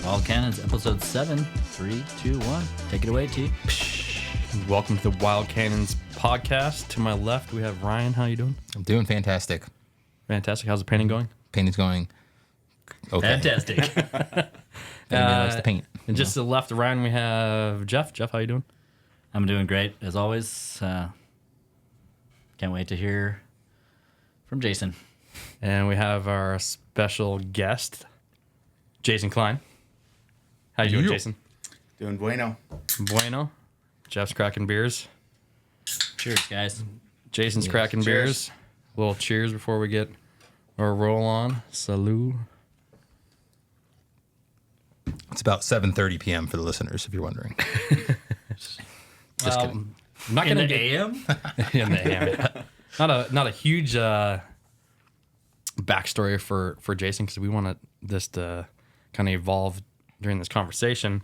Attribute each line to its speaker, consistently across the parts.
Speaker 1: Wild Cannons, episode 7. 3, 2, 1. Take it away, T.
Speaker 2: Welcome to the Wild Cannons podcast. To my left, we have Ryan. How you doing?
Speaker 3: I'm doing fantastic.
Speaker 2: Fantastic. How's the painting going?
Speaker 3: Painting's going okay.
Speaker 1: Fantastic.
Speaker 3: Anybody likes to paint.
Speaker 2: And just to the left of Ryan, we have Jeff. Jeff, how you doing?
Speaker 1: I'm doing great, as always. Can't wait to hear from Jason.
Speaker 2: And we have our special guest, Jason Cline. How you doing, Jason?
Speaker 4: Doing bueno.
Speaker 2: Bueno. Jeff's cracking beers.
Speaker 1: Cheers, guys.
Speaker 2: Jason's cracking beers. A little cheers before we get our roll on. Salud.
Speaker 3: It's about 7:30 p.m. for the listeners, if you're wondering. Just kidding.
Speaker 2: I'm not
Speaker 1: In
Speaker 2: gonna
Speaker 1: the
Speaker 2: get
Speaker 1: AM?
Speaker 2: in the AM. Not a huge backstory for Jason, because we want this to kind of evolve during this conversation.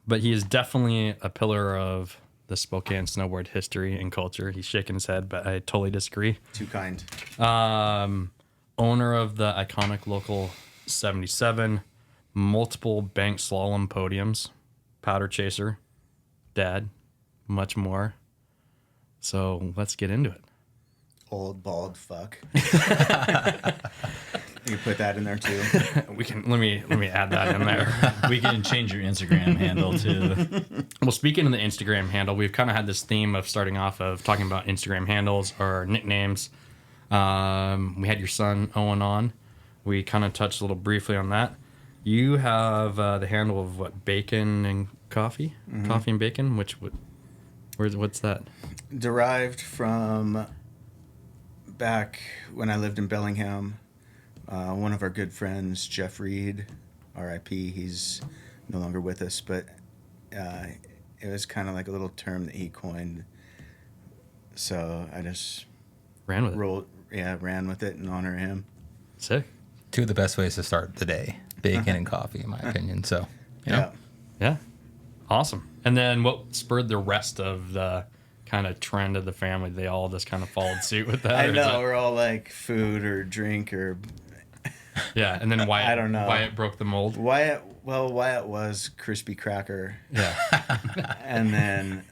Speaker 2: But he is definitely a pillar of the Spokane snowboard history and culture. He's shaking his head, but I totally disagree.
Speaker 4: Too kind.
Speaker 2: Owner of the iconic local 77, multiple bank slalom podiums, powder chaser, dad, much more. So let's get into it.
Speaker 4: Old bald fuck. You can put that in there too.
Speaker 2: We can let me add that in there.
Speaker 1: We can change your Instagram handle to...
Speaker 2: Well, speaking of the Instagram handle, we've kind of had this theme of starting off of talking about Instagram handles or nicknames. We had your son Owen on. We kind of touched a little briefly on that. You have the handle of what, bacon and coffee, coffee and bacon. What's that?
Speaker 4: Derived from back when I lived in Bellingham. One of our good friends, Jeff Reed, R.I.P. He's no longer with us, but it was kind of like a little term that he coined. So I just
Speaker 2: Ran with it.
Speaker 4: ran with it in honor of him.
Speaker 2: Sick.
Speaker 3: Two of the best ways to start the day, bacon and coffee, in my opinion. So, you know.
Speaker 2: Yeah. Awesome. And then what spurred the rest of the kind of trend of the family? They all just kind of followed suit with that?
Speaker 4: I
Speaker 2: or is
Speaker 4: know,
Speaker 2: it-
Speaker 4: we're all like food or drink or...
Speaker 2: Yeah, and then Wyatt,
Speaker 4: I don't know.
Speaker 2: Wyatt broke the mold.
Speaker 4: Wyatt was Crispy Cracker.
Speaker 2: Yeah.
Speaker 4: And then...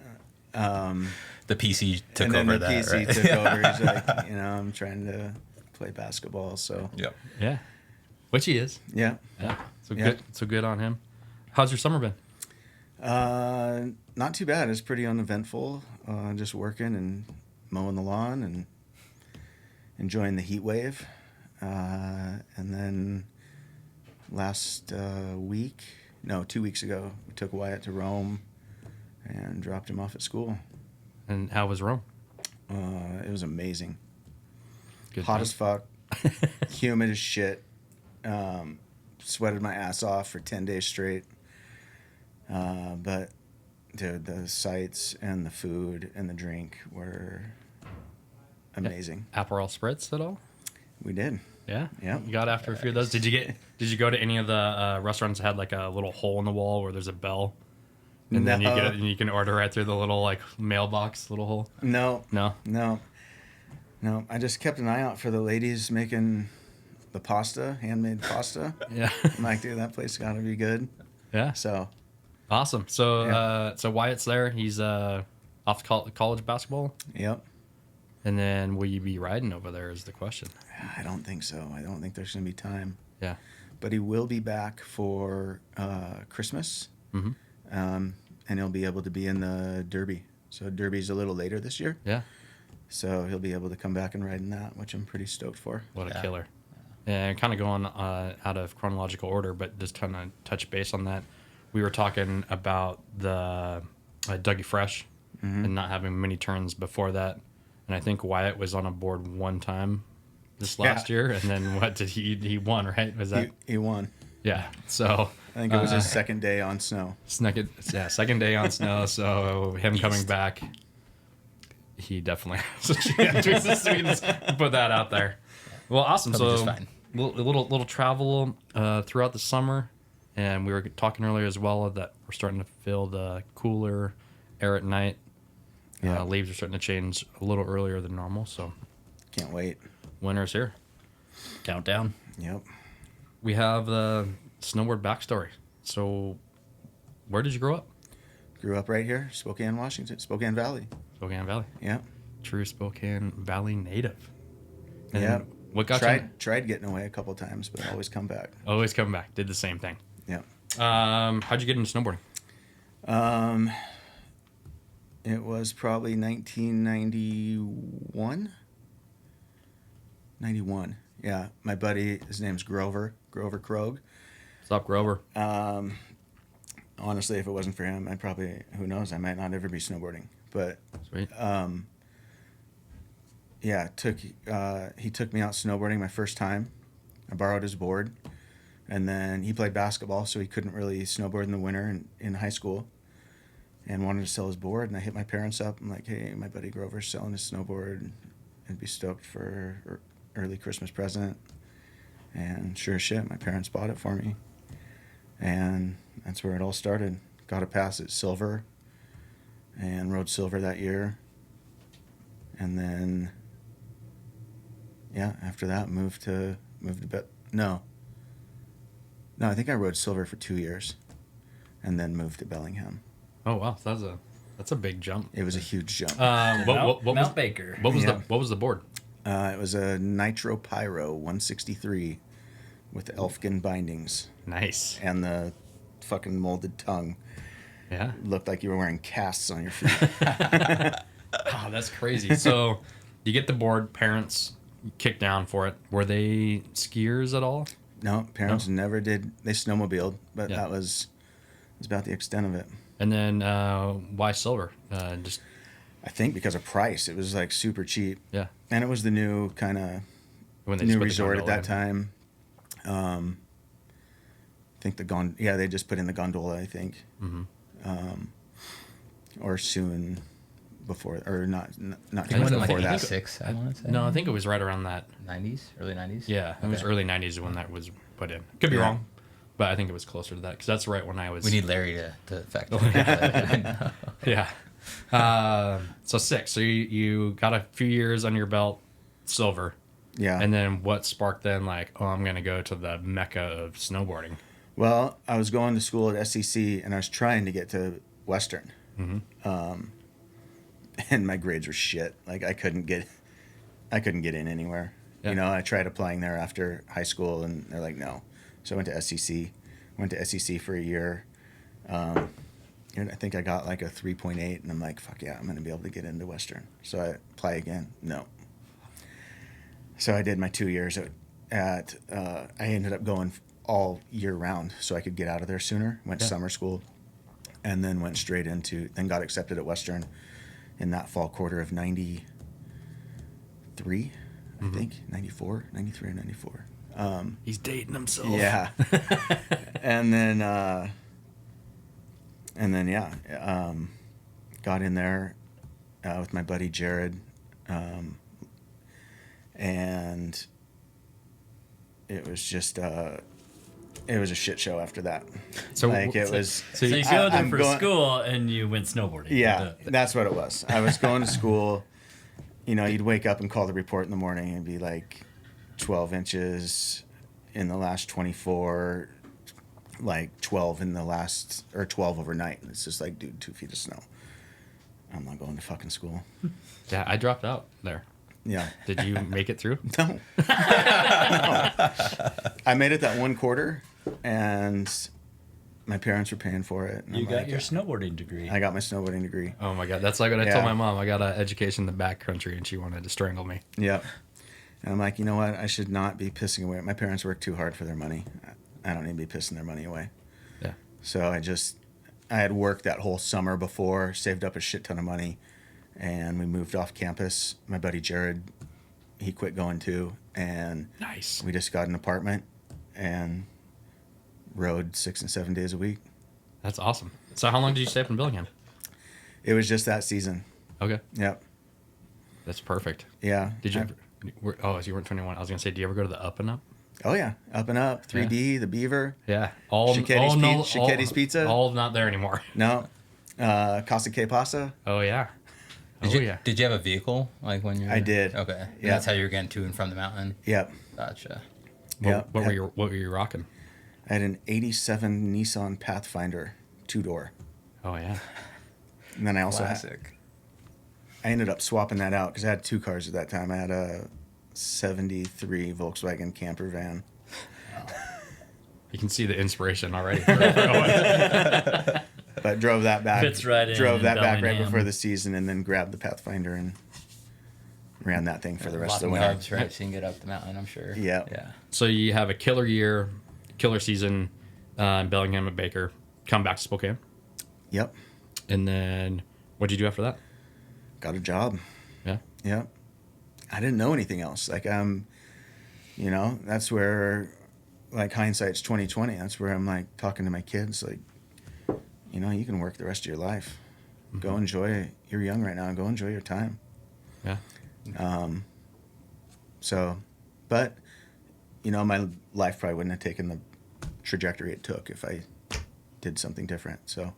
Speaker 3: The PC took
Speaker 4: and then
Speaker 3: over
Speaker 4: the
Speaker 3: that,
Speaker 4: PC
Speaker 3: right?
Speaker 4: took over. He's like, I'm trying to play basketball, so
Speaker 3: Yep.
Speaker 2: Yeah. Which he is.
Speaker 4: yeah.
Speaker 2: Yeah. So
Speaker 4: Yeah.
Speaker 2: good. So good on him. How's your summer been?
Speaker 4: Not too bad. It's pretty uneventful. Just working and mowing the lawn and enjoying the heat wave. And then last 2 weeks ago, we took Wyatt to Rome and dropped him off at school.
Speaker 2: And how was Rome?
Speaker 4: It was amazing.
Speaker 2: Good
Speaker 4: Hot
Speaker 2: time?
Speaker 4: as fuck. Humid as shit. Sweated my ass off for 10 days straight. But, dude, the sights and the food and the drink were amazing.
Speaker 2: Aperol spritz at all?
Speaker 4: We did.
Speaker 2: Yeah.
Speaker 4: Yeah.
Speaker 2: You got after a few of those. Did you go to any of the restaurants that had like a little hole in the wall where there's a bell? And then you
Speaker 4: No.
Speaker 2: get it, and you can order right through the little like mailbox little hole.
Speaker 4: No.
Speaker 2: No.
Speaker 4: I just kept an eye out for the ladies making the pasta, handmade pasta.
Speaker 2: Yeah.
Speaker 4: I'm like, dude, that place got to be good.
Speaker 2: Yeah.
Speaker 4: So,
Speaker 2: Awesome. So
Speaker 4: Yeah.
Speaker 2: so Wyatt's there. He's off to college basketball.
Speaker 4: yep.
Speaker 2: And then will you be riding over there is the question.
Speaker 4: I don't think so. I don't think there's going to be time.
Speaker 2: Yeah.
Speaker 4: But he will be back for Christmas.
Speaker 2: Mm-hmm.
Speaker 4: And he'll be able to be in the Derby. So Derby's a little later this year.
Speaker 2: Yeah.
Speaker 4: So he'll be able to come back and ride in that, which I'm pretty stoked for.
Speaker 2: What a
Speaker 3: Yeah.
Speaker 2: killer. And kind of going out of chronological order, but just kind of touch base on that. We were talking about the Dougie Fresh and not having many turns before that. And I think Wyatt was on a board one time this last year. And then what did he won, right? Was that?
Speaker 4: He won.
Speaker 2: Yeah. So
Speaker 4: I think it was his second day on snow.
Speaker 2: second day on snow. So him coming back, he definitely has. We just put that out there. Well, awesome.
Speaker 3: Probably
Speaker 2: So
Speaker 3: just fine.
Speaker 2: a little travel throughout the summer, and we were talking earlier as well that we're starting to feel the cooler air at night.
Speaker 4: Yeah.
Speaker 2: Leaves are starting to change a little earlier than normal, so
Speaker 4: Can't wait.
Speaker 2: winter's here.
Speaker 1: Countdown.
Speaker 4: Yep.
Speaker 2: We have the snowboard backstory. So, where did you grow up?
Speaker 4: Grew up right here, Spokane, Washington, Spokane Valley.
Speaker 2: Spokane Valley.
Speaker 4: Yeah.
Speaker 2: True Spokane Valley native. And
Speaker 4: Yeah.
Speaker 2: what got you?
Speaker 4: Tried getting away a couple times, but always come back.
Speaker 2: Always come back. Did the same thing.
Speaker 4: Yeah.
Speaker 2: How'd you get into snowboarding?
Speaker 4: It was probably 1991. 91. Yeah. My buddy, his name's Grover Krogh.
Speaker 2: What's up, Grover?
Speaker 4: Honestly, if it wasn't for him, I'd probably, who knows, I might not ever be snowboarding. But
Speaker 2: Sweet.
Speaker 4: yeah, he took me out snowboarding my first time. I borrowed his board, and then he played basketball, so he couldn't really snowboard in the winter in high school, and wanted to sell his board. And I hit my parents up. I'm like, hey, my buddy Grover's selling his snowboard. I'd be stoked for early Christmas present. And sure as shit, my parents bought it for me, and that's where it all started. Got a pass at silver, and rode silver that year. And then, yeah, after that, moved to no, I think I rode silver for 2 years, and then moved to Bellingham.
Speaker 2: Oh wow, so that's a big jump.
Speaker 4: It was a huge jump.
Speaker 2: What was
Speaker 1: Mount Baker.
Speaker 2: What was
Speaker 4: Yeah.
Speaker 2: what was the board?
Speaker 4: It was a Nitro Pyro 163 with Elfkin bindings,
Speaker 2: Nice.
Speaker 4: and the fucking molded tongue
Speaker 2: Yeah.
Speaker 4: looked like you were wearing casts on your feet.
Speaker 2: Oh, that's crazy. So, you get the board. Parents kicked down for it. Were they skiers at all?
Speaker 4: No, parents never did. They snowmobiled, but
Speaker 2: Yeah.
Speaker 4: that was about the extent of it.
Speaker 2: And then why silver? Just
Speaker 4: I think because of price, it was like super cheap,
Speaker 2: yeah.
Speaker 4: and it was the new kind of
Speaker 2: When they
Speaker 4: new
Speaker 2: just put the
Speaker 4: resort at
Speaker 2: gondola
Speaker 4: that time. I think they just put in the gondola, I think, or soon before, or not
Speaker 3: It
Speaker 4: too
Speaker 3: was
Speaker 4: much
Speaker 3: in like
Speaker 4: before that.
Speaker 3: 86, I want to say.
Speaker 2: No, I think it was right around that.
Speaker 3: 90s, early 90s.
Speaker 2: Yeah, it was
Speaker 3: Okay.
Speaker 2: early '90s when that was put in. Could be
Speaker 4: Yeah.
Speaker 2: wrong, but I think it was closer to that because that's right when I was.
Speaker 3: We need Larry to fact check that.
Speaker 2: Yeah. So 6. So you got a few years under your belt, silver.
Speaker 4: Yeah.
Speaker 2: And then what sparked then like, oh, I'm going to go to the mecca of snowboarding?
Speaker 4: Well, I was going to school at SEC, and I was trying to get to Western. And my grades were shit. Like I couldn't get in anywhere.
Speaker 2: Yeah.
Speaker 4: You know, I tried applying there after high school, and they're like, no. So I went to SEC. Went to SEC for a year. And I think I got like a 3.8, and I'm like, fuck yeah, I'm going to be able to get into Western. So I apply again. No. So I did my 2 years at I ended up going all year round so I could get out of there sooner. Went to summer school, and then went straight then got accepted at Western in that fall quarter of 93, I think, 94, 93 or 94.
Speaker 2: He's dating himself.
Speaker 4: Yeah. and then got in there with my buddy Jared, and it was just it was a shit show after that.
Speaker 2: So
Speaker 4: like it was.
Speaker 1: So you go there
Speaker 4: I'm
Speaker 1: for school and you went snowboarding.
Speaker 4: Yeah, that's what it was. I was going to school. You know, you'd wake up and call the report in the morning and be like 12 inches in the last 24, like 12 in the last, or 12 overnight. And it's just like, dude, 2 feet of snow. I'm not going to fucking school.
Speaker 2: Yeah, I dropped out there.
Speaker 4: Yeah.
Speaker 2: Did you make it through?
Speaker 4: No. No. I made it that one quarter, and my parents were paying for it. And
Speaker 1: You
Speaker 4: I'm
Speaker 1: got
Speaker 4: like,
Speaker 1: your snowboarding degree.
Speaker 4: I got my snowboarding degree.
Speaker 2: Oh my god, that's like what I
Speaker 4: Yeah.
Speaker 2: told my mom. I got an education in the backcountry, and she wanted to strangle me.
Speaker 4: Yep. And I'm like, you know what? I should not be pissing away. My parents work too hard for their money. I don't need to be pissing their money away.
Speaker 2: Yeah.
Speaker 4: So I had worked that whole summer before, saved up a shit ton of money, and we moved off campus. My buddy Jared, he quit going too, and
Speaker 2: Nice.
Speaker 4: we just got an apartment and rode 6 and 7 days a week.
Speaker 2: That's awesome. So how long did you stay up in Bellingham?
Speaker 4: It was just that season.
Speaker 2: Okay.
Speaker 4: Yep.
Speaker 2: That's perfect.
Speaker 4: Yeah.
Speaker 2: Did you ever? Oh, so you weren't 21. I was gonna say, do you ever go to the Up and Up?
Speaker 4: Oh yeah, Up and Up, 3D, the Beaver.
Speaker 2: Yeah.
Speaker 4: Chicketti's Pizza?
Speaker 2: All not there anymore.
Speaker 4: No, Casa que Pasa.
Speaker 2: Oh yeah.
Speaker 3: Did you have a vehicle like when you were
Speaker 4: I did.
Speaker 3: Okay. And
Speaker 4: Yeah.
Speaker 3: that's how you were getting to and from the mountain.
Speaker 4: Yep.
Speaker 3: Gotcha.
Speaker 4: Yep.
Speaker 2: What were you rocking?
Speaker 4: I had an 87 Nissan Pathfinder 2-door.
Speaker 2: Oh yeah.
Speaker 4: And then I also
Speaker 3: Classic.
Speaker 4: I ended up swapping that out because I had 2 cars at that time. I had a 73 Volkswagen camper van.
Speaker 2: You can see the inspiration already.
Speaker 4: But drove that back.
Speaker 1: Fits right in
Speaker 4: Drove that back right
Speaker 1: Bellingham.
Speaker 4: before the season, and then grabbed the Pathfinder and ran that thing for the rest of the
Speaker 5: Lots
Speaker 4: winter.
Speaker 5: carbs, right? So you can get up the mountain, I'm sure.
Speaker 4: Yeah.
Speaker 5: Yeah.
Speaker 2: So you have a killer year, killer season in Bellingham and Baker. Come back to Spokane.
Speaker 4: Yep.
Speaker 2: And then what'd you do after that?
Speaker 4: Got a job.
Speaker 2: Yeah.
Speaker 4: Yep. I didn't know anything else. Like you know, that's where, like, hindsight's 2020. That's where I'm like talking to my kids, like, you know, you can work the rest of your life. Go enjoy. You're young right now. Go enjoy your time.
Speaker 2: Yeah.
Speaker 4: So, but, you know, my life probably wouldn't have taken the trajectory it took if I did something different. So,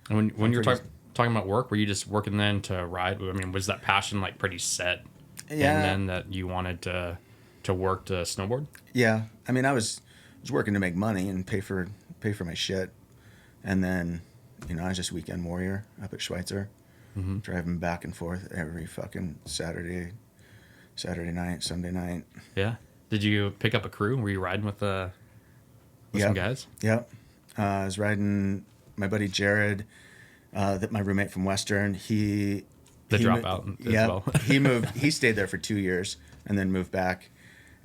Speaker 2: And when you're
Speaker 4: pretty-
Speaker 2: talking about work, were you just working then to ride? I mean, was that passion like pretty set?
Speaker 4: Yeah.
Speaker 2: And then that you wanted to work to snowboard?
Speaker 4: yeah. I mean, I was working to make money and pay for my shit, and then, you know, I was just weekend warrior up at Schweitzer, driving back and forth every fucking Saturday night, Sunday night.
Speaker 2: Yeah. Did you pick up a crew? Were you riding with some
Speaker 4: Yep.
Speaker 2: guys?
Speaker 4: Yep. I was riding my buddy Jared, that my roommate from Western.
Speaker 2: The
Speaker 4: he
Speaker 2: dropout as
Speaker 4: yeah,
Speaker 2: well.
Speaker 4: he moved. He stayed there for 2 years and then moved back,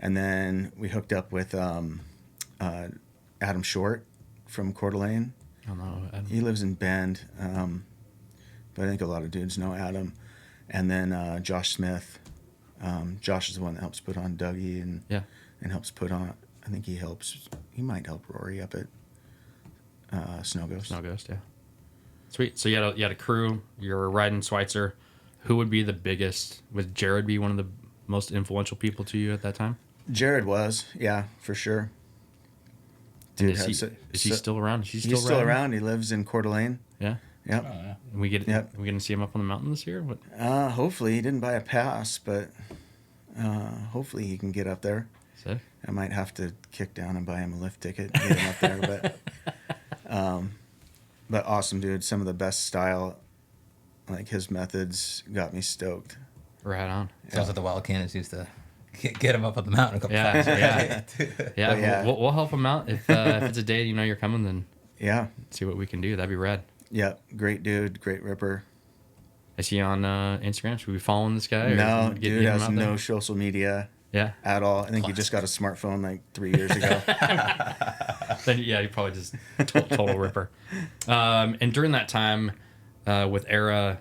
Speaker 4: and then we hooked up with Adam Short from Coeur d'Alene.
Speaker 2: I don't know.
Speaker 4: He lives in Bend, but I think a lot of dudes know Adam. And then Josh Smith. Josh is the one that helps put on Dougie and helps put on. I think he might help Rory up at Snow Ghost.
Speaker 2: Snow Ghost, yeah. Sweet. So you had a crew. You were riding Schweitzer. Who would be the biggest? Would Jared be one of the most influential people to you at that time?
Speaker 4: Jared was, yeah, for sure.
Speaker 2: And
Speaker 4: Dude,
Speaker 2: is he still around?
Speaker 4: He's still around. He lives in Coeur d'Alene.
Speaker 2: Yeah.
Speaker 4: Yep.
Speaker 5: Oh, yeah.
Speaker 2: We
Speaker 4: Yep.
Speaker 2: going to see him up on the mountain this year? What?
Speaker 4: Hopefully he didn't buy a pass, but hopefully he can get up there.
Speaker 2: Sick.
Speaker 4: I might have to kick down and buy him a lift ticket, get him up there. But awesome dude. Some of the best style. Like, his methods got me stoked.
Speaker 2: Right on.
Speaker 3: Sounds like the Wild Cannons used to get him up on the mountain a couple
Speaker 2: Yeah,
Speaker 3: times.
Speaker 2: Yeah,
Speaker 4: yeah.
Speaker 2: We'll help him out if it's a day you know you're coming. Then
Speaker 4: Yeah.
Speaker 2: see what we can do. That'd be rad.
Speaker 4: Yeah. Great dude. Great ripper.
Speaker 2: Is he on Instagram? Should we be following this guy? Or
Speaker 4: No,
Speaker 2: get
Speaker 4: dude
Speaker 2: him
Speaker 4: has
Speaker 2: out there?
Speaker 4: no social media
Speaker 2: Yeah.
Speaker 4: at all. I think he just got a smartphone like 3 years ago.
Speaker 2: Then he probably just total ripper. And during that time, with Era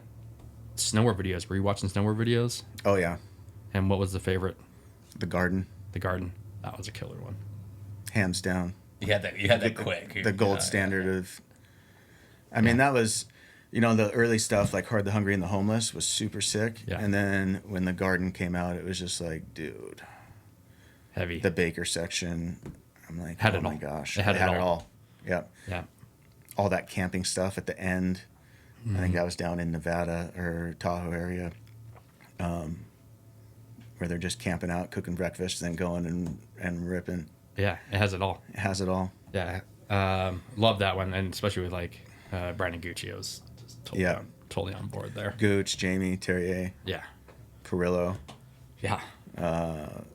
Speaker 2: snowboard videos, were you watching snowboard videos?
Speaker 4: Oh yeah.
Speaker 2: And what was the favorite?
Speaker 4: The Garden,
Speaker 2: The Garden. That was a killer one.
Speaker 4: hands down.
Speaker 5: You had that quick.
Speaker 4: The gold standard of. I mean, that was, you know, the early stuff like Hard, the Hungry, and the Homeless was super sick.
Speaker 2: Yeah.
Speaker 4: And then when The Garden came out, it was just like, dude,
Speaker 2: Heavy.
Speaker 4: the Baker section. I'm like,
Speaker 2: Had
Speaker 4: oh
Speaker 2: it
Speaker 4: my
Speaker 2: all.
Speaker 4: gosh,
Speaker 2: It had it
Speaker 4: it
Speaker 2: all.
Speaker 4: all. Yeah,
Speaker 2: Yeah.
Speaker 4: all that camping stuff at the end. I think I was down in Nevada or Tahoe area, where they're just camping out, cooking breakfast, then going and ripping.
Speaker 2: Yeah. It has it all.
Speaker 4: It has it all.
Speaker 2: Yeah. Love that one. And especially with like Brandon Gucci. I was just totally on board there.
Speaker 4: Gooch, Jamie, Terrier,
Speaker 2: Yeah.
Speaker 4: Perillo.
Speaker 2: Yeah.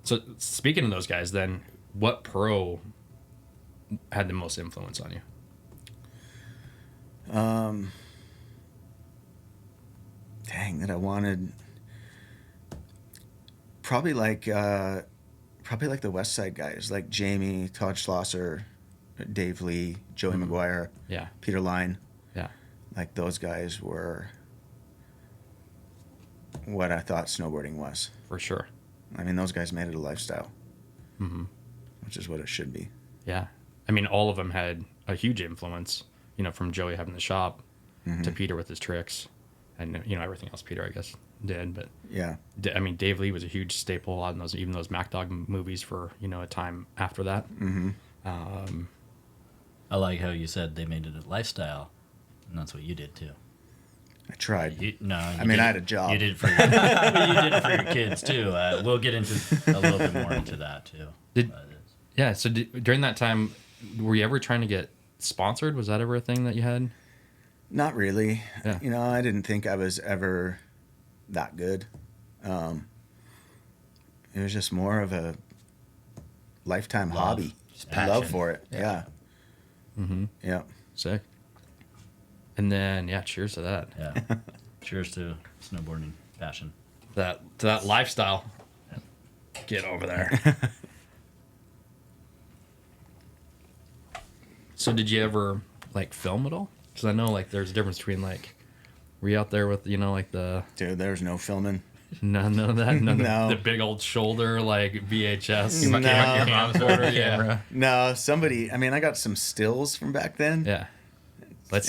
Speaker 2: So speaking of those guys, then what pro had the most influence on you?
Speaker 4: Dang, that I wanted. Probably like the West Side guys, like Jamie, Todd Schlosser, Dave Lee, Joey McGuire,
Speaker 2: Yeah.
Speaker 4: Peter Line.
Speaker 2: Yeah.
Speaker 4: Like, those guys were what I thought snowboarding was.
Speaker 2: For sure.
Speaker 4: I mean, those guys made it a lifestyle, which is what it should be.
Speaker 2: Yeah. I mean, all of them had a huge influence, you know, from Joey having the shop to Peter with his tricks and, you know, everything else Peter, I guess, did. But,
Speaker 4: Yeah.
Speaker 2: I mean, Dave Lee was a huge staple on those, even those Mac Dog movies for, you know, a time after that. Mm-hmm.
Speaker 1: I like how you said they made it a lifestyle, and that's what you did too.
Speaker 4: I tried.
Speaker 1: I
Speaker 4: mean, I had a job.
Speaker 1: You did it for your, but you did it for your kids too. We'll get into a little bit more into that too.
Speaker 2: Yeah. So during that time, were you ever trying to get sponsored? Was that ever a thing that you had?
Speaker 4: Not really.
Speaker 2: Yeah.
Speaker 4: You know, I didn't think I was ever that good. It was just more of a lifetime hobby.
Speaker 3: Just
Speaker 4: Love
Speaker 3: passion.
Speaker 4: for it. Yeah.
Speaker 2: Mm-hmm.
Speaker 4: Yeah.
Speaker 2: Sick. And then, yeah, cheers to that.
Speaker 1: Yeah. Cheers to snowboarding passion.
Speaker 2: To that lifestyle. Get over there. So did you ever, like, film at all? Because I know, like, there's a difference between, like, were you out there with, you know, like the...
Speaker 4: Dude, there's no filming.
Speaker 2: None of that? None
Speaker 4: No.
Speaker 2: of the big old shoulder, like, VHS.
Speaker 4: No.
Speaker 2: Your mom's order, yeah.
Speaker 4: No, somebody, I mean, I got some stills from back then.
Speaker 2: Yeah.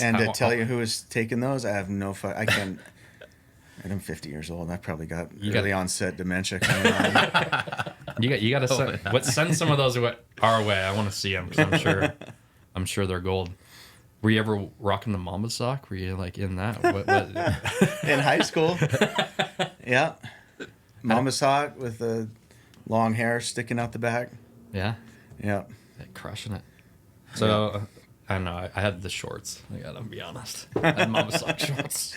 Speaker 4: And to tell you who was taking those, I have no I can't. And I'm 50 years old. I probably got early onset dementia coming on.
Speaker 2: You got to send some of those our way. I want to see them because I'm sure they're gold. Were you ever rocking the Mamba sock? Were you like in that? What?
Speaker 4: In high school, yeah, Mamba sock with the long hair sticking out the back.
Speaker 2: Yeah,
Speaker 4: Yeah,
Speaker 2: like crushing it. So I don't know. I had the shorts. I gotta be honest. I had Mamba sock shorts.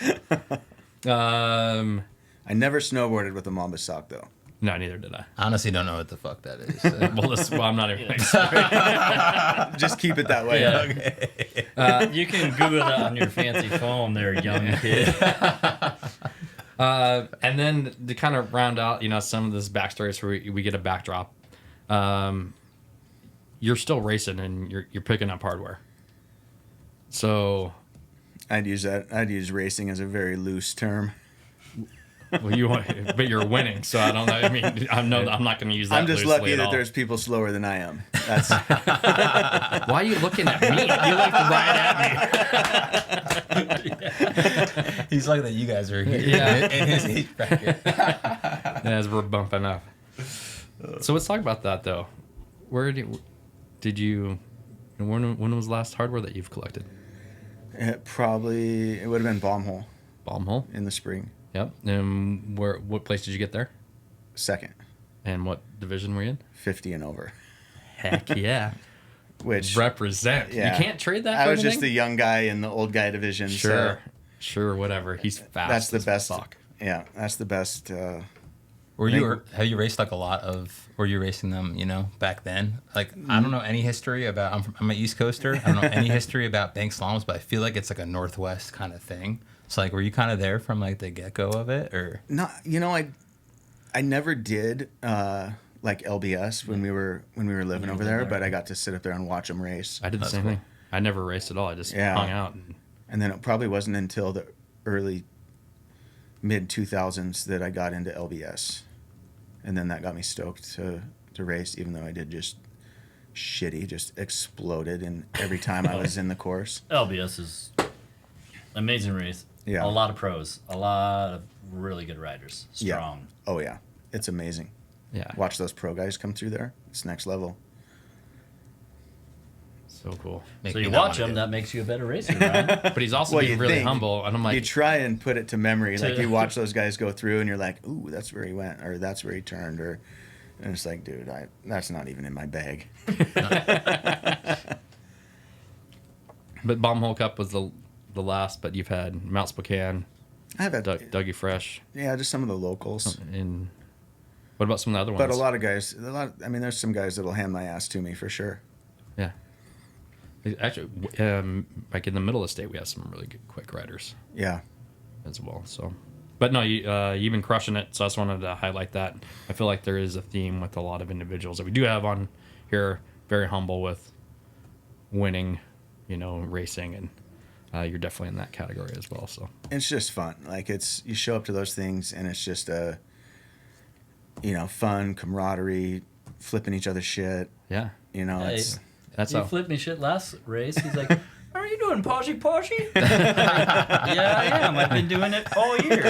Speaker 4: I never snowboarded with a Mamba sock though.
Speaker 2: No, neither did I.
Speaker 3: Honestly, don't know what the fuck that is.
Speaker 2: Well, I'm not even gonna say.
Speaker 4: Just keep it that way.
Speaker 1: Yeah. You can Google that on your fancy phone there, young kid.
Speaker 2: And then to kind of round out, you know, some of this backstory, so we get a backdrop. You're still racing and you're picking up hardware. So
Speaker 4: I'd use racing as a very loose term.
Speaker 2: well, but you're winning, so I don't know. I mean, I'm not going to use that.
Speaker 4: I'm just
Speaker 2: loosely
Speaker 4: lucky
Speaker 2: at
Speaker 4: that
Speaker 2: all.
Speaker 4: there's people slower than I am. That's
Speaker 2: Why are you looking at me? You looked right at me.
Speaker 3: He's lucky that you guys are here
Speaker 2: Yeah.
Speaker 3: in his age bracket.
Speaker 2: As we're bumping up. So let's talk about that though. Where did you? When was the last hardware that you've collected?
Speaker 4: it would have been Bomb Hole
Speaker 2: Bomb hole.
Speaker 4: in the spring.
Speaker 2: Yep. And what place did you get there?
Speaker 4: Second,
Speaker 2: And what division were you in?
Speaker 4: 50 and over.
Speaker 2: Heck yeah.
Speaker 4: Which
Speaker 2: Represent.
Speaker 4: Yeah.
Speaker 2: You can't trade that.
Speaker 4: I
Speaker 2: for
Speaker 4: was just the
Speaker 2: anything?
Speaker 4: young guy in the old guy division.
Speaker 2: Sure.
Speaker 4: So
Speaker 2: Sure. Whatever. He's fast.
Speaker 4: that's the
Speaker 2: as
Speaker 4: best.
Speaker 2: fuck.
Speaker 4: Yeah, that's the best.
Speaker 3: Have you raced like a lot of? Were you racing them? You know, back then. Like I don't know any history about. I'm an East Coaster. I don't know any history about bank slaloms, but I feel like it's like a Northwest kind of thing. So like, were you kind of there from like the get go of it, or?
Speaker 4: Not, you know, I never did like LBS when we were living over there, but I got to sit up there and watch them race.
Speaker 2: I did the same thing. I never raced at all. I just
Speaker 4: Yeah.
Speaker 2: hung out.
Speaker 4: And then it probably wasn't until the early mid 2000s that I got into LBS, and then that got me stoked to race, even though I did just exploded, and every time I was in the course.
Speaker 1: LBS is amazing race.
Speaker 4: Yeah.
Speaker 1: A lot of pros, a lot of really good riders. Strong.
Speaker 4: Oh yeah, it's amazing.
Speaker 2: Yeah.
Speaker 4: Watch those pro guys come through there. It's next level.
Speaker 2: So cool.
Speaker 3: Make
Speaker 1: So
Speaker 3: me
Speaker 1: you
Speaker 3: not
Speaker 1: watch
Speaker 3: wanna do
Speaker 1: him,
Speaker 3: it.
Speaker 1: that makes you a better racer, Ryan.
Speaker 2: But he's also
Speaker 4: Well,
Speaker 2: being
Speaker 4: you
Speaker 2: really
Speaker 4: think.
Speaker 2: humble. And I'm
Speaker 4: You
Speaker 2: like,
Speaker 4: try and put it to memory, like
Speaker 1: To-
Speaker 4: you watch those guys go through, and you're like, "Ooh, that's where he went," or "That's where he turned," and it's like, dude, that's not even in my bag.
Speaker 2: but Bomb Hole Cup was the last, but you've had Mount Spokane,
Speaker 4: I have had,
Speaker 2: Dougie Fresh,
Speaker 4: yeah, just some of the locals,
Speaker 2: and what about some of the other ones?
Speaker 4: but a lot of guys. I mean, there's some guys that'll hand my ass to me for sure.
Speaker 2: Yeah. Actually, like in the middle of the state, we have some really good quick riders
Speaker 4: Yeah,
Speaker 2: as well. So, but no, you've been crushing it. So I just wanted to highlight that. I feel like there is a theme with a lot of individuals that we do have on here. Very humble with winning, you know, racing, and you're definitely in that category as well. So
Speaker 4: it's just fun. Like you show up to those things, and it's just fun camaraderie, flipping each other's shit.
Speaker 2: yeah,
Speaker 1: Hey,
Speaker 2: that's
Speaker 1: you
Speaker 2: how.
Speaker 1: flipped me shit last race. He's like, "Are you doing poshy?" Yeah, I am. I've been doing it all year.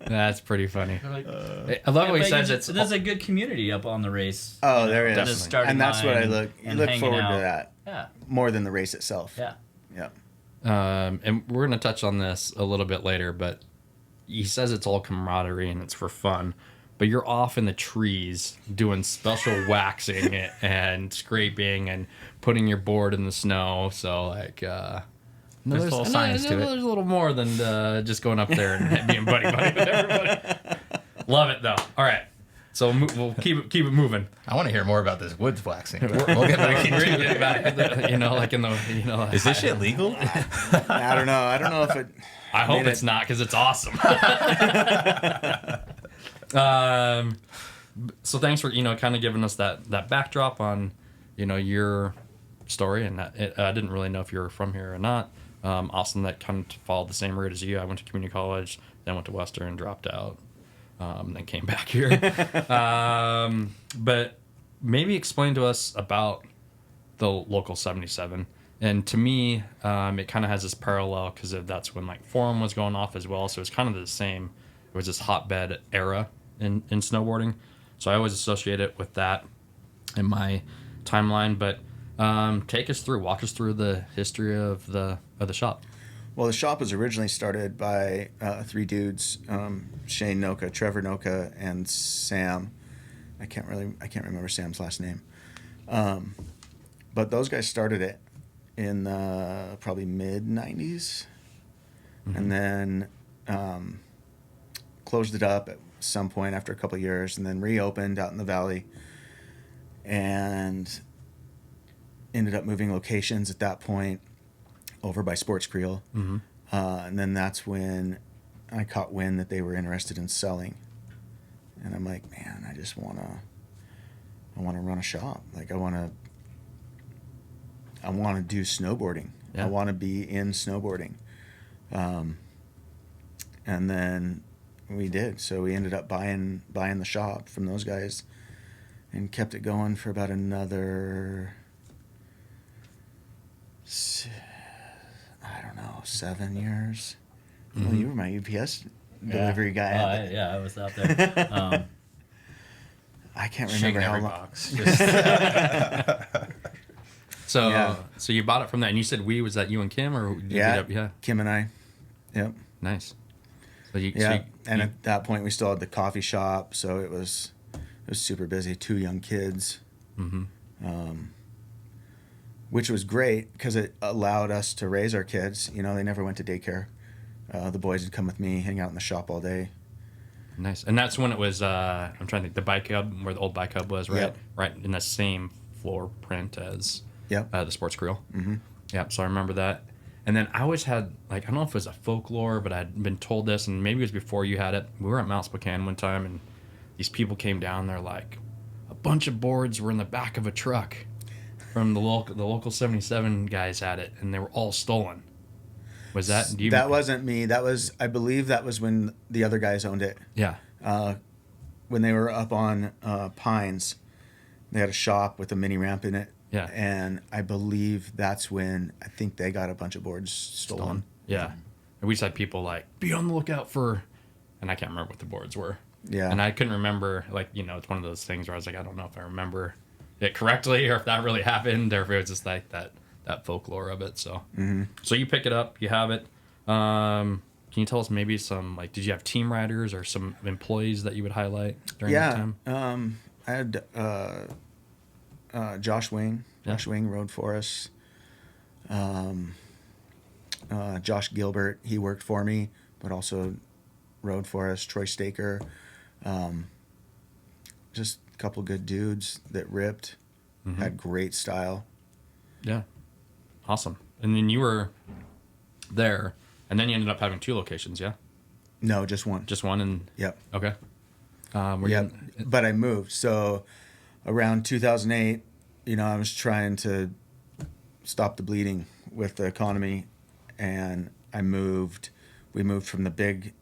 Speaker 2: That's pretty funny.
Speaker 1: Like,
Speaker 2: I love what he
Speaker 1: but
Speaker 2: says.
Speaker 1: there's a good community up on the race.
Speaker 4: Oh, there is,
Speaker 1: That is starting
Speaker 4: and that's what I
Speaker 1: line
Speaker 4: look. You
Speaker 1: and
Speaker 4: look
Speaker 1: hanging
Speaker 4: forward
Speaker 1: out.
Speaker 4: to that
Speaker 1: Yeah,
Speaker 4: more than the race itself.
Speaker 1: yeah.
Speaker 4: Yeah.
Speaker 2: And we're going to touch on this a little bit later, but he says it's all camaraderie and it's for fun. But but you're off in the trees doing special waxing and scraping and putting your board in the snow. So like,
Speaker 3: There's a little science to it.
Speaker 2: There's a little more than just going up there and being buddy with everybody. Love it though. All right. So we'll keep it moving.
Speaker 3: I want to hear more about this woods waxing. We'll get back into it.
Speaker 2: Get back in the, like in the,
Speaker 3: Is this shit legal?
Speaker 4: I don't know. I don't know if it.
Speaker 2: I hope it's not because it's awesome. So thanks for kind of giving us that backdrop on your story, and that I didn't really know if you were from here or not. Awesome that kind of followed the same route as you. I went to community college, then went to Western, dropped out. Then came back here. But maybe explain to us about the local 77. And to me, it kind of has this parallel because that's when like Forum was going off as well. So it's kind of the same. It was this hotbed era in snowboarding. So I always associate it with that in my timeline. But walk us through the history of the shop.
Speaker 4: Well, the shop was originally started by three dudes, Shane Noka, Trevor Noka, and Sam. I can't remember Sam's last name. But those guys started it in probably mid-90s. Mm-hmm. And then closed it up at some point after a couple of years, and then reopened out in the valley and ended up moving locations at that point over by Sports Creel. Mm-hmm. And then that's when I caught wind that they were interested in selling. And I'm like, man, I want to run a shop. Like I want to do snowboarding. Yeah. I want to be in snowboarding. And then we did. So we ended up buying the shop from those guys and kept it going for about another 7 years. Mm-hmm. Well, you were my UPS delivery guy.
Speaker 1: I was out there.
Speaker 4: I can't remember how long.
Speaker 3: Box.
Speaker 2: So you bought it from that, and you said was that you and Kim, or did you meet up? Yeah,
Speaker 4: Kim and I. Yep.
Speaker 2: Nice.
Speaker 4: And at that point we still had the coffee shop, so it was super busy. 2 young kids. Mm-hmm. Which was great because it allowed us to raise our kids. They never went to daycare. The boys would come with me, hang out in the shop all day.
Speaker 2: Nice. And that's when it was, I'm trying to think, the bike hub, where the old bike hub was, right?
Speaker 4: Yep.
Speaker 2: Right in the same floor print as the Sports Creel.
Speaker 4: Mm-hmm.
Speaker 2: Yeah, so I remember that. And then I always had, I don't know if it was a folklore, but I'd been told this, and maybe it was before you had it. We were at Mount Spokane one time, and these people came down, they're like, a bunch of boards were in the back of a truck. From the local 77 guys had it, and they were all stolen. Was that?
Speaker 4: That wasn't me. I believe that was when the other guys owned it.
Speaker 2: Yeah.
Speaker 4: When they were up on Pines, they had a shop with a mini ramp in it.
Speaker 2: Yeah.
Speaker 4: And I believe that's when I think they got a bunch of boards stolen.
Speaker 2: Yeah. And we just had people be on the lookout for, and I can't remember what the boards were.
Speaker 4: Yeah.
Speaker 2: And I couldn't remember, it's one of those things where I was like, I don't know if I remember it correctly or if that really happened or if it was just like that folklore of it. So So you pick it up, you have it. Can you tell us maybe some, did you have team riders or some employees that you would highlight during that time?
Speaker 4: I had Josh Wing. Josh Wing rode for us. Josh Gilbert, he worked for me, but also rode for us. Troy Staker. Just a couple good dudes that ripped, had great style.
Speaker 2: Yeah. Awesome. And then you were there, and then you ended up having 2 locations, yeah?
Speaker 4: No, just one.
Speaker 2: Just one, and...
Speaker 4: Yep.
Speaker 2: Okay.
Speaker 4: But I moved. So around 2008, I was trying to stop the bleeding with the economy, and we moved from the big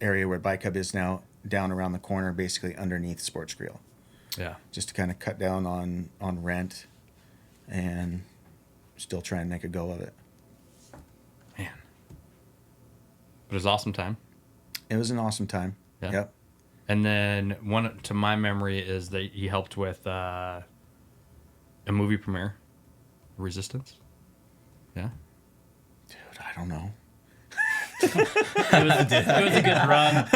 Speaker 4: area where Bike Hub is now down around the corner, basically underneath Sports Creel.
Speaker 2: Yeah.
Speaker 4: Just to kind of cut down on rent and still try and make a go of it.
Speaker 2: Man. But it was an awesome time.
Speaker 4: It was an awesome time.
Speaker 2: Yeah.
Speaker 4: Yep.
Speaker 2: And then one to my memory is that he helped with a movie premiere, Resistance. Yeah.
Speaker 4: Dude, I don't know.
Speaker 1: It was a good run.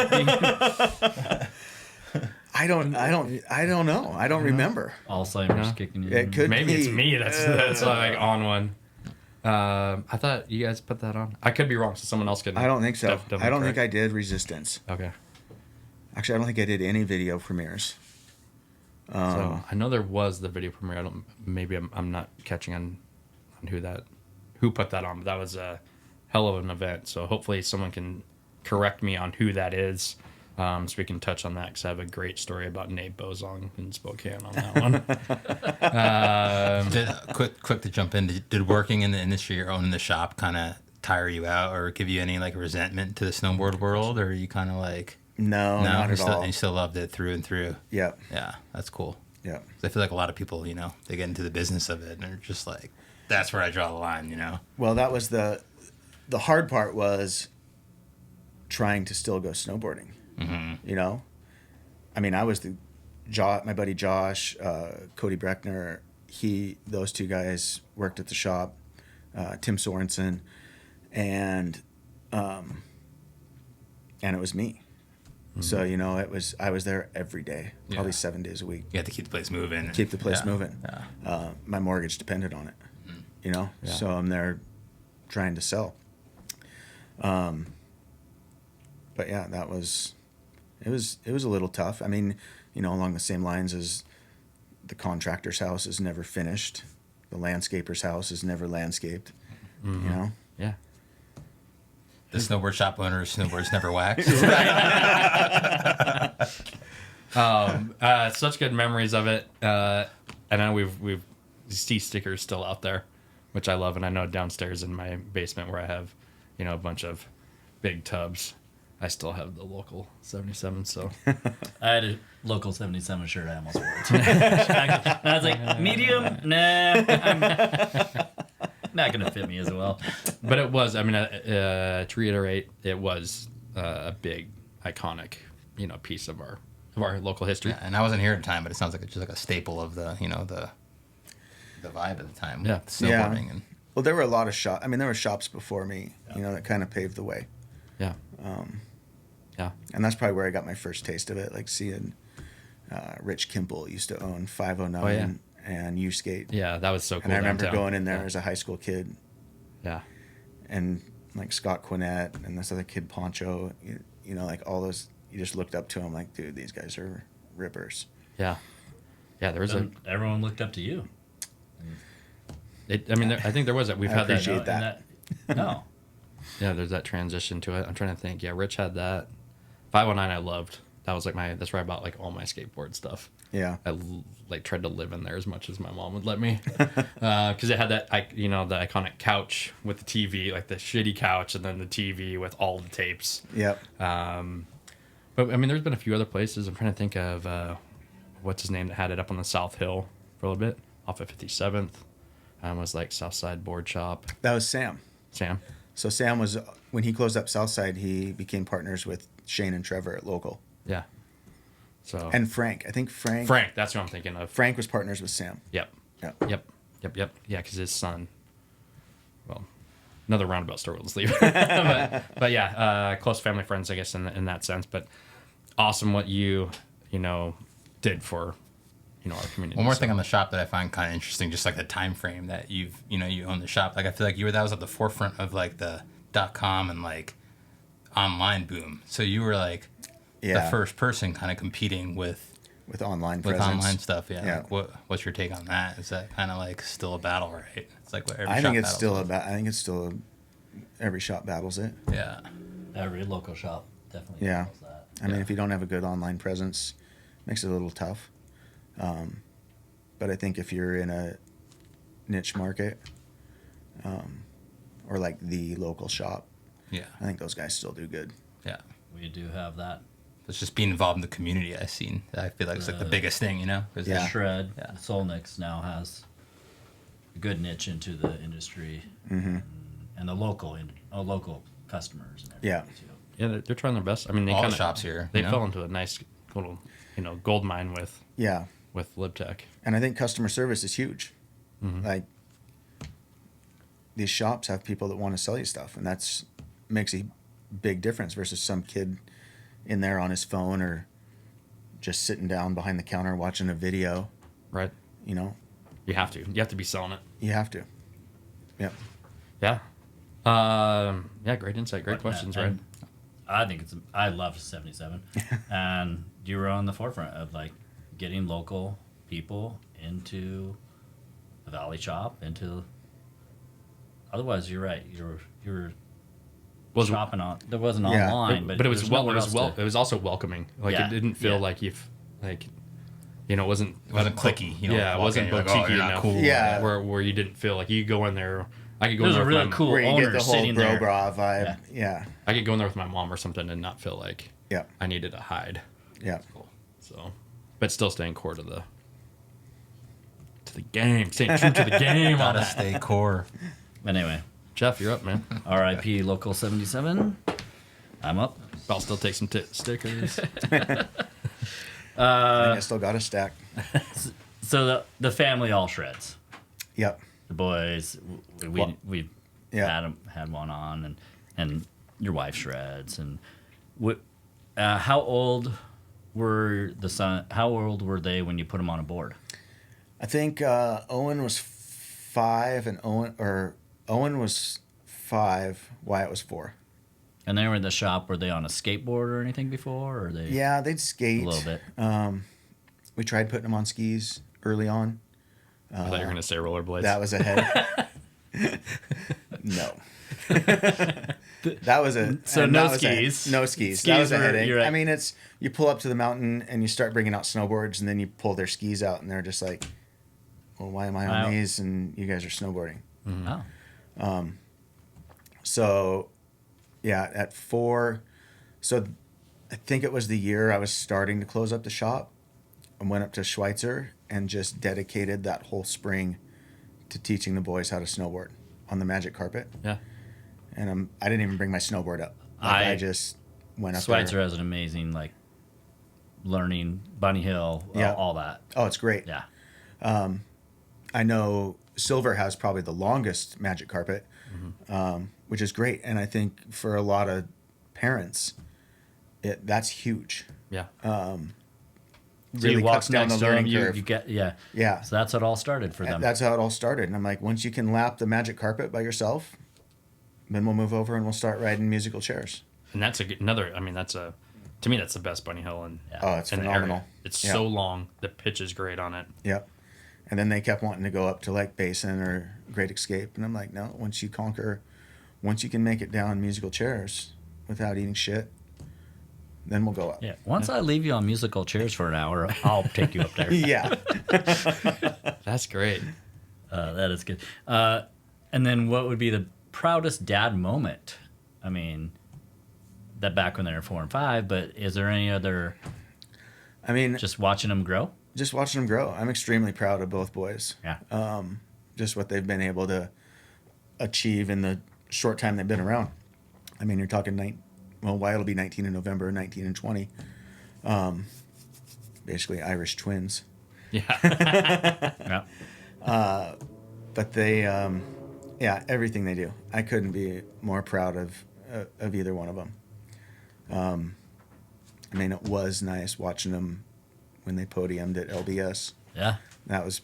Speaker 4: I don't know. I don't remember.
Speaker 1: Alzheimer's
Speaker 2: Yeah.
Speaker 1: kicking in.
Speaker 4: It could
Speaker 2: Maybe
Speaker 4: be.
Speaker 2: it's me that's like on one. I thought you guys put that on. I could be wrong, so someone else could.
Speaker 4: I don't think so.
Speaker 2: definitely
Speaker 4: I don't think
Speaker 2: correct.
Speaker 4: I did Resistance.
Speaker 2: Okay.
Speaker 4: Actually, I don't think I did any video premieres.
Speaker 2: So I know there was the video premiere. I don't. Maybe I'm not catching on who put that on, but that was a hell of an event. So hopefully someone can correct me on who that is, so we can touch on that because I have a great story about Nate Bozong in Spokane on that one.
Speaker 3: Quick to jump in. Did working in the industry or owning the shop kind of tire you out or give you any like resentment to the snowboard world, or are you kind of like
Speaker 4: No, not at all.
Speaker 3: you still loved it through and through?
Speaker 4: Yep.
Speaker 3: Yeah, that's cool.
Speaker 4: Yep.
Speaker 3: 'Cause I feel like a lot of people, they get into the business of it and they're just like, that's where I draw the line.
Speaker 4: Well, that was the hard part was trying to still go snowboarding.
Speaker 3: Mm-hmm.
Speaker 4: I mean, I was my buddy Josh, Cody Breckner. Those two guys worked at the shop. Tim Sorensen, and it was me. Mm-hmm. So I was there every day, probably 7 days a week.
Speaker 3: You have to keep the place moving.
Speaker 4: Keep the place moving.
Speaker 3: Yeah.
Speaker 4: My mortgage depended on it.
Speaker 3: Yeah.
Speaker 4: So I'm there trying to sell. But yeah, it was a little tough. I mean, along the same lines as the contractor's house is never finished, the landscaper's house is never landscaped.
Speaker 2: Mm-hmm. Yeah.
Speaker 3: The snowboard shop owner's snowboards never waxed.
Speaker 2: Such good memories of it. I know we've see stickers still out there, which I love, and I know downstairs in my basement where I have, a bunch of big tubs, I still have the local 77. So
Speaker 1: I had a local 77 shirt. I almost wore it. I was like, medium? Nah. Not going to fit me as well.
Speaker 2: But it was, to reiterate, it was a big, iconic, piece of our local history.
Speaker 3: Yeah, and I wasn't here at the time, but it sounds like it's just like a staple of the, the vibe at the time.
Speaker 2: Yeah.
Speaker 3: Snowboarding. And
Speaker 4: Well, there were a lot of shops. I mean, there were shops before me, that kind of paved the way.
Speaker 2: Yeah. Yeah.
Speaker 4: And that's probably where I got my first taste of it, like seeing Rich Kimple used to own 509 and U-Skate.
Speaker 2: Yeah, that was so cool.
Speaker 4: And I remember
Speaker 2: downtown.
Speaker 4: going in there as a high school kid.
Speaker 2: Yeah.
Speaker 4: And like Scott Quinnett and this other kid, Poncho, like all those, you just looked up to them like, dude, these guys are rippers.
Speaker 2: Yeah. Yeah, there was
Speaker 1: everyone looked up to you.
Speaker 2: I think there was that. We've
Speaker 4: I
Speaker 2: had
Speaker 4: appreciate
Speaker 2: that.
Speaker 1: No.
Speaker 2: Yeah, there's that transition to it. I'm trying to think. Yeah, Rich had that. 509 I loved. That was like that's where I bought like all my skateboard stuff.
Speaker 4: Yeah.
Speaker 2: I tried to live in there as much as my mom would let me. Because it had that, the iconic couch with the TV, like the shitty couch, and then the TV with all the tapes.
Speaker 4: Yep.
Speaker 2: But there's been a few other places. I'm trying to think of what's his name that had it up on the South Hill for a little bit, off of 57th. Was like Southside Board Shop.
Speaker 4: That was Sam. So Sam was, when he closed up Southside, he became partners with Shane and Trevor at Local.
Speaker 2: Yeah. So.
Speaker 4: And Frank. I think Frank.
Speaker 2: That's what I'm thinking of.
Speaker 4: Frank was partners with Sam.
Speaker 2: Yep.
Speaker 4: Yep.
Speaker 2: Yeah, because his son. Well, another roundabout story. Let's leave. but yeah, close family friends, I guess, in that sense. But awesome what you did for our community.
Speaker 3: one more thing on the shop that I find kind of interesting, just like the time frame that you own the shop. Like I feel like that was at the forefront of like the .com and like online boom. So you were like the first person kind of competing with
Speaker 4: online
Speaker 3: with
Speaker 4: presence.
Speaker 3: online stuff. Yeah. Like, what's your take on that? Is that kind of like still a battle, right? It's like what every shop
Speaker 4: it's still every shop battles it.
Speaker 3: Yeah.
Speaker 1: Every local shop definitely
Speaker 4: Yeah.
Speaker 1: battles that.
Speaker 4: I mean, if you don't have a good online presence, it makes it a little tough. But I think if you're in a niche market, or like the local shop,
Speaker 3: Yeah.
Speaker 4: I think those guys still do good.
Speaker 3: Yeah.
Speaker 1: We do have that.
Speaker 3: It's just being involved in the community. I feel like it's like the biggest thing, 'cause
Speaker 4: Yeah.
Speaker 1: Shred,
Speaker 3: Yeah.
Speaker 1: Solnix now has a good niche into the industry and the local customers and everything
Speaker 4: Yeah.
Speaker 1: too.
Speaker 2: Yeah, they're trying their best. They
Speaker 3: all the
Speaker 2: kinda,
Speaker 3: shops here.
Speaker 2: They fell into a nice little, gold mine with
Speaker 4: Yeah.
Speaker 2: LibTech.
Speaker 4: And I think customer service is huge.
Speaker 2: Mm-hmm.
Speaker 4: Like, these shops have people that want to sell you stuff, and that's makes a big difference versus some kid in there on his phone or just sitting down behind the counter watching a video.
Speaker 2: Right.
Speaker 4: You know,
Speaker 2: You have to. You have to be selling it.
Speaker 4: you have to. Yep.
Speaker 2: Yeah. Yeah. Great insight. Great questions. Right.
Speaker 1: And I think I love 77, and you were on the forefront of like getting local people into a valley shop. Otherwise, you're right. You're
Speaker 2: Was
Speaker 1: shopping on. There wasn't
Speaker 4: Yeah,
Speaker 1: online,
Speaker 2: but it was
Speaker 1: there's
Speaker 2: well. It
Speaker 1: nowhere
Speaker 2: was
Speaker 1: else
Speaker 2: well.
Speaker 1: to-
Speaker 2: It was also welcoming. Like
Speaker 1: Yeah,
Speaker 2: it didn't feel
Speaker 1: yeah.
Speaker 2: like it wasn't.
Speaker 3: It wasn't clicky. You know,
Speaker 2: Yeah, it
Speaker 3: walk
Speaker 2: wasn't
Speaker 3: in, you're like,
Speaker 2: boutique
Speaker 3: oh, you're not
Speaker 2: enough.
Speaker 3: cool.
Speaker 4: Yeah.
Speaker 2: Where you didn't feel like you could go in there. I could go in
Speaker 1: There's
Speaker 2: there
Speaker 1: a
Speaker 2: with
Speaker 1: really
Speaker 2: my,
Speaker 1: cool
Speaker 4: Where you
Speaker 1: owner
Speaker 4: get the whole
Speaker 1: sitting
Speaker 4: bro
Speaker 1: there.
Speaker 4: bra vibe. Yeah.
Speaker 2: I could go in there with my mom or something and not feel like
Speaker 4: Yeah.
Speaker 2: I needed to hide.
Speaker 4: Yeah.
Speaker 2: So, but still staying core to the game, staying true to the game. on
Speaker 3: Gotta
Speaker 2: that.
Speaker 3: stay core.
Speaker 1: Anyway,
Speaker 2: Jeff, you're up, man.
Speaker 1: R.I.P. Local 77. I'm up.
Speaker 2: I'll still take some stickers.
Speaker 4: I think I still got a stack.
Speaker 1: So the family all shreds.
Speaker 4: Yep.
Speaker 1: The boys, we
Speaker 4: Yeah.
Speaker 1: had one on, and your wife shreds. And how old were How old were they when you put them on a board?
Speaker 4: I think Owen was 5 and Owen was 5. Wyatt was 4.
Speaker 1: And they were in the shop. Were they on a skateboard or anything before? Or they
Speaker 4: Yeah, they'd skate
Speaker 1: a little bit.
Speaker 4: We tried putting them on skis early on.
Speaker 2: I thought you were gonna say rollerblades.
Speaker 4: That was ahead. No. That was a
Speaker 1: So
Speaker 4: and
Speaker 1: no
Speaker 4: that was a-
Speaker 1: skis.
Speaker 4: no skis.
Speaker 1: Skis
Speaker 4: That was a
Speaker 1: were-
Speaker 4: headache.
Speaker 1: you're right.
Speaker 4: I mean, it's you pull up to the mountain and you start bringing out snowboards, and then you pull their skis out, and they're just like, "Well, why am I
Speaker 1: Wow.
Speaker 4: on these?" And you guys are snowboarding.
Speaker 1: Oh,
Speaker 4: So, yeah, at 4, so I think it was the year I was starting to close up the shop. I went up to Schweitzer and just dedicated that whole spring to teaching the boys how to snowboard on the magic carpet.
Speaker 2: Yeah.
Speaker 4: And I didn't even bring my snowboard up. Like, I just went up
Speaker 1: Schweitzer
Speaker 4: there.
Speaker 1: has an amazing learning Bunny Hill,
Speaker 4: Yeah.
Speaker 1: all that.
Speaker 4: Oh, it's great.
Speaker 1: Yeah.
Speaker 4: I know Silver has probably the longest magic carpet, which is great. And I think for a lot of parents, that's huge.
Speaker 2: Yeah.
Speaker 1: So you
Speaker 4: Really
Speaker 1: walk
Speaker 4: cuts down
Speaker 1: next
Speaker 4: the
Speaker 1: to them,
Speaker 4: learning curve.
Speaker 1: you get
Speaker 4: Yeah.
Speaker 1: So that's how it all started for them.
Speaker 4: That's how it all started. And I'm like, once you can lap the magic carpet by yourself, then we'll move over and we'll start riding musical chairs.
Speaker 2: And that's another. I mean, to me, that's the best bunny hill in.
Speaker 4: Oh, it's
Speaker 2: in the
Speaker 4: phenomenal.
Speaker 2: area. It's
Speaker 4: Yeah.
Speaker 2: so long. The pitch is great on it.
Speaker 4: Yep. And then they kept wanting to go up to like Basin or Great Escape. And I'm like, no, once you can make it down musical chairs without eating shit, then we'll go up.
Speaker 1: Yeah. Once I leave you on musical chairs for an hour, I'll take you up there.
Speaker 4: Yeah.
Speaker 2: That's great.
Speaker 1: That is good. And then what would be the proudest dad moment? I mean, that back when they were 4 and 5, but is there any other,
Speaker 4: I mean,
Speaker 1: just watching them grow?
Speaker 4: just watching them grow. I'm extremely proud of both boys.
Speaker 1: Yeah.
Speaker 4: Just what they've been able to achieve in the short time they've been around. I mean, you're talking Wyatt will be 19 in November, 19 and 20. Basically Irish twins.
Speaker 2: Yeah.
Speaker 1: Yeah.
Speaker 4: But they, yeah, everything they do. I couldn't be more proud of either one of them. I mean, it was nice watching them when they podiumed at LBS.
Speaker 1: Yeah.
Speaker 4: That was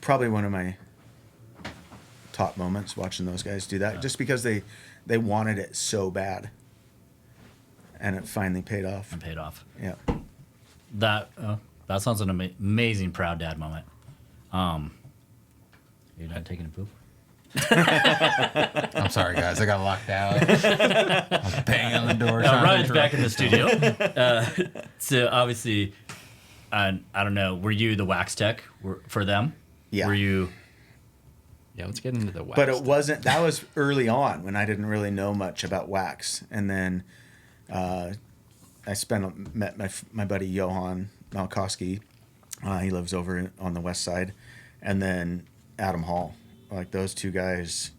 Speaker 4: probably one of my top moments, watching those guys do that, just because they wanted it so bad, and it finally paid off.
Speaker 1: And paid off.
Speaker 4: Yeah.
Speaker 1: That sounds an amazing proud dad moment. You're not taking a poop?
Speaker 3: I'm sorry, guys. I got locked out. I was banging on the door. trying to
Speaker 1: Ryan's back
Speaker 3: interrupt.
Speaker 1: in the studio. So obviously, I don't know. Were you the wax tech for them?
Speaker 4: Yeah.
Speaker 1: Were you?
Speaker 2: Yeah. Let's get into the wax.
Speaker 4: But it wasn't. That was early on when I didn't really know much about wax, and then I met my buddy Johan Malkowski. He lives over on the west side, and then Adam Hall. Like those two guys.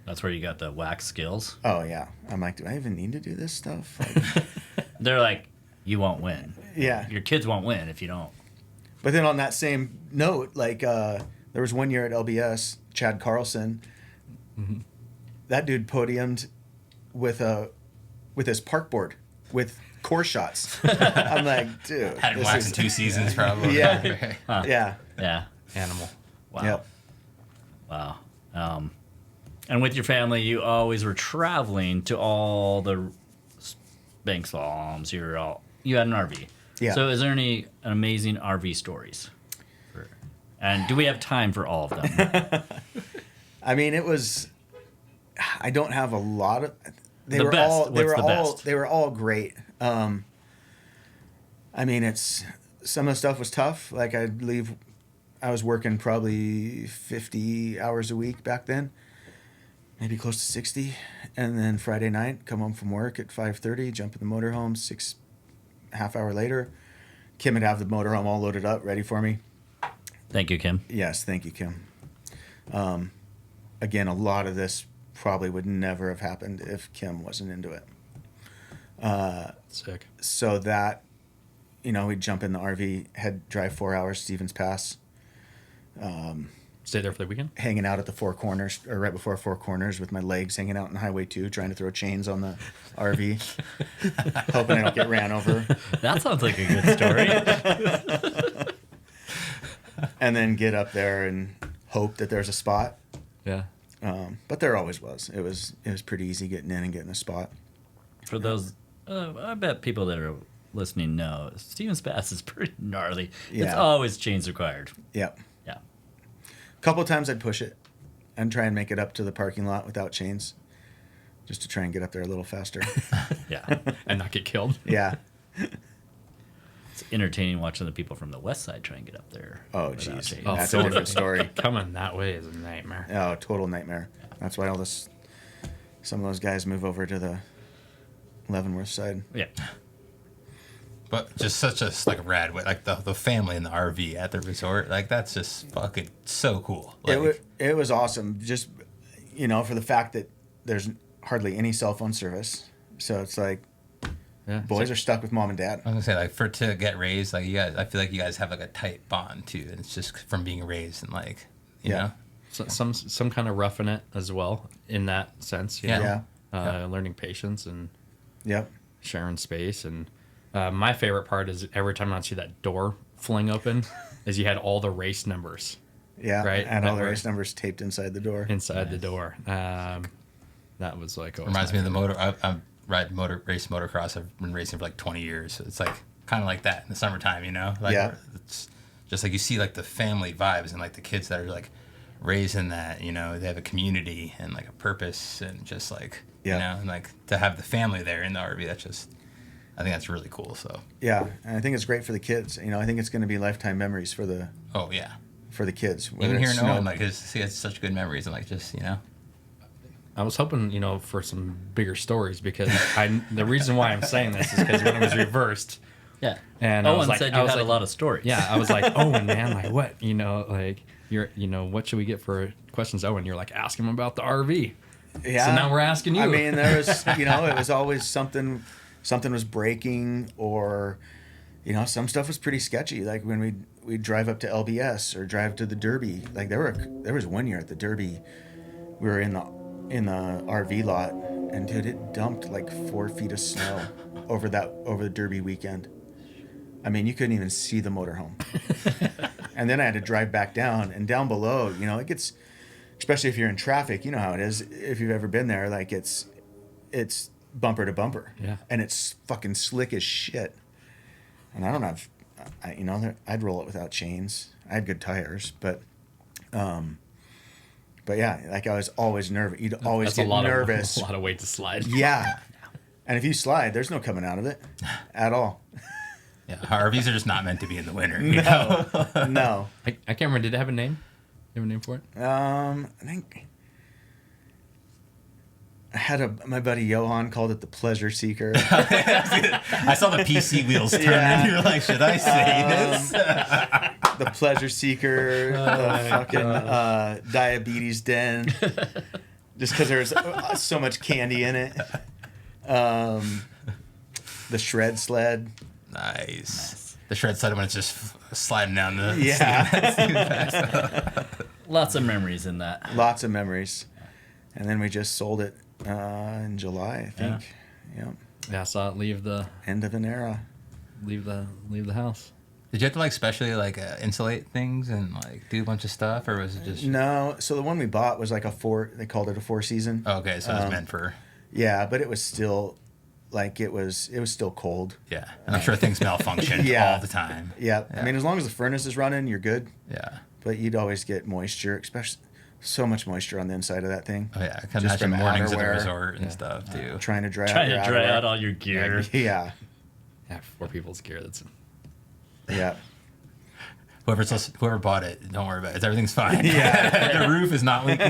Speaker 1: That's where you got the wax skills.
Speaker 4: Oh yeah. I'm like, do I even need to do this stuff? Like,
Speaker 1: They're like, you won't win.
Speaker 4: yeah.
Speaker 1: Your kids won't win if you don't.
Speaker 4: But then on that same note, like there was one year at LBS, Chad Carlson. That dude podiumed with his park board. with core shots. I'm like, dude.
Speaker 3: Had him
Speaker 4: this
Speaker 3: wax
Speaker 4: is-
Speaker 3: in 2 seasons probably.
Speaker 4: Yeah.
Speaker 1: Huh.
Speaker 4: Yeah.
Speaker 1: Yeah.
Speaker 2: Animal.
Speaker 1: Wow.
Speaker 4: Yep.
Speaker 1: Wow. And with your family, you always were traveling to all the bank slaloms. You had an RV.
Speaker 4: Yeah.
Speaker 1: So is there any amazing RV stories? And do we have time for all of them?
Speaker 4: I mean, it was. I don't have a lot of. They
Speaker 1: The
Speaker 4: were
Speaker 1: best.
Speaker 4: all. They
Speaker 1: What's
Speaker 4: were
Speaker 1: the
Speaker 4: all.
Speaker 1: best?
Speaker 4: They were all great. I mean, it's some of the stuff was tough. Like I'd leave. I was working probably 50 hours a week back then, maybe close to 60, and then Friday night come home from work at 5:30, jump in the motorhome. 6.5 hour later, Kim would have the motorhome all loaded up, ready for me.
Speaker 1: Thank you, Kim.
Speaker 4: Yes, thank you, Kim. Again, a lot of this probably would never have happened if Kim wasn't into it.
Speaker 2: Sick.
Speaker 4: So that, we'd jump in the RV, drive 4 hours, Stevens Pass,
Speaker 2: Stay there for the weekend?
Speaker 4: hanging out at the Four Corners, or right before Four Corners, with my legs hanging out in Highway 2, trying to throw chains on the RV, hoping I don't get ran over.
Speaker 1: That sounds like a good story.
Speaker 4: And then get up there and hope that there's a spot.
Speaker 2: Yeah.
Speaker 4: But there always was. It was pretty easy getting in and getting a spot.
Speaker 1: For those, I bet people that are listening know, Stevens Pass is pretty gnarly. It's
Speaker 4: Yeah.
Speaker 1: always chains required.
Speaker 4: Yep.
Speaker 1: Yeah.
Speaker 4: A couple of times I'd push it and try and make it up to the parking lot without chains, just to try and get up there a little faster.
Speaker 1: Yeah.
Speaker 2: And not get killed.
Speaker 4: Yeah.
Speaker 1: It's entertaining watching the people from the west side try and get up there.
Speaker 4: Oh,
Speaker 1: without
Speaker 4: jeez.
Speaker 1: chains.
Speaker 2: Oh,
Speaker 4: That's a different story.
Speaker 2: Coming that way is a nightmare.
Speaker 4: Oh, total nightmare. That's why some of those guys move over to the Leavenworth side.
Speaker 1: Yeah.
Speaker 3: But just such a like rad way, like the family in the RV at the resort, like that's just fucking so cool. Like,
Speaker 4: It was awesome. Just for the fact that there's hardly any cell phone service, so it's like
Speaker 2: Yeah.
Speaker 4: boys are stuck with mom and dad.
Speaker 3: I was gonna say, like, to get raised, like you guys, I feel like you guys have like a tight bond too, and it's just from being raised and like, you
Speaker 4: Yeah.
Speaker 3: know,
Speaker 2: So, some kind of roughing it as well in that sense. You know?
Speaker 4: Yeah.
Speaker 2: Learning patience and
Speaker 4: Yep.
Speaker 2: sharing space. And my favorite part is every time I see that door fling open, is you had all the race numbers
Speaker 4: Yeah.
Speaker 2: Right,
Speaker 4: And all
Speaker 2: that
Speaker 4: the
Speaker 2: were-
Speaker 4: race numbers taped inside the door.
Speaker 2: inside the door. That was like always
Speaker 3: reminds
Speaker 2: my
Speaker 3: me of the
Speaker 2: favorite.
Speaker 3: motor. I ride race motocross. I've been racing for like 20 years. So it's like kind of like that in the summertime, you know? Like,
Speaker 4: Yeah.
Speaker 3: it's just like you see like the family vibes and like the kids that are like raised in that, they have a community and like a purpose and just like,
Speaker 4: Yeah.
Speaker 3: and like to have the family there in the RV, I think that's really cool. So,
Speaker 4: Yeah, and I think it's great for the kids. I think it's going to be lifetime memories for the
Speaker 3: oh yeah.
Speaker 4: kids.
Speaker 3: Even
Speaker 4: whether it's
Speaker 3: hearing Owen,
Speaker 4: snow-
Speaker 3: like, he has such good memories and like just,
Speaker 2: I was hoping, for some bigger stories because the reason why I'm saying this is because when it was reversed,
Speaker 1: Yeah.
Speaker 2: and I
Speaker 1: Owen
Speaker 2: was like,
Speaker 1: said
Speaker 2: I
Speaker 1: you
Speaker 2: was
Speaker 1: had a
Speaker 2: like-
Speaker 1: lot of stories.
Speaker 2: yeah, I was like, Owen, man, like what, like you're, what should we get for questions, Owen? You're like, ask him about the RV.
Speaker 4: Yeah.
Speaker 2: So now we're asking you.
Speaker 4: I mean, there was, it was always something was breaking, or, some stuff was pretty sketchy. Like when we'd drive up to LBS or drive to the Derby. Like there was one year at the Derby, we were in the RV lot, and dude, it dumped like 4 feet of snow over the Derby weekend. I mean, you couldn't even see the motorhome. And then I had to drive back down, and down below, it gets, especially if you're in traffic, you know how it is. If you've ever been there, like it's bumper to bumper.
Speaker 2: Yeah.
Speaker 4: And it's fucking slick as shit. And I don't have, I'd roll it without chains. I had good tires, but yeah, like I was always nervous. You'd always
Speaker 2: That's
Speaker 4: get
Speaker 2: a lot
Speaker 4: nervous.
Speaker 2: Of, a lot of weight to slide.
Speaker 4: Yeah. And if you slide, there's no coming out of it at all.
Speaker 3: yeah, RVs are just not meant to be in the winter.
Speaker 4: No.
Speaker 2: I can't remember. Did it have a name? You have a name for it?
Speaker 4: I think I had my buddy Johan called it the Pleasure Seeker.
Speaker 3: I saw the PC wheels turn,
Speaker 4: Yeah.
Speaker 3: and you were like, "Should I say this?"
Speaker 4: The Pleasure Seeker, the fucking Diabetes Den, just because there's so much candy in it. The Shred Sled.
Speaker 3: Nice. The shred sled when it's just sliding down the.
Speaker 4: Yeah.
Speaker 1: Lots of memories in that.
Speaker 4: Lots of memories. And then we just sold it in July, I think. Yeah.
Speaker 2: Yeah, I saw it leave the
Speaker 4: End of an era.
Speaker 2: leave the house.
Speaker 3: Did you have to like specially like insulate things and like do a bunch of stuff, or was it just?
Speaker 4: No, so the one we bought was like a 4. They called it a 4 season.
Speaker 3: Oh, okay, so it was meant for.
Speaker 4: Yeah, but it was still, like it was still cold.
Speaker 3: Yeah, and I'm sure things malfunction
Speaker 4: Yeah.
Speaker 3: all the time.
Speaker 4: Yeah. I mean, as long as the furnace is running, you're good.
Speaker 3: Yeah.
Speaker 4: But you'd always get moisture, especially so much moisture on the inside of that thing.
Speaker 3: Oh yeah, I can
Speaker 4: Just
Speaker 3: imagine
Speaker 4: from
Speaker 3: mornings at the
Speaker 4: outerwear.
Speaker 3: resort and stuff too.
Speaker 4: Trying to dry
Speaker 1: Trying to
Speaker 4: out your
Speaker 1: dry
Speaker 4: outerwear.
Speaker 1: out all your gear.
Speaker 4: Yeah.
Speaker 2: Yeah, 4 people's gear. That's
Speaker 4: Yeah.
Speaker 3: Whoever bought it, don't worry about it. Everything's fine.
Speaker 4: Yeah.
Speaker 3: The roof is not leaking.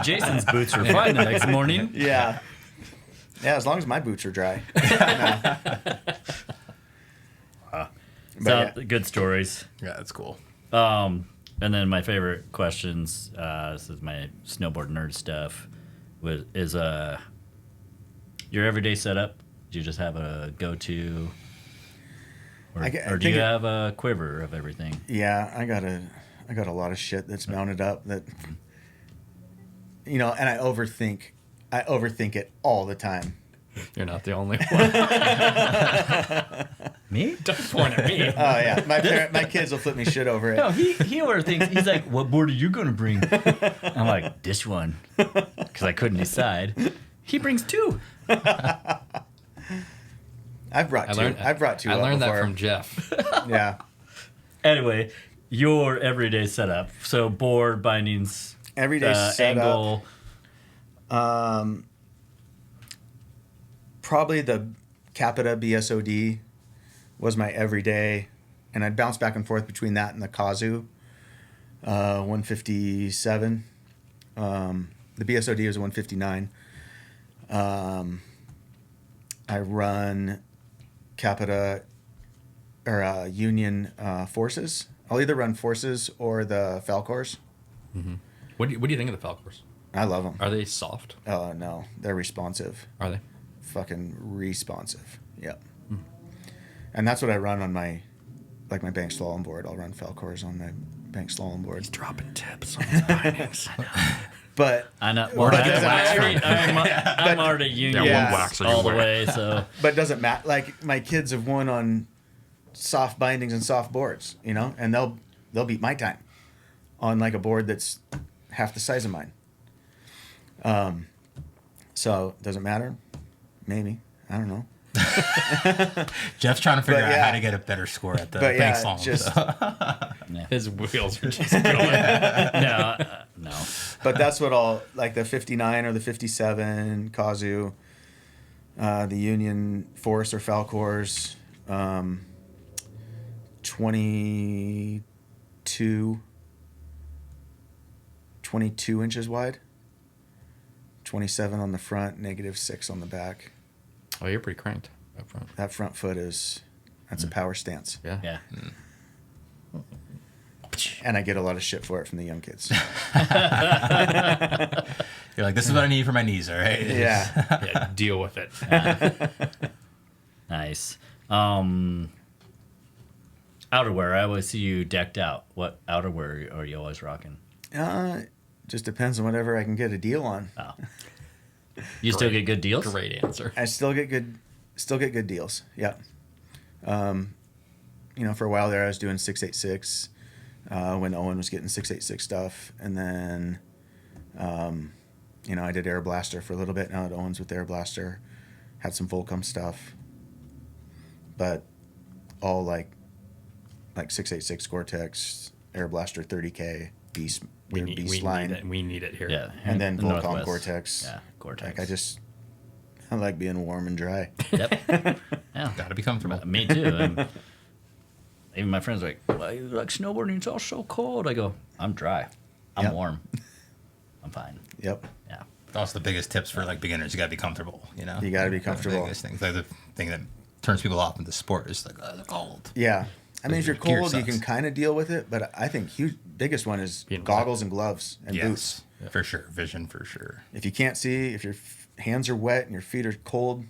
Speaker 1: Jason's boots were fine the next morning.
Speaker 4: Yeah. Yeah, as long as my boots are dry.
Speaker 1: So, good stories.
Speaker 3: Yeah, that's cool.
Speaker 1: And then my favorite questions, this is my snowboard nerd stuff, is your everyday setup? Do you just have a go-to? Or,
Speaker 4: I
Speaker 1: or do
Speaker 4: think
Speaker 1: you
Speaker 4: it-
Speaker 1: have a quiver of everything?
Speaker 4: Yeah, I got a lot of shit that's mounted up that, and I overthink it all the time.
Speaker 2: you're not the only one.
Speaker 1: Me?
Speaker 2: Don't point at me.
Speaker 4: Oh yeah, my kids will flip me shit over it.
Speaker 1: No, he overthinks. He's like, "What board are you gonna bring?" I'm like, "This one," because I couldn't decide. He brings 2.
Speaker 4: I've brought 2. I've brought 2.
Speaker 2: I
Speaker 4: up
Speaker 2: learned that
Speaker 4: before.
Speaker 2: from Jeff.
Speaker 4: Yeah.
Speaker 1: Anyway, your everyday setup. So board bindings,
Speaker 4: Everyday setup.
Speaker 1: angle.
Speaker 4: Probably the Capita BSOD was my everyday, and I'd bounce back and forth between that and the Kazu 157. The BSOD was a 159. I run Capita or Union Forces. I'll either run Forces or the Falcors.
Speaker 2: What do you think of the Falcors?
Speaker 4: I love them.
Speaker 2: Are they soft?
Speaker 4: No, they're responsive.
Speaker 2: Are they?
Speaker 4: Fucking responsive. Yep. And that's what I run on my bank slalom board. I'll run Falcors on my bank slalom board.
Speaker 2: He's dropping tips on his bindings.
Speaker 4: But
Speaker 1: I know.
Speaker 4: Well,
Speaker 1: Well,
Speaker 4: it doesn't matter.
Speaker 1: I'm already union
Speaker 4: Yeah.
Speaker 2: One waxer
Speaker 1: all the
Speaker 2: you
Speaker 1: way. So
Speaker 4: but doesn't matter. Like my kids have won on soft bindings and soft boards, and they'll beat my time on like a board that's half the size of mine. So does it matter? Maybe. I don't know.
Speaker 3: Jeff's trying to figure
Speaker 4: But
Speaker 3: out
Speaker 4: yeah.
Speaker 3: how to get a better score at the
Speaker 4: But
Speaker 3: bank
Speaker 4: yeah,
Speaker 3: slalom.
Speaker 4: just
Speaker 2: His wheels are just going.
Speaker 1: no.
Speaker 4: but that's what all like the 59 or the 57 Kazu, the Union Force or Falcors, 22 inches wide, 27 on the front, -6 on the back.
Speaker 2: Oh, you're pretty cranked up front.
Speaker 4: That front foot that's a power stance.
Speaker 2: Yeah.
Speaker 1: Yeah.
Speaker 4: And I get a lot of shit for it from the young kids.
Speaker 3: You're like, this is what I need for my knees, all right?
Speaker 4: Yeah.
Speaker 2: Yeah, deal with it.
Speaker 1: Nice. Outerwear. I always see you decked out. What outerwear are you always rocking?
Speaker 4: Just depends on whatever I can get a deal on.
Speaker 1: Oh. You still get good deals?
Speaker 2: Great answer.
Speaker 4: I still get good deals. Yeah. For a while there, I was doing 686 when Owen was getting 686 stuff, and then, I did Air Blaster for a little bit. Now that Owen's with Air Blaster, had some Volcom stuff, but all like 686 Gore-Tex, Air Blaster 30K, Beast line.
Speaker 2: We need it here.
Speaker 1: Yeah.
Speaker 4: And then
Speaker 1: the
Speaker 4: Volcom
Speaker 1: Northwest.
Speaker 4: Gore-Tex.
Speaker 1: Yeah, Gore-Tex.
Speaker 4: Like I like being warm and dry.
Speaker 1: Yep. Yeah.
Speaker 3: Gotta be comfortable.
Speaker 1: Me too. Even my friends are like, well, you like snowboarding? It's all so cold. I go, I'm dry. I'm
Speaker 4: Yep.
Speaker 1: warm. I'm fine.
Speaker 4: Yep.
Speaker 1: Yeah.
Speaker 3: Also, the biggest tips for like beginners, you gotta be comfortable.
Speaker 4: You gotta be comfortable.
Speaker 3: The biggest thing, like the thing that turns people off in the sport is like, oh, they're cold.
Speaker 4: Yeah. I mean, if you're
Speaker 3: Gear
Speaker 4: cold, you
Speaker 3: sucks.
Speaker 4: can kind of deal with it, but I think biggest one is
Speaker 2: Being
Speaker 4: goggles and gloves and boots.
Speaker 3: Yes, for sure. Vision for sure.
Speaker 4: If you can't see, if your hands are wet and your feet are cold,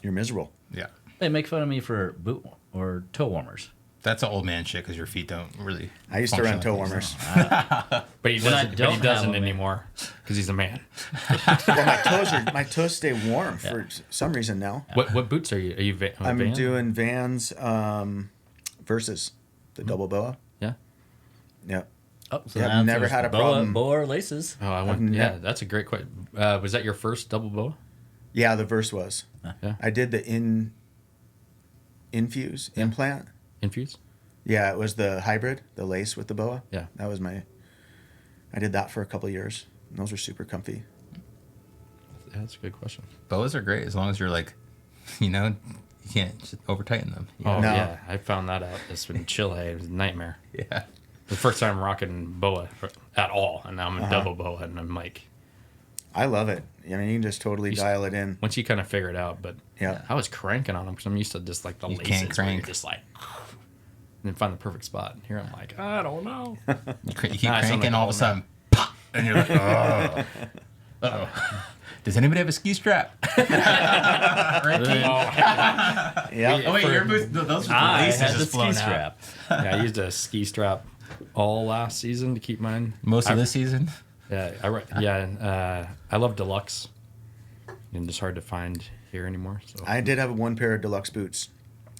Speaker 4: you're miserable.
Speaker 3: Yeah.
Speaker 1: They make fun of me for boot or toe warmers.
Speaker 3: That's an old man shit because your feet don't really.
Speaker 4: I used to run toe
Speaker 3: function like
Speaker 4: warmers.
Speaker 2: But he
Speaker 1: When I
Speaker 2: doesn't,
Speaker 1: don't have them,
Speaker 2: anymore because he's a man.
Speaker 4: Well, my toes stay warm for some reason now.
Speaker 2: What boots are you? Are you
Speaker 4: I'm
Speaker 2: Van?
Speaker 4: doing Vans versus the double boa.
Speaker 2: Yeah.
Speaker 4: Yep.
Speaker 1: Oh, so
Speaker 4: Yeah,
Speaker 1: now
Speaker 4: never
Speaker 1: there's
Speaker 4: had a
Speaker 1: boa,
Speaker 4: problem.
Speaker 1: Boa or laces.
Speaker 2: Oh, I want.
Speaker 4: I've
Speaker 2: Yeah,
Speaker 4: ne-
Speaker 2: that's a great question. Was that your first double boa?
Speaker 4: Yeah, the verse was.
Speaker 2: Yeah.
Speaker 4: I did the infuse implant.
Speaker 2: Infuse?
Speaker 4: Yeah, it was the hybrid, the lace with the boa.
Speaker 2: Yeah.
Speaker 4: That was I did that for a couple of years. And those were super comfy.
Speaker 2: Yeah, that's a good question.
Speaker 3: Boas are great as long as you're like, you can't just over tighten them.
Speaker 2: Oh,
Speaker 4: No.
Speaker 2: yeah. I found that out. It's been Chile. It was a nightmare.
Speaker 3: Yeah.
Speaker 2: The first time rocking boa at all. And now I'm in double boa. And I'm like,
Speaker 4: I love it. I mean, you can just totally dial it in.
Speaker 2: once you kind of figure it out. But
Speaker 4: Yeah.
Speaker 2: I was cranking on them because I'm used to just like the
Speaker 3: You
Speaker 2: laces
Speaker 3: can't
Speaker 2: where you're
Speaker 3: crank.
Speaker 2: just like, and then find the perfect spot. Here I'm like, I don't know.
Speaker 3: You keep
Speaker 2: Nah, I sound
Speaker 3: cranking,
Speaker 2: like
Speaker 3: all of a
Speaker 2: old
Speaker 3: sudden, pop, and you're like, oh. Uh-oh. Does anybody have a ski strap? Right, Keith?
Speaker 4: Yeah.
Speaker 3: Oh, wait, your boots, those
Speaker 1: I
Speaker 3: laces
Speaker 1: had the
Speaker 3: just
Speaker 1: ski
Speaker 3: blown out.
Speaker 1: strap.
Speaker 2: Yeah, I used a ski strap all last season to keep mine.
Speaker 3: Most of this season?
Speaker 2: Yeah, I love deluxe. And it's hard to find here anymore. So
Speaker 4: I did have one pair of deluxe boots.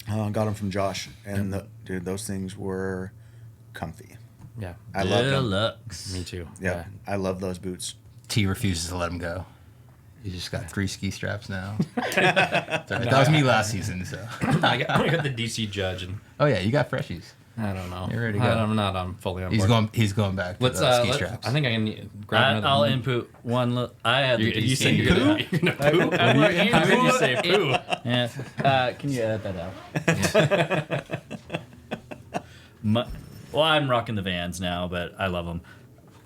Speaker 4: Got them from Josh. And, dude, those things were comfy.
Speaker 2: yeah,
Speaker 4: I love them.
Speaker 1: Deluxe.
Speaker 2: me too.
Speaker 4: Yeah, I love those boots.
Speaker 3: T refuses to let him go. He's just got 3 ski straps now. That was me last season, so.
Speaker 2: I got the DC Judge, and
Speaker 3: Oh, yeah, you got freshies.
Speaker 2: I don't know.
Speaker 3: You're ready to go.
Speaker 2: I'm not. I'm fully on board.
Speaker 3: He's going back to
Speaker 2: Let's.
Speaker 3: the ski straps.
Speaker 2: I think I can grab another.
Speaker 1: I'll input one. I had the
Speaker 2: You
Speaker 1: DC.
Speaker 2: said you're gonna poo? How did you say poo?
Speaker 1: Yeah. Can you edit that out? Well, I'm rocking the Vans now, but I love them.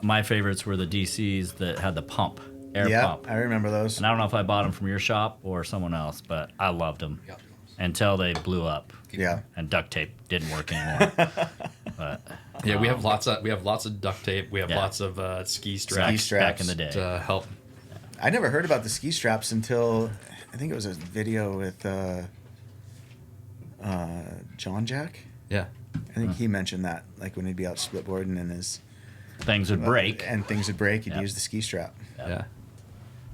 Speaker 1: My favorites were the DCs that had the pump, air
Speaker 4: Yeah,
Speaker 1: pump.
Speaker 4: I remember those.
Speaker 1: And I don't know if I bought them from your shop or someone else, but I loved them until they blew up.
Speaker 4: Yeah.
Speaker 1: And duct tape didn't work anymore. But
Speaker 2: Yeah, we have lots of duct tape. We have
Speaker 1: Yeah.
Speaker 2: lots of ski straps
Speaker 4: straps.
Speaker 1: back in the day.
Speaker 2: to help.
Speaker 4: I never heard about the ski straps until I think it was a video with John Jack.
Speaker 2: Yeah.
Speaker 4: I think he mentioned that, like when he'd be out splitboarding and
Speaker 1: things would break.
Speaker 4: and things would break, he'd
Speaker 1: Yeah.
Speaker 4: use the ski strap.
Speaker 2: Yeah.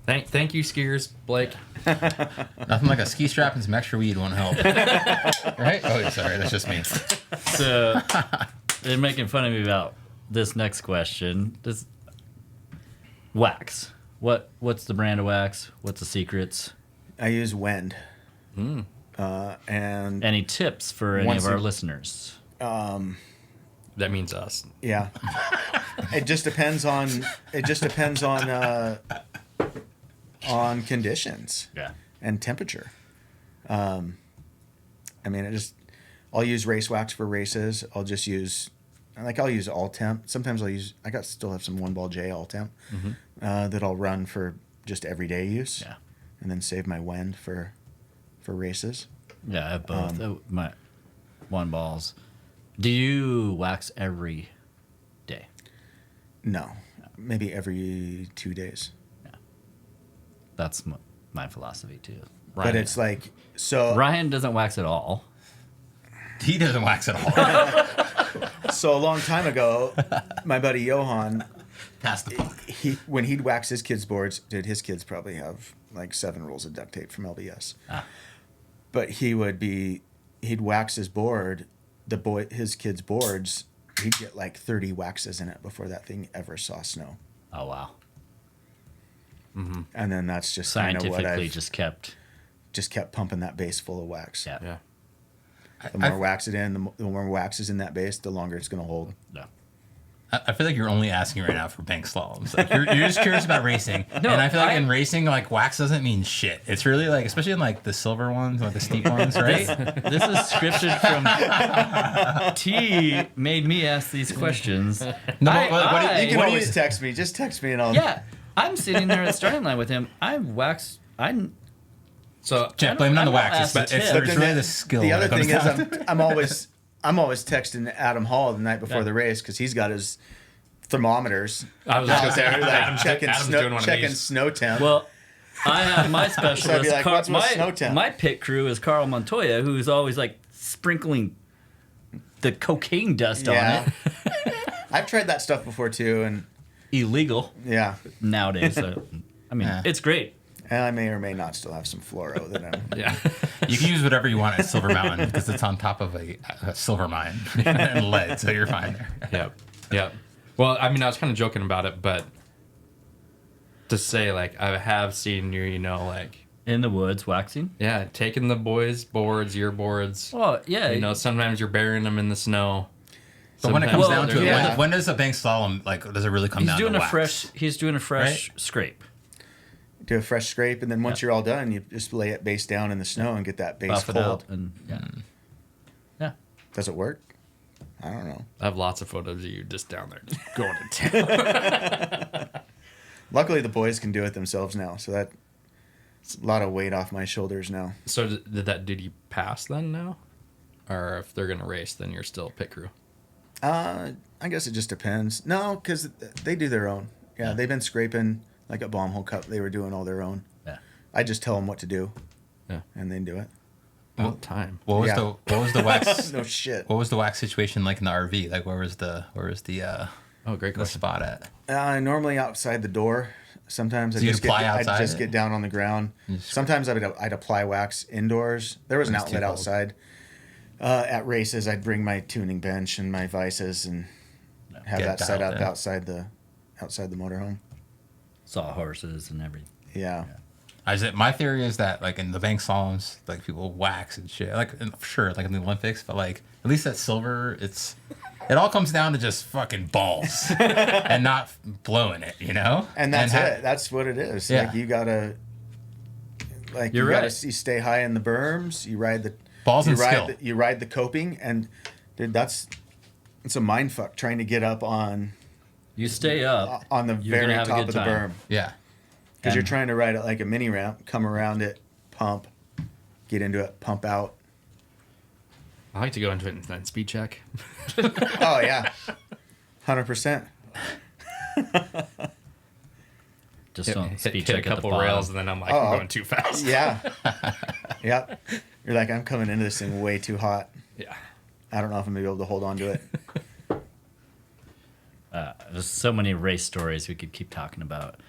Speaker 2: Thank you, skiers, Blake.
Speaker 3: Nothing like a ski strap and some extra weed won't help. Right? Oh, sorry, that's just me.
Speaker 1: So they're making fun of me about this next question. This wax. What's the brand of wax? What's the secrets?
Speaker 4: I use Wend. And
Speaker 1: Any tips for any
Speaker 4: Once
Speaker 1: of our
Speaker 4: a-
Speaker 1: listeners?
Speaker 2: That means us.
Speaker 4: yeah, it just depends on on conditions
Speaker 1: Yeah.
Speaker 4: and temperature. I mean, I'll use race wax for races. I'll use all temp. Sometimes still have some 1 ball J all temp that I'll run for just everyday use.
Speaker 1: Yeah.
Speaker 4: And then save my Wend for races.
Speaker 1: Yeah, I have both. My 1 balls. Do you wax every day?
Speaker 4: No, maybe every 2 days.
Speaker 1: That's my philosophy too.
Speaker 4: But it's like, so
Speaker 1: Ryan doesn't wax at all.
Speaker 3: He doesn't wax at all.
Speaker 4: So a long time ago, my buddy Johan,
Speaker 3: Pass the puck.
Speaker 4: when he'd wax his kids' boards, his kids probably have like 7 rolls of duct tape from LBS. But he'd wax his board, his kids' boards, he'd get like 30 waxes in it before that thing ever saw snow.
Speaker 1: Oh wow.
Speaker 4: And then that's just kind of what
Speaker 1: Scientifically
Speaker 4: I've
Speaker 1: just
Speaker 4: kept pumping that base full of wax.
Speaker 1: yeah.
Speaker 2: Yeah.
Speaker 4: The more wax it in, the more wax is in that base, the longer it's going to hold.
Speaker 1: No.
Speaker 3: I feel like you're only asking right now for bank slaloms. Like you're just curious about racing.
Speaker 1: No,
Speaker 3: and I feel like in racing, like wax doesn't mean shit. It's really like, especially in like the silver ones, like the steep ones, right?
Speaker 1: This is scripted from T made me ask these questions.
Speaker 3: No, but what
Speaker 4: You can
Speaker 3: what
Speaker 4: always text me. Just text me and I'll...
Speaker 1: Yeah, I'm sitting there at the starting line with him. I wax.
Speaker 2: So
Speaker 3: Can't blame it on the
Speaker 1: I don't
Speaker 3: wax.
Speaker 1: ask
Speaker 3: It's
Speaker 1: the tip.
Speaker 3: it's really the skill.
Speaker 4: The
Speaker 3: when
Speaker 4: other
Speaker 3: it comes
Speaker 4: thing is,
Speaker 3: down to-
Speaker 4: I'm always texting Adam Hall the night before the race because he's got his thermometers
Speaker 2: I was just
Speaker 4: out
Speaker 2: gonna say,
Speaker 4: there, like
Speaker 2: Adam's doing one of
Speaker 4: checking
Speaker 2: these.
Speaker 4: snow temp.
Speaker 1: Well, I have my specialist.
Speaker 4: So I'd be like, what's my snow temp?
Speaker 1: my pit crew is Carl Montoya, who's always like sprinkling the cocaine dust on
Speaker 4: Yeah.
Speaker 1: it.
Speaker 4: I've tried that stuff before too, and
Speaker 1: Illegal
Speaker 4: yeah,
Speaker 1: nowadays. So, I mean, it's great.
Speaker 4: and I may or may not still have some fluoro that I'm.
Speaker 2: Yeah.
Speaker 3: You can use whatever you want at Silver Mountain because it's on top of a silver mine and lead, so you're fine there.
Speaker 2: Yep. Yep. Well, I mean, I was kind of joking about it, but to say, like, I have seen you, like,
Speaker 1: In the woods, waxing.
Speaker 2: yeah, taking the boys' boards, your boards.
Speaker 1: Well, yeah.
Speaker 2: Sometimes you're burying them in the snow.
Speaker 3: But when it comes
Speaker 1: Well,
Speaker 3: down to it,
Speaker 4: yeah.
Speaker 3: when does a bank slalom, like, does it really come
Speaker 1: he's
Speaker 3: down
Speaker 1: doing
Speaker 3: to
Speaker 1: a
Speaker 3: wax?
Speaker 1: fresh. He's doing a fresh scrape.
Speaker 4: Do a fresh scrape, and then once you're all done, you just lay it base down in the snow and get that base
Speaker 1: Buff it
Speaker 4: cold.
Speaker 1: out, and yeah.
Speaker 4: Does it work? I don't know.
Speaker 2: I have lots of photos of you just down there, just going to town.
Speaker 4: Luckily, the boys can do it themselves now, so that's a lot of weight off my shoulders now.
Speaker 2: So did you pass then now? Or if they're going to race, then you're still pit crew?
Speaker 4: I guess it just depends. No, because they do their own. Yeah, they've been scraping, like at Bomb Hole Cup, they were doing all their own.
Speaker 1: Yeah.
Speaker 4: I just tell them what to do,
Speaker 2: Yeah.
Speaker 4: and they do it.
Speaker 2: About time.
Speaker 3: What was
Speaker 4: Yeah.
Speaker 3: the wax?
Speaker 4: No shit.
Speaker 3: What was the wax situation like in the RV? Like, where was the
Speaker 2: Oh, great
Speaker 3: the
Speaker 2: question.
Speaker 3: spot at?
Speaker 4: Normally outside the door. Sometimes
Speaker 3: So you'd apply
Speaker 4: I'd
Speaker 3: outside?
Speaker 4: just get down on the ground. Sometimes I'd apply wax indoors. There was an
Speaker 3: It's too
Speaker 4: outlet
Speaker 3: cold.
Speaker 4: outside. At races, I'd bring my tuning bench and my vices and have
Speaker 3: Get
Speaker 4: that set
Speaker 3: dialed
Speaker 4: up
Speaker 3: in.
Speaker 4: outside the motorhome.
Speaker 1: Saw horses and everything.
Speaker 4: Yeah.
Speaker 3: My theory is that, like, in the bank slaloms, like, people wax and shit. Like, sure, like in the Olympics, but, like, at least at silver, it all comes down to just fucking balls and not blowing it,
Speaker 4: And that's it. That's what it is.
Speaker 3: Yeah.
Speaker 4: Like you gotta,
Speaker 1: You're
Speaker 4: you
Speaker 1: right.
Speaker 4: you stay high in the berms. You ride the
Speaker 3: Balls
Speaker 4: you
Speaker 3: and
Speaker 4: ride
Speaker 3: skill.
Speaker 4: you ride the coping, and dude, it's a mind fuck trying to get up on
Speaker 1: You stay up.
Speaker 4: the
Speaker 1: You're gonna
Speaker 4: very
Speaker 1: have a
Speaker 4: top
Speaker 1: good
Speaker 4: of the
Speaker 1: time.
Speaker 4: berm
Speaker 3: Yeah.
Speaker 4: because you're
Speaker 1: And-
Speaker 4: trying to ride it like a mini ramp, come around it, pump, get into it, pump out.
Speaker 2: I like to go into it and then speed check.
Speaker 4: Oh yeah, 100%.
Speaker 1: Just don't
Speaker 2: hit
Speaker 1: speed
Speaker 2: a
Speaker 1: check at the
Speaker 2: couple
Speaker 1: bottom.
Speaker 2: rails, and then I'm like,
Speaker 4: Oh.
Speaker 2: I'm going too fast.
Speaker 4: Yeah, yep. You're like, I'm coming into this thing way too hot.
Speaker 2: Yeah.
Speaker 4: I don't know if I'm gonna be able to hold on to it.
Speaker 1: There's so many race stories we could keep talking about.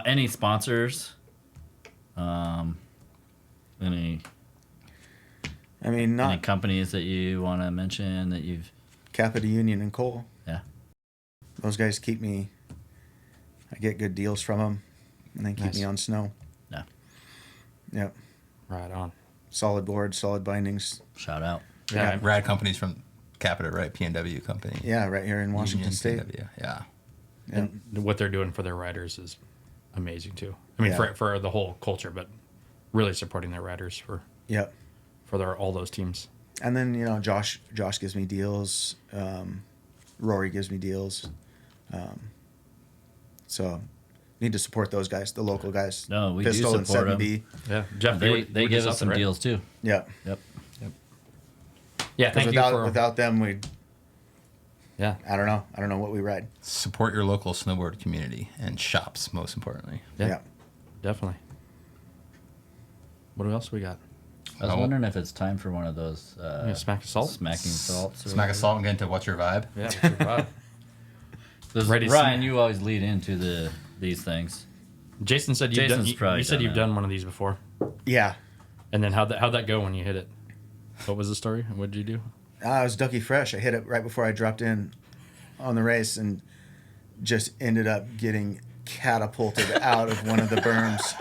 Speaker 1: Any sponsors? Any
Speaker 4: I mean,
Speaker 1: any
Speaker 4: not
Speaker 1: companies that you want to mention that you've?
Speaker 4: Capita Union and Cole.
Speaker 1: Yeah.
Speaker 4: Those guys keep me. I get good deals from them, and they keep
Speaker 2: Nice.
Speaker 4: me on snow.
Speaker 1: Yeah.
Speaker 4: Yep.
Speaker 2: Right on.
Speaker 4: Solid boards, solid bindings.
Speaker 1: Shout out.
Speaker 2: Yeah.
Speaker 3: Rad companies from Capita, right? PNW company.
Speaker 4: Yeah, right here in Washington
Speaker 3: Union
Speaker 4: State.
Speaker 3: PNW, yeah.
Speaker 4: Yeah.
Speaker 2: And what they're doing for their riders is amazing too. I mean,
Speaker 4: Yeah.
Speaker 2: for the whole culture, but really supporting their riders for
Speaker 4: Yep.
Speaker 2: all those teams.
Speaker 4: And then Josh gives me deals. Rory gives me deals. So need to support those guys, the local guys.
Speaker 1: No, we do
Speaker 4: Pistol and
Speaker 1: support
Speaker 4: 7B.
Speaker 2: Yeah, Jeff,
Speaker 1: They give us some deals too.
Speaker 4: Yep.
Speaker 1: Yep.
Speaker 2: Yeah,
Speaker 4: 'Cause
Speaker 2: thank you for
Speaker 4: without them, we
Speaker 2: yeah,
Speaker 4: I don't know what we ride.
Speaker 3: Support your local snowboard community and shops, most importantly.
Speaker 2: yeah,
Speaker 4: Yeah.
Speaker 2: definitely. What else we got?
Speaker 1: I was
Speaker 3: Oh.
Speaker 1: wondering if it's time for one of those
Speaker 2: Smack the salt.
Speaker 1: smacking salts. or
Speaker 3: Smack a
Speaker 1: whatever.
Speaker 3: salt and get into what's your vibe.
Speaker 2: Yeah, what's your vibe?
Speaker 1: This-
Speaker 2: Ready,
Speaker 1: Ryan,
Speaker 2: Sam?
Speaker 1: you always lead into these things.
Speaker 2: Said you've done.
Speaker 1: Jason's probably
Speaker 2: You said
Speaker 1: done
Speaker 2: you've
Speaker 1: that.
Speaker 2: done one of these before.
Speaker 4: Yeah.
Speaker 2: And then how'd that go when you hit it? What was the story? What did you do?
Speaker 4: I was ducky fresh. I hit it right before I dropped in on the race and just ended up getting catapulted out of one of the berms.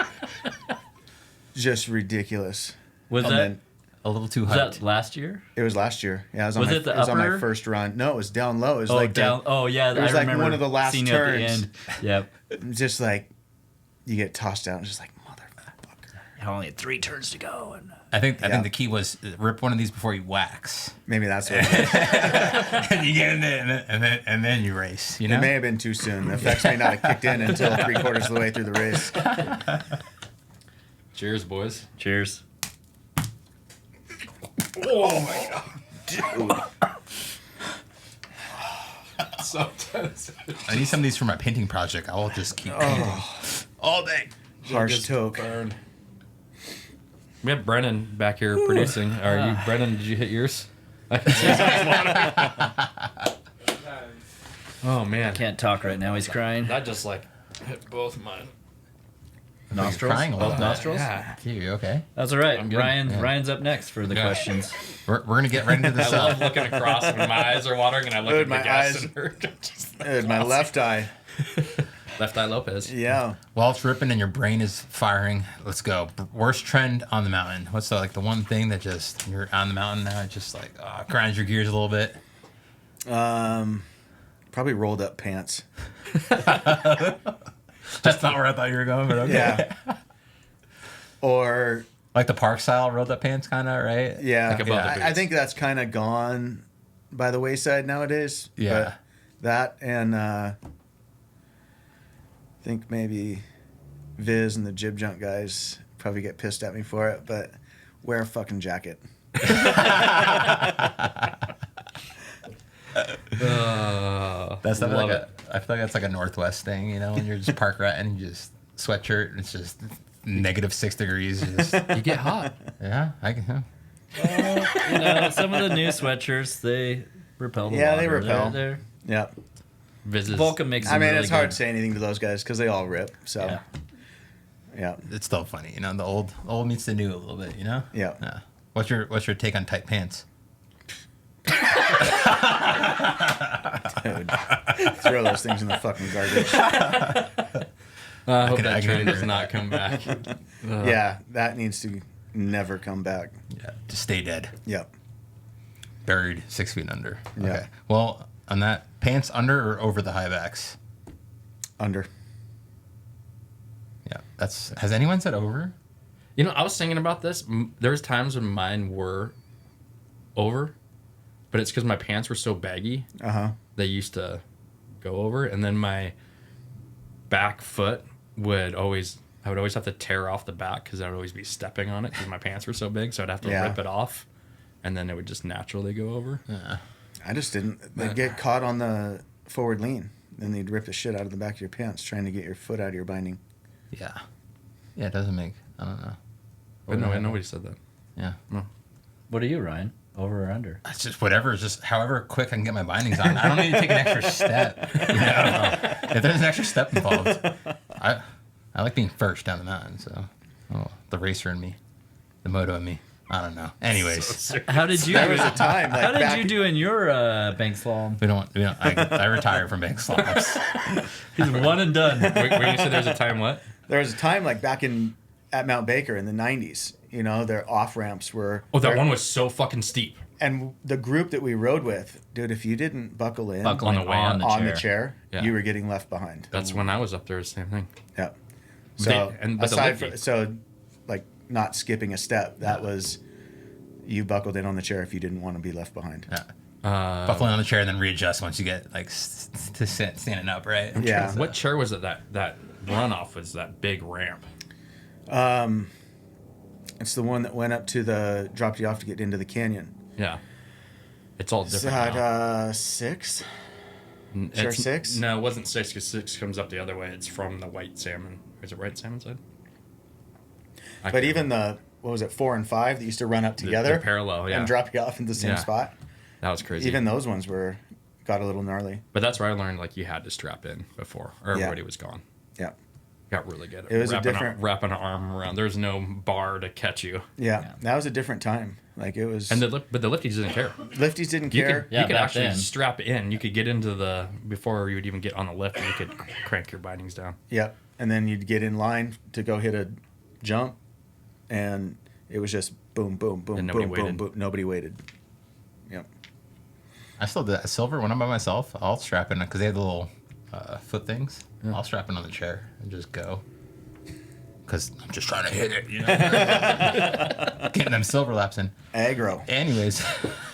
Speaker 4: Just ridiculous.
Speaker 1: Was
Speaker 4: And
Speaker 1: that
Speaker 4: then
Speaker 3: A little too
Speaker 1: was
Speaker 3: hyped.
Speaker 1: that last year?
Speaker 4: it was last year. Yeah, it
Speaker 1: Was it the
Speaker 4: was on my
Speaker 1: upper?
Speaker 4: first run. No, it was down low. It was
Speaker 1: Oh,
Speaker 4: like
Speaker 1: down. Oh, yeah.
Speaker 4: it was
Speaker 1: I
Speaker 4: like
Speaker 1: remember
Speaker 4: one of the last
Speaker 1: seeing you at the
Speaker 4: turns.
Speaker 1: end. Yep.
Speaker 4: just like you get tossed out and just like motherfucker.
Speaker 1: I only had 3 turns to go, and
Speaker 3: I think
Speaker 4: Yeah.
Speaker 3: the key was rip one of these before you wax.
Speaker 4: Maybe that's what it is.
Speaker 3: And you get in there and then you race. You know?
Speaker 4: It may have been too soon. The effects may not have kicked in until 3/4 of the way through the race.
Speaker 2: Cheers, boys.
Speaker 1: cheers.
Speaker 2: So tense.
Speaker 3: I need some of these for my painting project. I will just keep painting all day.
Speaker 4: Harsh toke.
Speaker 2: We have Brennan back here producing. Are you Brennan? Did you hit yours? Oh man,
Speaker 1: Can't talk right now. He's crying.
Speaker 2: that just like hit both mine.
Speaker 1: Nostrils.
Speaker 3: Crying a little
Speaker 1: Both
Speaker 3: bit.
Speaker 1: nostrils.
Speaker 2: Yeah.
Speaker 3: You okay?
Speaker 1: That's all right.
Speaker 2: I'm good.
Speaker 1: Ryan's up next for the
Speaker 2: Yeah.
Speaker 1: questions.
Speaker 3: We're gonna get right into
Speaker 2: I
Speaker 3: this.
Speaker 2: love looking across when my eyes are watering and I look
Speaker 4: Dude,
Speaker 2: at the
Speaker 4: my
Speaker 2: gas
Speaker 4: eyes-
Speaker 2: and just
Speaker 4: Dude, my left eye.
Speaker 2: Left Eye Lopez.
Speaker 4: Yeah.
Speaker 3: While it's ripping and your brain is firing, let's go. Worst trend on the mountain. What's the one thing that just you're on the mountain now? It just grinds your gears a little bit.
Speaker 4: Probably rolled up pants.
Speaker 3: That's not where I thought you were going, but okay.
Speaker 4: Yeah. Or
Speaker 3: Like the park style rolled up pants, kind of, right?
Speaker 4: yeah,
Speaker 2: Like above the
Speaker 4: I
Speaker 2: boots.
Speaker 4: think that's kind of gone by the wayside nowadays.
Speaker 3: Yeah.
Speaker 4: But that and I think maybe Viz and the Jib Junk guys probably get pissed at me for it, but wear a fucking jacket.
Speaker 3: That's not
Speaker 2: love
Speaker 3: like
Speaker 2: it.
Speaker 3: I feel like that's like a Northwest thing, when you're just park ratting, and you just sweatshirt, and it's just -6 degrees. Just,
Speaker 2: You get hot.
Speaker 3: yeah, I can.
Speaker 1: Some of the new sweatshirts they repel the
Speaker 4: Yeah,
Speaker 1: water.
Speaker 4: they repel.
Speaker 1: They're,
Speaker 4: Yeah.
Speaker 2: Visits.
Speaker 1: Vulcan makes.
Speaker 4: I
Speaker 1: them
Speaker 4: mean,
Speaker 1: really
Speaker 4: it's hard
Speaker 1: good.
Speaker 4: to say anything to those guys because they all rip. So,
Speaker 1: Yeah.
Speaker 4: yeah.
Speaker 3: It's still funny, the old meets the new a little bit,
Speaker 4: Yeah.
Speaker 3: Yeah. What's your take on tight pants?
Speaker 4: Dude, throw those things in the fucking garbage.
Speaker 2: I hope
Speaker 3: can- I
Speaker 2: that
Speaker 3: can
Speaker 2: trend does
Speaker 3: agree.
Speaker 2: not come back.
Speaker 4: Yeah, that needs to never come back.
Speaker 3: Yeah, to stay dead,
Speaker 4: Yep.
Speaker 3: buried 6 feet under.
Speaker 4: Yeah.
Speaker 3: Okay. Well, on that, pants under or over the high backs?
Speaker 4: Under.
Speaker 3: Yeah. Has anyone said over?
Speaker 2: I was thinking about this. There was times when mine were over, but it's because my pants were so baggy. They used to go over, and then my back foot I would always have to tear off the back because I would always be stepping on it because my pants were so big, so I'd have to
Speaker 4: Yeah.
Speaker 2: rip it off, and then it would just naturally go over.
Speaker 3: Yeah.
Speaker 4: I just didn't. They'd get caught on the forward lean. Then they'd rip the shit out of the back of your pants trying to get your foot out of your binding.
Speaker 3: Yeah. Yeah, it doesn't make, I don't know.
Speaker 2: But no, nobody said that.
Speaker 3: Yeah.
Speaker 1: What are you, Ryan? Over or under?
Speaker 3: It's just whatever. It's just however quick I can get my bindings on. I don't need to take an extra step. If there's an extra step involved, I like being first down the mountain. So, the racer in me, the moto in me. I don't know. Anyways,
Speaker 1: How did you?
Speaker 4: There was a time. Like
Speaker 1: How did
Speaker 4: back,
Speaker 1: you do in your bank slalom?
Speaker 3: we don't. I retired from bank slaloms.
Speaker 1: He's one and done.
Speaker 2: When you said there's a time, what?
Speaker 4: There was a time like back at Mount Baker in the 90s. Their off ramps were.
Speaker 2: Oh, that one was so fucking steep.
Speaker 4: And the group that we rode with, dude, if you didn't buckle in
Speaker 1: Buckling
Speaker 2: On the way
Speaker 1: on
Speaker 2: up.
Speaker 1: the
Speaker 4: the chair,
Speaker 2: Yeah.
Speaker 4: you were getting left behind.
Speaker 2: That's when I was up there. The same thing.
Speaker 4: Yeah. So
Speaker 2: but the
Speaker 4: aside
Speaker 2: lifty-
Speaker 4: from like not skipping a step, that was you buckled in on the chair if you didn't want to be left behind.
Speaker 3: Yeah. Buckling on the chair and then readjust once you get to standing up, right?
Speaker 4: Yeah.
Speaker 2: What chair was it that runoff was that big ramp?
Speaker 4: It's the one that went up to dropped you off to get into the canyon.
Speaker 2: Yeah. It's all
Speaker 4: Is
Speaker 2: different now.
Speaker 4: that 6?
Speaker 2: It's-
Speaker 4: chair 6?
Speaker 2: No, it wasn't 6 because 6 comes up the other way. It's from the White Salmon. Is it White Salmon side?
Speaker 4: But even the 4 and 5 that used to run up together,
Speaker 2: they're parallel, yeah.
Speaker 4: and drop you off in the same
Speaker 2: Yeah.
Speaker 4: spot.
Speaker 2: That was crazy.
Speaker 4: Even those ones got a little gnarly.
Speaker 2: But that's where I learned you had to strap in before, or
Speaker 4: Yeah.
Speaker 2: everybody was gone.
Speaker 4: Yeah.
Speaker 2: Got really good at
Speaker 4: It was a
Speaker 2: wrapping an arm around. There's no bar to catch you.
Speaker 4: Yeah, that was a different time. Like it was.
Speaker 2: And but the lifties didn't care.
Speaker 4: lifties didn't
Speaker 2: You
Speaker 4: care.
Speaker 2: could,
Speaker 1: Yeah,
Speaker 2: you could
Speaker 1: back
Speaker 2: actually
Speaker 1: then.
Speaker 2: strap in. You could get into before you would even get on the lift, and you could crank your bindings down.
Speaker 4: Yep. And then you'd get in line to go hit a jump, and it was just boom, boom, boom,
Speaker 2: And nobody
Speaker 4: boom, boom,
Speaker 2: waited.
Speaker 4: boom. Nobody waited. Yep.
Speaker 3: I still do that. Silver, when I'm by myself, I'll strap in because they have the little foot things. I'll strap in on the chair and just go. Because I'm just trying to hit it, Getting them silver laps in.
Speaker 4: Aggro.
Speaker 3: Anyways.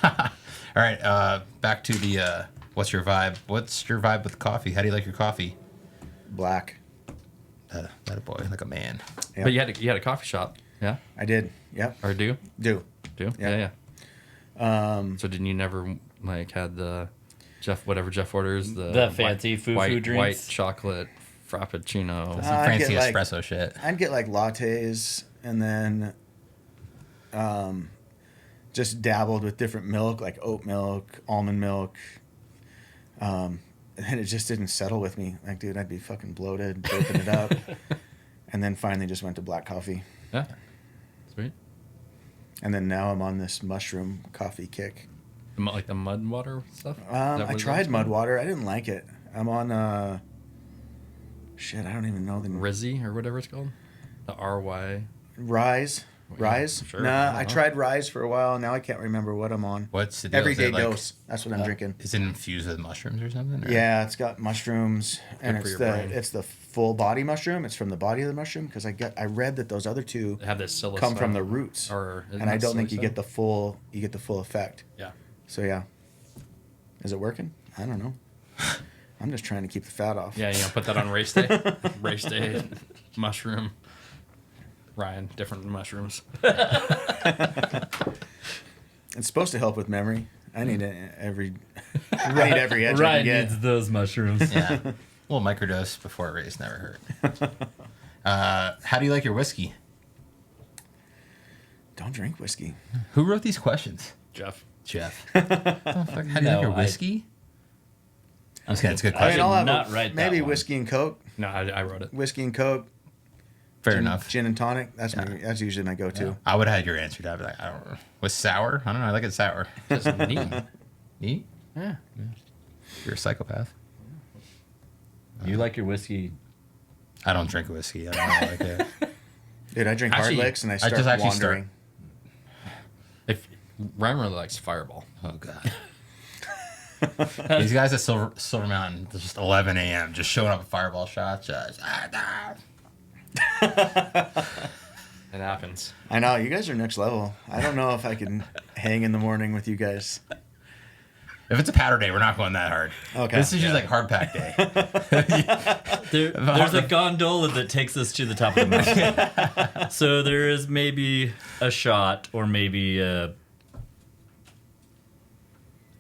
Speaker 3: All right, back to the what's your vibe? What's your vibe with coffee? How do you like your coffee?
Speaker 4: Black.
Speaker 3: That a boy, like a man.
Speaker 4: Yep.
Speaker 2: But you had a coffee shop, yeah,
Speaker 4: I did. Yep.
Speaker 2: or do
Speaker 4: Do.
Speaker 2: yeah. So didn't you never had the Jeff orders
Speaker 1: The fancy foo-foo
Speaker 2: white
Speaker 1: drinks?
Speaker 2: chocolate frappuccino?
Speaker 3: Some
Speaker 4: I'd
Speaker 3: fancy
Speaker 4: get,
Speaker 3: espresso shit.
Speaker 4: I'd get lattes, and then just dabbled with different milk, like oat milk, almond milk. And it just didn't settle with me. Like, dude, I'd be fucking bloated, burping it up. And then finally just went to black coffee.
Speaker 2: Yeah. Sweet.
Speaker 4: And then now I'm on this mushroom coffee kick.
Speaker 2: Like the mud water stuff?
Speaker 4: I tried mud water. I didn't like it. I'm on, shit, I don't even know the name.
Speaker 2: Rizzy or whatever it's called? The RY.
Speaker 4: Rise? Rise?
Speaker 2: Sure.
Speaker 4: Nah, I tried Rise for a while. Now I can't remember what I'm on.
Speaker 3: What's the deal?
Speaker 4: Everyday dose. That's what I'm drinking.
Speaker 3: Is it infused with mushrooms or something? Or?
Speaker 4: Yeah, it's got mushrooms, and
Speaker 2: for
Speaker 4: it's
Speaker 2: your brain.
Speaker 4: it's the full body mushroom. It's from the body of the mushroom because I read that those other two
Speaker 2: They have this psilocybin.
Speaker 4: come from the roots,
Speaker 2: Or
Speaker 4: and I don't think you get the full effect.
Speaker 2: Yeah.
Speaker 4: So yeah, is it working? I don't know. I'm just trying to keep the fat off.
Speaker 2: Yeah, put that on race day. Race day, mushroom. Ryan, different mushrooms.
Speaker 4: It's supposed to help with memory. I need it every edge I
Speaker 1: Ryan
Speaker 4: can get.
Speaker 1: needs those mushrooms.
Speaker 3: Yeah. A little microdose before a race never hurt. How do you like your whiskey?
Speaker 4: Don't drink whiskey.
Speaker 3: Who wrote these questions?
Speaker 2: Jeff.
Speaker 3: Jeff. How do you like your whiskey? I'm just kidding. It's a good
Speaker 4: I
Speaker 3: question.
Speaker 4: mean, I'll have
Speaker 1: not write that
Speaker 4: maybe
Speaker 1: one.
Speaker 4: whiskey and Coke.
Speaker 2: No, I wrote it.
Speaker 4: Whiskey and Coke.
Speaker 3: Fair
Speaker 4: gin,
Speaker 3: enough.
Speaker 4: Gin and tonic. That's usually my go-to.
Speaker 3: I would have had your answer. I'd be like, I don't know. Was sour? I don't know. I like it sour.
Speaker 2: Just neat.
Speaker 3: Neat?
Speaker 2: Yeah.
Speaker 3: You're a psychopath.
Speaker 1: You like your whiskey?
Speaker 3: I don't drink whiskey. I don't like it.
Speaker 4: Dude, I drink
Speaker 3: Actually,
Speaker 4: hard licks and I start
Speaker 3: just actually
Speaker 4: wandering.
Speaker 2: If Ryan really likes Fireball.
Speaker 3: Oh, God. These guys at Silver Mountain, it's just 11 a.m., just showing up with fireball shots.
Speaker 2: It happens.
Speaker 4: I know, you guys are next level. I don't know if I can hang in the morning with you guys.
Speaker 3: If it's a powder day, we're not going that hard.
Speaker 4: Okay.
Speaker 3: This is just like hard pack day.
Speaker 1: There's a gondola that takes us to the top of the mountain. So there is maybe a shot or maybe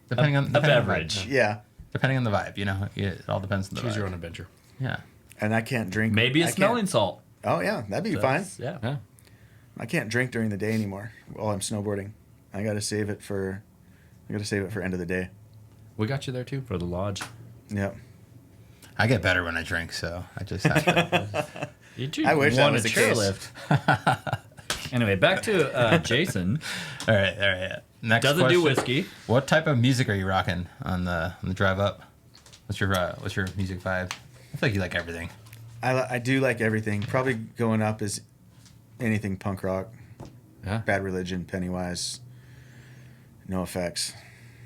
Speaker 3: Depending on
Speaker 1: a
Speaker 3: the
Speaker 1: beverage.
Speaker 3: vibe.
Speaker 4: Yeah.
Speaker 3: Depending on the vibe, it all depends on the
Speaker 2: Choose
Speaker 3: vibe.
Speaker 2: your own adventure.
Speaker 3: Yeah.
Speaker 4: And I can't drink.
Speaker 1: Maybe
Speaker 4: I
Speaker 1: a
Speaker 4: can't-
Speaker 1: smelling salt.
Speaker 4: Oh, yeah. That'd be fine.
Speaker 1: Yeah.
Speaker 2: Yeah.
Speaker 4: I can't drink during the day anymore while I'm snowboarding. I got to save it for end of the day.
Speaker 2: We got you there too.
Speaker 1: For the lodge.
Speaker 4: Yep.
Speaker 3: I get better when I drink, so I just have to.
Speaker 4: I wish that
Speaker 1: want
Speaker 4: was
Speaker 1: a
Speaker 4: the case.
Speaker 1: chairlift. Anyway, back to Jason.
Speaker 3: All right. Next
Speaker 1: Doesn't do
Speaker 3: question.
Speaker 1: whiskey.
Speaker 3: What type of music are you rocking on the drive up? What's your music vibe? I feel like you like everything.
Speaker 4: I do like everything. Probably going up is anything punk rock.
Speaker 2: Yeah.
Speaker 4: Bad Religion, Pennywise, No Effects.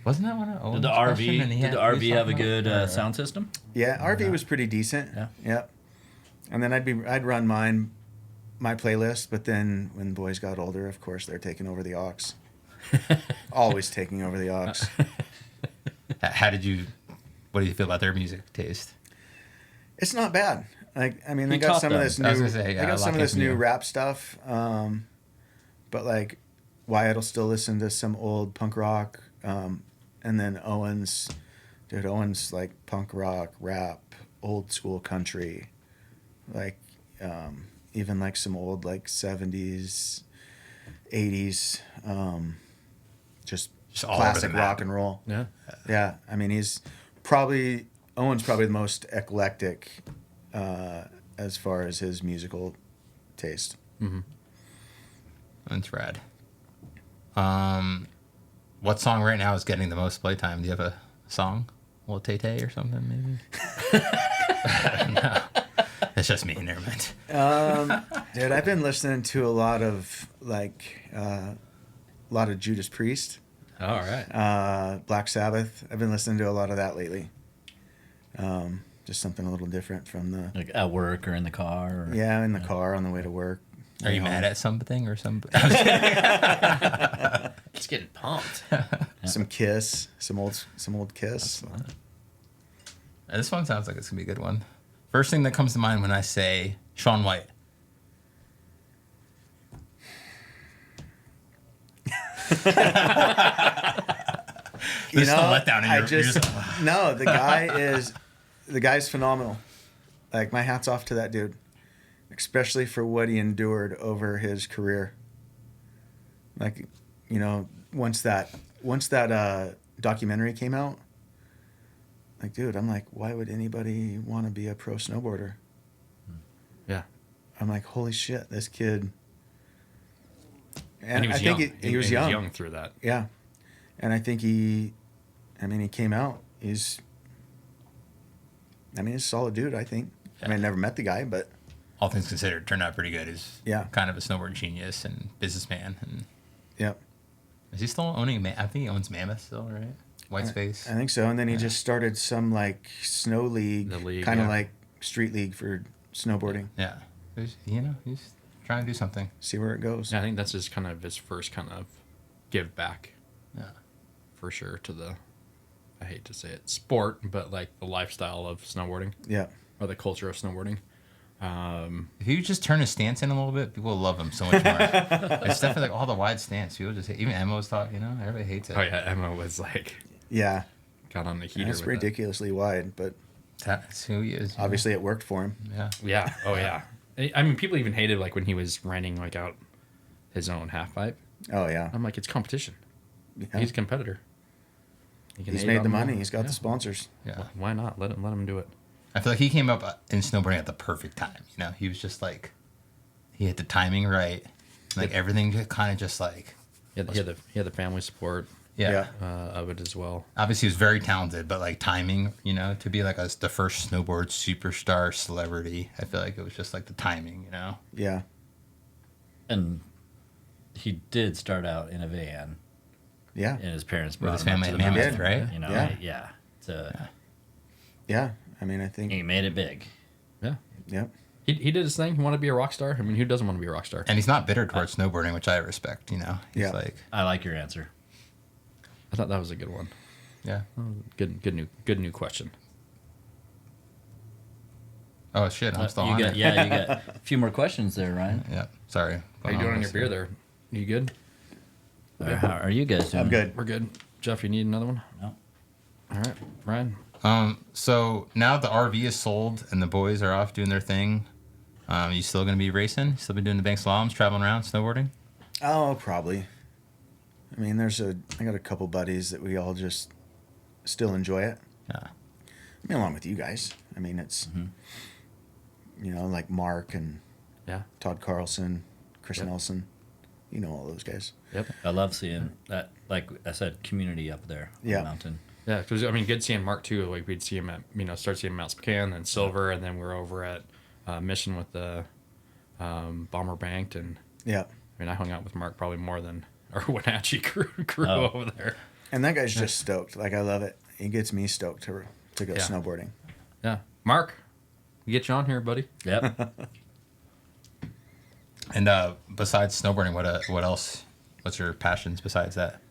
Speaker 3: Wasn't that one?
Speaker 1: Did the RV have a good sound system?
Speaker 4: Yeah, RV was pretty decent.
Speaker 1: Yeah.
Speaker 4: Yep. And then I'd run my playlist, but then when boys got older, of course, they're taking over the aux. Always taking over the aux.
Speaker 3: What do you feel about their music taste?
Speaker 4: It's not bad. Like, I mean, they
Speaker 1: You
Speaker 4: got
Speaker 1: taught
Speaker 4: some of
Speaker 1: them.
Speaker 4: this
Speaker 3: I was
Speaker 4: new,
Speaker 3: gonna say,
Speaker 4: they
Speaker 3: yeah,
Speaker 4: got
Speaker 3: a
Speaker 4: some
Speaker 3: lot
Speaker 4: of this
Speaker 3: came from
Speaker 4: new
Speaker 3: you.
Speaker 4: rap stuff. But like, Wyatt will still listen to some old punk rock. And then Owens like punk rock, rap, old school country, like even like some old like 70s, 80s, just
Speaker 3: all over
Speaker 4: classic
Speaker 3: the map.
Speaker 4: rock and roll.
Speaker 2: Yeah.
Speaker 4: Yeah, I mean Owen's probably the most eclectic as far as his musical taste.
Speaker 2: Mm-hmm.
Speaker 3: That's rad. What song right now is getting the most playtime? Do you have a song? A little Tay-Tay or something, maybe? I don't know. It's just me. Never mind.
Speaker 4: Dude, I've been listening to a lot of Judas Priest,
Speaker 2: All right.
Speaker 4: Black Sabbath. I've been listening to a lot of that lately. Just something a little different from the
Speaker 1: Like at work or in the car? Or,
Speaker 4: in the car on the way to work.
Speaker 3: Are you mad at something or something?
Speaker 2: It's getting pumped.
Speaker 4: Some Kiss, some old Kiss.
Speaker 3: This one sounds like it's gonna be a good one. First thing that comes to mind when I say Shawn White. There's no letdown in your.
Speaker 4: No, the guy's phenomenal. Like, my hat's off to that dude, especially for what he endured over his career. Like, once that documentary came out, like, dude, I'm like, why would anybody want to be a pro snowboarder?
Speaker 2: Yeah.
Speaker 4: I'm like, holy shit, this kid.
Speaker 2: And he was
Speaker 4: I
Speaker 2: young.
Speaker 4: think he was young.
Speaker 2: young through that.
Speaker 4: Yeah. And I think he came out. He's a solid dude, I think. I mean, I never met the guy, but.
Speaker 3: All things considered, turned out pretty good. He's kind of a snowboard genius and businessman. And
Speaker 4: Yep.
Speaker 3: is he still owning? I think he owns Mammoth still, right? White Space.
Speaker 4: I think so. And then he just started some like snow league, kind of like street league for snowboarding.
Speaker 3: Yeah. He's trying to do something.
Speaker 4: See where it goes.
Speaker 2: Yeah, I think that's just kind of his first kind of give back.
Speaker 3: Yeah.
Speaker 2: For sure to the, I hate to say it, sport, but like the lifestyle of snowboarding.
Speaker 4: Yeah.
Speaker 2: Or the culture of snowboarding.
Speaker 3: If you just turn his stance in a little bit, people will love him so much more. It's definitely like all the wide stance. People just even Emma was talking. Everybody hates it.
Speaker 2: Oh yeah, Emma was like.
Speaker 4: Yeah.
Speaker 2: Got on the heater.
Speaker 4: It's ridiculously wide, but
Speaker 3: that's who he is.
Speaker 4: Obviously, it worked for him.
Speaker 3: Yeah.
Speaker 2: Yeah. Oh yeah. I mean, people even hated like when he was renting like out his own half pipe.
Speaker 4: Oh yeah.
Speaker 2: I'm like, it's competition.
Speaker 4: Yeah.
Speaker 2: He's a competitor.
Speaker 4: He's made the money. He's got the sponsors.
Speaker 3: Yeah.
Speaker 2: Well, why not? Let him do it.
Speaker 3: I feel like he came up in snowboarding at the perfect time. He was just like, he had the timing right. Like everything kind of just like.
Speaker 2: He had the family support.
Speaker 3: Yeah.
Speaker 2: Of it as well.
Speaker 3: Obviously, he was very talented, but like timing, to be like the first snowboard superstar celebrity, I feel like it was just like the timing,
Speaker 4: Yeah.
Speaker 1: And he did start out in a van.
Speaker 4: Yeah.
Speaker 1: And his parents brought
Speaker 3: With his
Speaker 1: him
Speaker 3: family
Speaker 1: up to
Speaker 3: at
Speaker 1: the
Speaker 3: Mammoth,
Speaker 1: mountain,
Speaker 3: right?
Speaker 1: Yeah. So
Speaker 4: Yeah. I mean, I think
Speaker 1: he made it big.
Speaker 2: Yeah.
Speaker 4: Yep.
Speaker 2: He did his thing. He wanted to be a rock star. I mean, who doesn't want to be a rock star?
Speaker 3: And he's not bitter towards snowboarding, which I respect, He's like.
Speaker 1: I like your answer.
Speaker 2: I thought that was a good one.
Speaker 3: Yeah.
Speaker 2: Good new question.
Speaker 3: Oh shit! I'm still on.
Speaker 1: You got a few more questions there, Ryan.
Speaker 3: Yeah. Sorry.
Speaker 2: How you doing on your beer there? You good?
Speaker 1: How are you guys doing?
Speaker 4: I'm good.
Speaker 2: We're good. Jeff, you need another one?
Speaker 1: No.
Speaker 2: All right, Ryan.
Speaker 3: So now the RV is sold and the boys are off doing their thing. You still gonna be racing? Still be doing the bank slaloms, traveling around, snowboarding?
Speaker 4: Oh, probably. I mean, I got a couple buddies that we all just still enjoy it.
Speaker 3: Yeah.
Speaker 4: I mean, along with you guys. I mean, it's, like Mark and Todd Carlson, Chris Nelson. You know all those guys.
Speaker 2: Yep.
Speaker 1: I love seeing that, like I said, community up there on the mountain.
Speaker 2: Yeah, because I mean, good seeing Mark too. Like we'd see him at, start seeing him at Spokane, then Silver, and then we're over at Mission with the Bomber Banked, and I mean, I hung out with Mark probably more than our Wenatchee crew over there.
Speaker 4: And that guy's just stoked. Like, I love it. He gets me stoked to go snowboarding.
Speaker 2: Yeah, Mark, we get you on here, buddy.
Speaker 1: Yep.
Speaker 3: And besides snowboarding, what else? What's your passions besides that?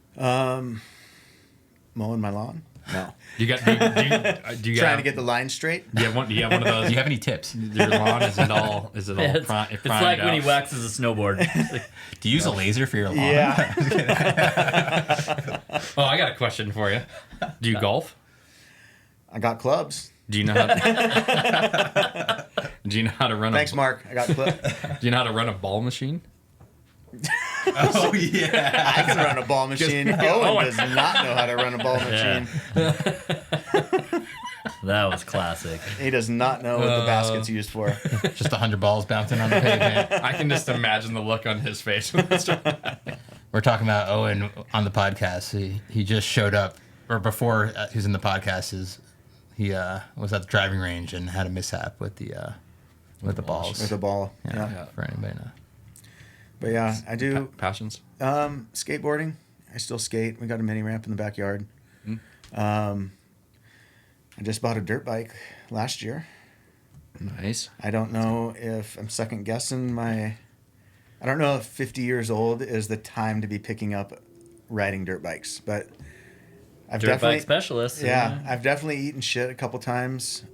Speaker 4: Mowing my lawn. No.
Speaker 2: Do you
Speaker 4: Trying to get the line straight.
Speaker 2: Do you have one of those?
Speaker 3: Do you have any tips?
Speaker 2: Your lawn is it all
Speaker 1: It's
Speaker 2: primed
Speaker 1: like when he
Speaker 2: out?
Speaker 1: waxes a snowboard.
Speaker 3: Do you use a laser for your lawn?
Speaker 4: Yeah.
Speaker 2: Oh, I got a question for you. Do you golf?
Speaker 4: I got clubs.
Speaker 2: Do you know how to, do you know how to run
Speaker 4: Thanks, Mark. I got clubs.
Speaker 2: Do you know how to run a ball machine?
Speaker 3: Oh yeah.
Speaker 4: I can run a ball machine. Owen does not know how to run a ball machine.
Speaker 1: That was classic.
Speaker 4: He does not know what the basket's used for.
Speaker 3: Just 100 balls bouncing on the pavement.
Speaker 2: I can just imagine the look on his face.
Speaker 3: We're talking about Owen on the podcast. He just showed up, or before he was in the podcast, he was at the driving range and had a mishap with the balls.
Speaker 4: With the ball.
Speaker 3: Yeah. For anybody know.
Speaker 4: But yeah, I do.
Speaker 2: Passions?
Speaker 4: Skateboarding. I still skate. We got a mini ramp in the backyard. I just bought a dirt bike last year.
Speaker 2: Nice.
Speaker 4: I don't know if I'm second guessing I don't know if 50 years old is the time to be picking up riding dirt bikes, but I've
Speaker 1: Dirt
Speaker 4: definitely
Speaker 1: bike specialist.
Speaker 4: Yeah, I've definitely eaten shit a couple times.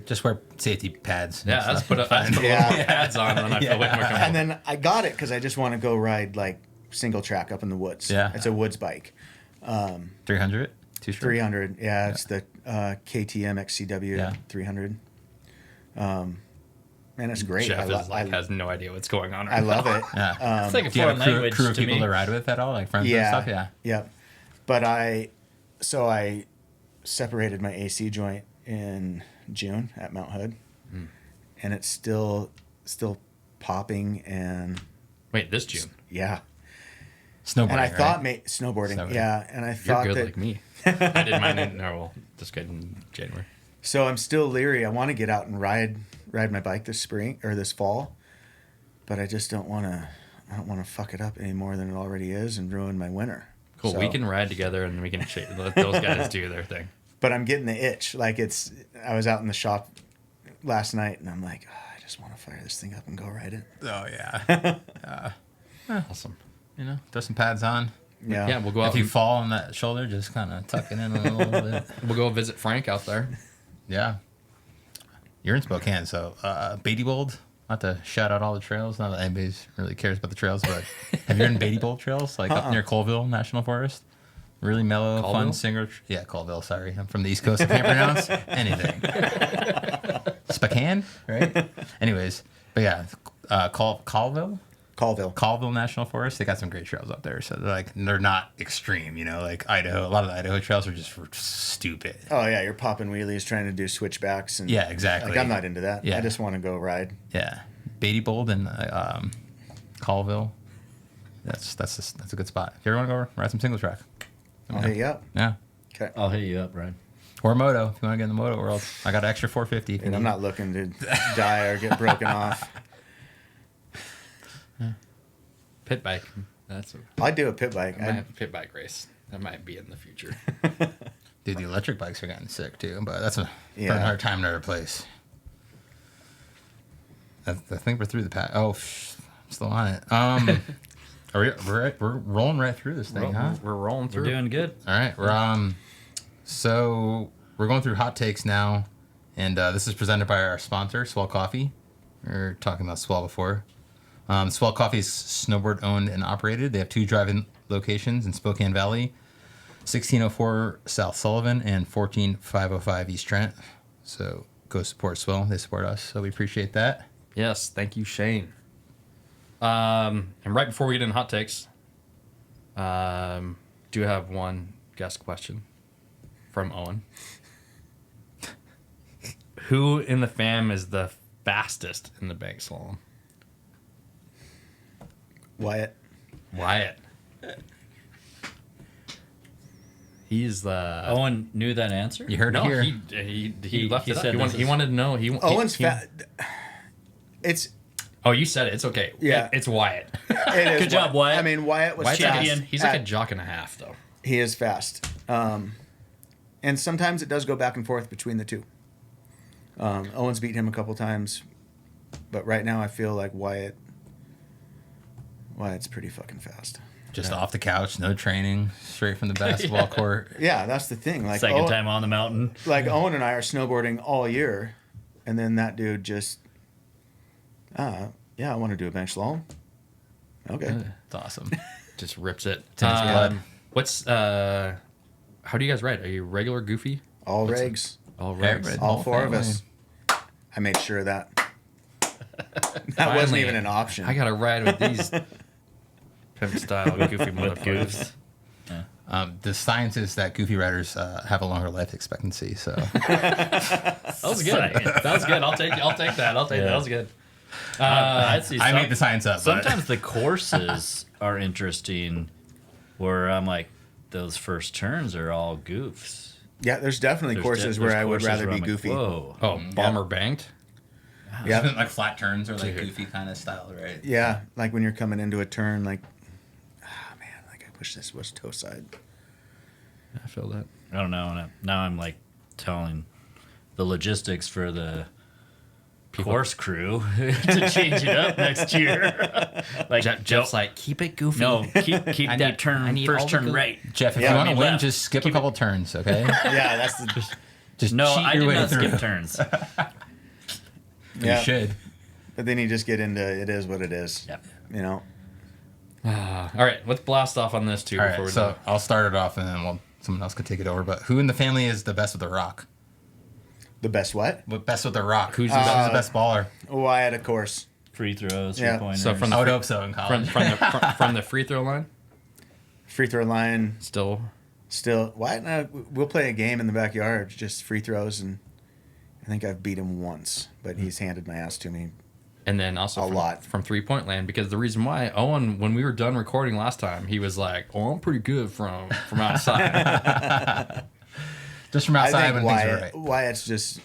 Speaker 3: Just wear safety pads.
Speaker 2: Yeah, let's put little pads on when I feel way more comfortable.
Speaker 4: And then I got it because I just want to go ride like single track up in the woods.
Speaker 3: Yeah.
Speaker 4: It's a woods bike.
Speaker 3: 300?
Speaker 4: 300. Yeah, it's the KTM XCW 300. Man, it's great.
Speaker 2: Jeff has no idea what's going on.
Speaker 4: I love it.
Speaker 3: Yeah.
Speaker 1: It's like a
Speaker 3: Do you have
Speaker 1: foreign
Speaker 3: a
Speaker 1: language
Speaker 3: crew of
Speaker 1: to
Speaker 3: people
Speaker 1: me.
Speaker 3: to ride with at all, like friends
Speaker 4: Yeah.
Speaker 3: and stuff? Yeah.
Speaker 4: Yep. But I separated my AC joint in June at Mount Hood, and it's still popping, and
Speaker 2: Wait, this June.
Speaker 4: yeah.
Speaker 3: Snowboarding.
Speaker 4: And I thought
Speaker 3: right?
Speaker 4: snowboarding, yeah. And I
Speaker 2: You're
Speaker 4: thought
Speaker 2: good
Speaker 4: that
Speaker 2: like me. I did mine just good in January.
Speaker 4: so I'm still leery. I want to get out and ride my bike this spring or this fall, but I just don't want to. I don't want to fuck it up any more than it already is and ruin my winter.
Speaker 2: Cool.
Speaker 4: So-
Speaker 2: We can ride together and we can let those guys do their thing.
Speaker 4: But I'm getting the itch. Like I was out in the shop last night, and I'm like, I just want to fire this thing up and go ride it.
Speaker 3: Oh, yeah.
Speaker 2: Awesome.
Speaker 3: You know, throw some pads on.
Speaker 4: Yeah.
Speaker 2: Yeah, we'll go out.
Speaker 3: If you fall on that shoulder, just kind of tuck it in a little bit.
Speaker 2: We'll go visit Frank out there.
Speaker 3: Yeah. You're in Spokane, so Beatty Bold. Not to shout out all the trails. Not that anybody really cares about the trails, but have you been Beatty Bold trails? Like up near Colville National Forest? Really mellow,
Speaker 2: Colville?
Speaker 3: fun singer. Yeah, Colville, sorry. I'm from the East Coast. I can't pronounce anything. Spokane, right? Anyways, but yeah, Colville National Forest. They got some great trails up there. So they're not extreme, you know, like Idaho. A lot of the Idaho trails are just stupid.
Speaker 4: Oh yeah, you're popping wheelies, trying to do switchbacks, and
Speaker 3: Yeah, exactly.
Speaker 4: Like I'm not into that.
Speaker 3: Yeah.
Speaker 4: I just want to go ride.
Speaker 3: Yeah, Beatty Bold and Colville. That's a good spot. If you ever want to go ride some single track,
Speaker 4: I'll hit you up.
Speaker 3: yeah,
Speaker 4: Okay.
Speaker 1: I'll hit you up, Ryan.
Speaker 3: or moto. If you want to get in the moto world, I got an extra 450. If you
Speaker 4: And I'm
Speaker 3: need.
Speaker 4: not looking to die or get broken off.
Speaker 2: Pit bike.
Speaker 4: I'd do a pit bike.
Speaker 2: I might have a pit bike race. That might be in the future.
Speaker 3: Dude, the electric bikes are getting sick too, but that's
Speaker 4: Yeah.
Speaker 3: another time to replace. I think we're through the pack. Oh, I'm still on it. We're rolling right through this thing, huh?
Speaker 2: We're rolling
Speaker 1: We're
Speaker 2: through.
Speaker 1: doing good.
Speaker 3: All right, so we're going through hot takes now, and this is presented by our sponsor, Swell Coffee. We were talking about Swell before. Swell Coffee is snowboard owned and operated. They have 2 drive-in locations in Spokane Valley, 1604 South Sullivan and 14505 East Trent. So go support Swell. They support us, so we appreciate that.
Speaker 2: Yes, thank you, Shane. And right before we get in hot takes, do have one guest question from Owen. Who in the fam is the fastest in the bank slalom?
Speaker 4: Wyatt.
Speaker 2: Wyatt. He's the
Speaker 1: Owen knew that answer?
Speaker 3: You heard
Speaker 2: no.
Speaker 3: it here.
Speaker 2: He left
Speaker 1: he
Speaker 2: it up.
Speaker 1: said
Speaker 2: He
Speaker 1: this is-
Speaker 2: wanted to know.
Speaker 4: Owen's
Speaker 2: he-
Speaker 4: fat. It's
Speaker 2: Oh, you said it. It's okay.
Speaker 4: Yeah.
Speaker 2: It's Wyatt.
Speaker 4: it is
Speaker 1: Good job, Wyatt.
Speaker 4: I mean, Wyatt was
Speaker 2: Wyatt's
Speaker 4: fast.
Speaker 1: champion.
Speaker 2: He's like a
Speaker 4: at-
Speaker 2: jock and a half, though.
Speaker 4: He is fast. And sometimes it does go back and forth between the two. Owen's beat him a couple times, but right now I feel like Wyatt's pretty fucking fast.
Speaker 3: Just off the couch, no training, straight from the basketball court.
Speaker 4: Yeah, that's the thing. Like
Speaker 1: Second
Speaker 4: Owen,
Speaker 1: time on the mountain.
Speaker 4: like Owen and I are snowboarding all year, and then that dude just, yeah, I want to do a bench slalom. Okay.
Speaker 3: It's awesome.
Speaker 2: Just rips it.
Speaker 3: It's in his blood.
Speaker 2: What's how do you guys ride? Are you regular goofy?
Speaker 4: All
Speaker 2: What's
Speaker 4: regs.
Speaker 2: All
Speaker 3: Everybody.
Speaker 2: regs.
Speaker 4: All
Speaker 3: Whole
Speaker 4: 4 of
Speaker 3: family.
Speaker 4: us. I made sure that. That wasn't
Speaker 2: Finally,
Speaker 4: even an option.
Speaker 2: I gotta ride with these pimp style goofy motherfuckers.
Speaker 3: The science is that goofy riders have a longer life expectancy. So
Speaker 2: That was good. That was good. I'll take that. I'll take that.
Speaker 1: Yeah.
Speaker 2: That was good.
Speaker 1: I see.
Speaker 3: I made the science up. but-
Speaker 1: Sometimes the courses are interesting, where I'm like, those first turns are all goofs.
Speaker 4: Yeah, there's definitely courses where I would rather be
Speaker 1: I'm like,
Speaker 4: goofy.
Speaker 1: Whoa.
Speaker 2: Oh, bomber banked.
Speaker 4: Yeah.
Speaker 3: like flat turns or like goofy kind of style, right?
Speaker 4: Yeah, like when you're coming into a turn, like, man, like I wish this was toe side.
Speaker 2: I feel that.
Speaker 1: I don't know. And now I'm like telling the logistics for the course crew to change it up next year. Like
Speaker 2: Jeff's like, keep it goofy.
Speaker 1: no, keep
Speaker 2: I
Speaker 1: that
Speaker 2: need
Speaker 1: turn
Speaker 2: all
Speaker 1: first
Speaker 2: the
Speaker 1: turn
Speaker 2: goof.
Speaker 1: right.
Speaker 3: Jeff, if
Speaker 4: Yeah,
Speaker 3: you
Speaker 4: I
Speaker 3: want to
Speaker 1: mean,
Speaker 3: win,
Speaker 1: left.
Speaker 3: just skip a couple turns, okay?
Speaker 4: Yeah, that's the.
Speaker 3: Just
Speaker 1: No,
Speaker 3: cheat
Speaker 1: I
Speaker 3: your
Speaker 1: did
Speaker 3: way
Speaker 1: not
Speaker 3: through.
Speaker 1: skip turns.
Speaker 4: Yeah.
Speaker 3: You should.
Speaker 4: But then you just get into it is what it is.
Speaker 1: Yep.
Speaker 4: You know.
Speaker 2: All right, let's blast off on this too
Speaker 3: All
Speaker 2: before
Speaker 3: right,
Speaker 2: we
Speaker 3: so
Speaker 2: do.
Speaker 3: I'll start it off, and then someone else could take it over. But who in the family is the best with the rock?
Speaker 4: The best what?
Speaker 3: What best with the rock?
Speaker 2: Who's
Speaker 3: Who's
Speaker 2: the
Speaker 3: the best baller?
Speaker 4: Oh, I had a course.
Speaker 1: Free throws,
Speaker 4: Yeah.
Speaker 1: 3-pointers.
Speaker 2: So from
Speaker 3: I
Speaker 2: the
Speaker 3: would
Speaker 2: free,
Speaker 3: hope so in college.
Speaker 2: from the free throw line,
Speaker 4: Free throw line.
Speaker 2: still.
Speaker 4: Why not? We'll play a game in the backyard, just free throws, and I think I've beat him once, but he's handed my ass to me.
Speaker 2: And then also
Speaker 4: A lot.
Speaker 2: from 3-point land, because the reason why Owen, when we were done recording last time, he was like, "Oh, I'm pretty good from outside."
Speaker 3: Just from
Speaker 4: I
Speaker 3: outside
Speaker 4: think
Speaker 3: when things are right.
Speaker 4: Wyatt's just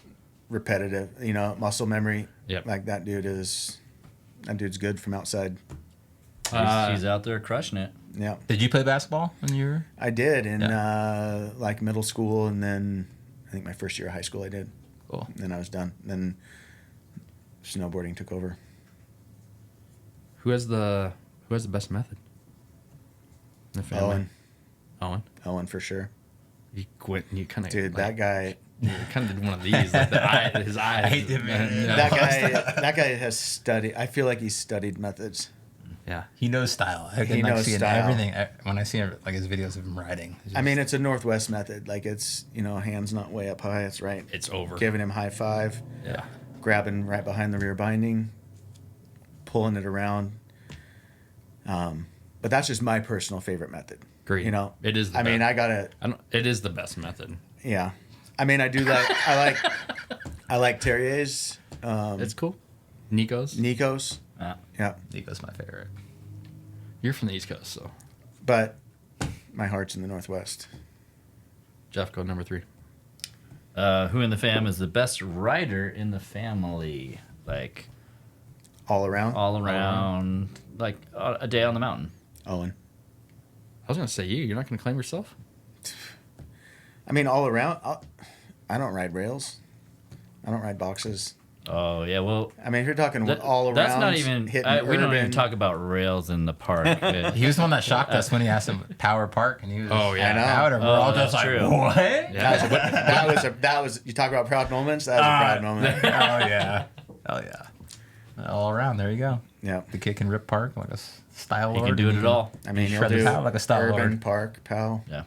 Speaker 4: repetitive, muscle memory.
Speaker 2: Yep.
Speaker 4: Like that dude's good from outside.
Speaker 1: He's out there crushing it.
Speaker 4: Yeah.
Speaker 3: Did you play basketball when you were?
Speaker 4: I did in like middle school, and then I think my first year of high school I did.
Speaker 3: Cool.
Speaker 4: And then I was done. Then snowboarding took over.
Speaker 2: Who has the best method? In the family.
Speaker 4: Owen for sure.
Speaker 2: You quit. You kind of
Speaker 4: Dude, that guy.
Speaker 2: You kind of did one of these, like his eyes.
Speaker 3: I hate him, man.
Speaker 2: you know.
Speaker 4: That guy has studied. I feel like he's studied methods.
Speaker 2: Yeah.
Speaker 3: He knows style. I can
Speaker 4: He knows
Speaker 3: see
Speaker 4: style.
Speaker 3: everything when I see like his videos of him riding.
Speaker 4: I mean, it's a Northwest method. Like it's hands not way up high. It's right.
Speaker 2: It's over.
Speaker 4: Giving him high five,
Speaker 2: Yeah.
Speaker 4: grabbing right behind the rear binding, pulling it around. But that's just my personal favorite method.
Speaker 2: Agreed. It is.
Speaker 4: I mean, I gotta.
Speaker 2: It is the best method.
Speaker 4: Yeah. I mean, I do like. I like Terrier's.
Speaker 2: It's cool. Nico's.
Speaker 4: Nikos. Yeah.
Speaker 3: Nico's my favorite.
Speaker 2: You're from the East Coast, so
Speaker 4: But my heart's in the Northwest.
Speaker 2: Jeff, go number 3.
Speaker 1: Who in the fam is the best rider in the family? Like
Speaker 4: All around.
Speaker 1: all around, like a day on the mountain.
Speaker 4: Owen.
Speaker 2: I was gonna say you. You're not gonna claim yourself.
Speaker 4: I mean, all around. I don't ride rails. I don't ride boxes.
Speaker 1: Oh yeah, well
Speaker 4: I mean, if you're talking all around.
Speaker 1: that's not even.
Speaker 4: hitting
Speaker 1: We don't even
Speaker 4: urban-
Speaker 1: talk about rails in the park.
Speaker 3: He was the one that shocked us when he asked him Power Park, and he was.
Speaker 2: Oh, yeah.
Speaker 4: I know.
Speaker 3: Powder. We're
Speaker 1: Oh,
Speaker 3: all just
Speaker 1: that's
Speaker 3: like,
Speaker 1: true.
Speaker 3: what?
Speaker 4: That was. You talk about proud moments. That was a proud moment.
Speaker 3: Oh yeah. Hell yeah. All around. There you go.
Speaker 4: Yeah.
Speaker 3: The kid can rip park like a style
Speaker 1: He
Speaker 3: lord.
Speaker 1: can do it at all.
Speaker 4: I mean,
Speaker 3: He
Speaker 4: you'll
Speaker 3: shredded
Speaker 4: do
Speaker 3: the pow like a style
Speaker 4: urban,
Speaker 3: lord.
Speaker 4: park, POW.
Speaker 1: Yeah,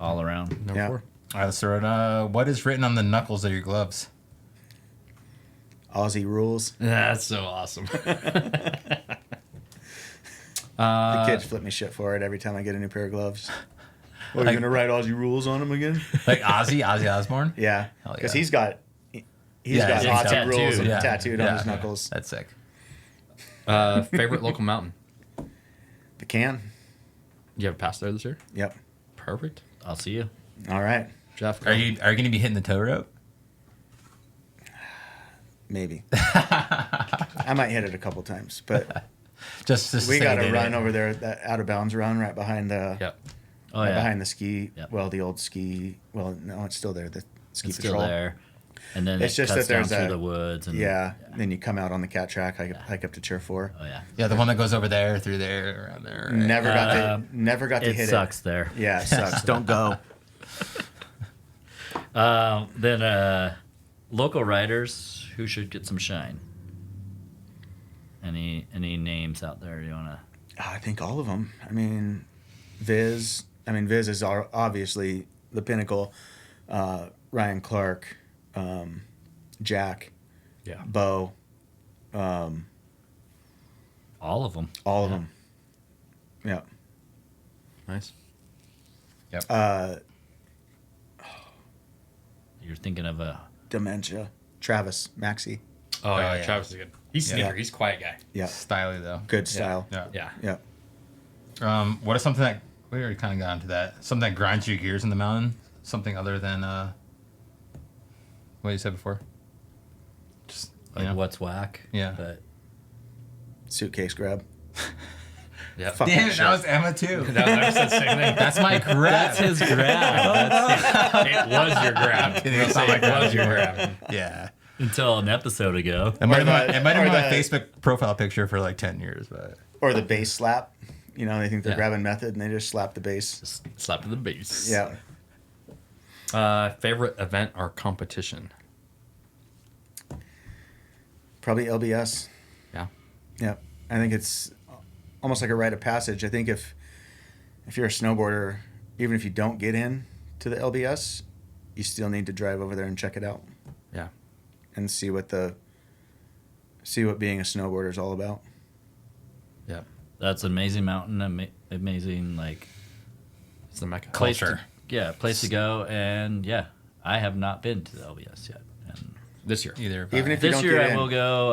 Speaker 1: all around.
Speaker 2: Number
Speaker 4: Yeah.
Speaker 2: 4.
Speaker 3: All right, let's throw it. What is written on the knuckles of your gloves?
Speaker 4: Aussie rules.
Speaker 2: That's so awesome.
Speaker 4: The kids flip me shit for it every time I get a new pair of gloves. Oh, you're gonna write Aussie rules on them again?
Speaker 3: Like Ozzy Osbourne?
Speaker 4: Yeah,
Speaker 3: Hell
Speaker 4: because
Speaker 3: yeah.
Speaker 4: he's got
Speaker 3: Yeah,
Speaker 4: Aussie
Speaker 1: tattooed.
Speaker 4: rules
Speaker 3: Yeah.
Speaker 4: tattooed
Speaker 3: Yeah.
Speaker 4: on his knuckles.
Speaker 3: That's sick.
Speaker 2: Favorite local mountain?
Speaker 4: The can.
Speaker 2: You have a pass there this year?
Speaker 4: Yep.
Speaker 2: Perfect.
Speaker 1: I'll see you.
Speaker 4: All right.
Speaker 2: Jeff, go.
Speaker 3: Are you going to be hitting the tow rope?
Speaker 4: Maybe. I might hit it a couple times, but
Speaker 3: Just to
Speaker 4: we
Speaker 3: say
Speaker 4: got to
Speaker 3: they
Speaker 4: run
Speaker 3: did.
Speaker 4: over there, that out of bounds run right behind the
Speaker 2: Yep.
Speaker 1: Oh
Speaker 4: right
Speaker 1: yeah,
Speaker 4: behind the ski.
Speaker 1: Yep.
Speaker 4: Well, the old ski. Well, no, it's still there. The ski
Speaker 1: it's
Speaker 4: patrol.
Speaker 1: still there. And then
Speaker 4: It's
Speaker 1: it
Speaker 4: just
Speaker 1: cuts
Speaker 4: that there's
Speaker 1: down
Speaker 4: a-
Speaker 1: through the woods. And
Speaker 4: Yeah. Then you come out on the cat track, hike up to Chair 4.
Speaker 1: Oh yeah.
Speaker 3: Yeah, the one that goes over there, through there, around there. Right?
Speaker 4: Never got to
Speaker 1: It
Speaker 4: hit
Speaker 1: sucks there.
Speaker 4: it. Yeah, it sucks. Don't go.
Speaker 1: Then local riders who should get some shine. Any names out there you wanna?
Speaker 4: I think all of them. I mean, Viz. Viz is obviously the pinnacle. Ryan Clark, Jack,
Speaker 2: Yeah.
Speaker 4: Bo,
Speaker 1: All of them.
Speaker 4: all of them. Yeah.
Speaker 2: Nice.
Speaker 1: You're thinking of a.
Speaker 4: Dementia. Travis, Maxie.
Speaker 2: Oh, yeah.
Speaker 3: yeah.
Speaker 2: Travis is good. He's
Speaker 4: Yeah.
Speaker 2: sneaker. He's a quiet guy.
Speaker 4: Yeah.
Speaker 3: Styly, though.
Speaker 4: Good style.
Speaker 3: Yeah.
Speaker 2: Yeah.
Speaker 4: Yeah.
Speaker 3: What is something that... We already kind of got into that. Something that grinds your gears in the mountain? Something other than... what you said before? Just,
Speaker 1: Like what's whack?
Speaker 3: Yeah.
Speaker 1: But
Speaker 4: Suitcase grab.
Speaker 2: Yeah.
Speaker 4: Fuck
Speaker 3: Damn,
Speaker 4: that
Speaker 3: that
Speaker 4: shit.
Speaker 3: was Emma, too.
Speaker 2: That was the same thing.
Speaker 3: That's my grab.
Speaker 1: that's his grab.
Speaker 2: It was your grab.
Speaker 3: kidding.
Speaker 2: We'll
Speaker 3: It's
Speaker 2: say
Speaker 3: not my
Speaker 2: it
Speaker 3: grab
Speaker 2: was your
Speaker 3: anymore.
Speaker 2: grab.
Speaker 3: Yeah.
Speaker 1: Until an episode ago.
Speaker 3: It might have
Speaker 4: the-
Speaker 3: been
Speaker 4: or
Speaker 3: my
Speaker 4: the-
Speaker 3: Facebook profile picture for like 10 years, but...
Speaker 4: Or the base slap. They think they're
Speaker 1: Yeah.
Speaker 4: grabbing method and they just slap the base.
Speaker 1: Just slap to the base.
Speaker 4: Yeah.
Speaker 2: Favorite event or competition?
Speaker 4: Probably LBS.
Speaker 2: Yeah.
Speaker 4: Yeah. I think it's almost like a rite of passage. I think if you're a snowboarder, even if you don't get in to the LBS, you still need to drive over there and check it out
Speaker 2: Yeah.
Speaker 4: and see what being a snowboarder is all about.
Speaker 2: Yeah.
Speaker 1: That's an amazing mountain, amazing like
Speaker 2: It's the Mecca.
Speaker 1: place
Speaker 3: Culture.
Speaker 1: place to go, and I have not been to the LBS yet. And
Speaker 2: This year.
Speaker 3: Either.
Speaker 4: Even if you
Speaker 1: this
Speaker 4: don't
Speaker 1: year
Speaker 4: get
Speaker 1: I
Speaker 4: in.
Speaker 1: will go.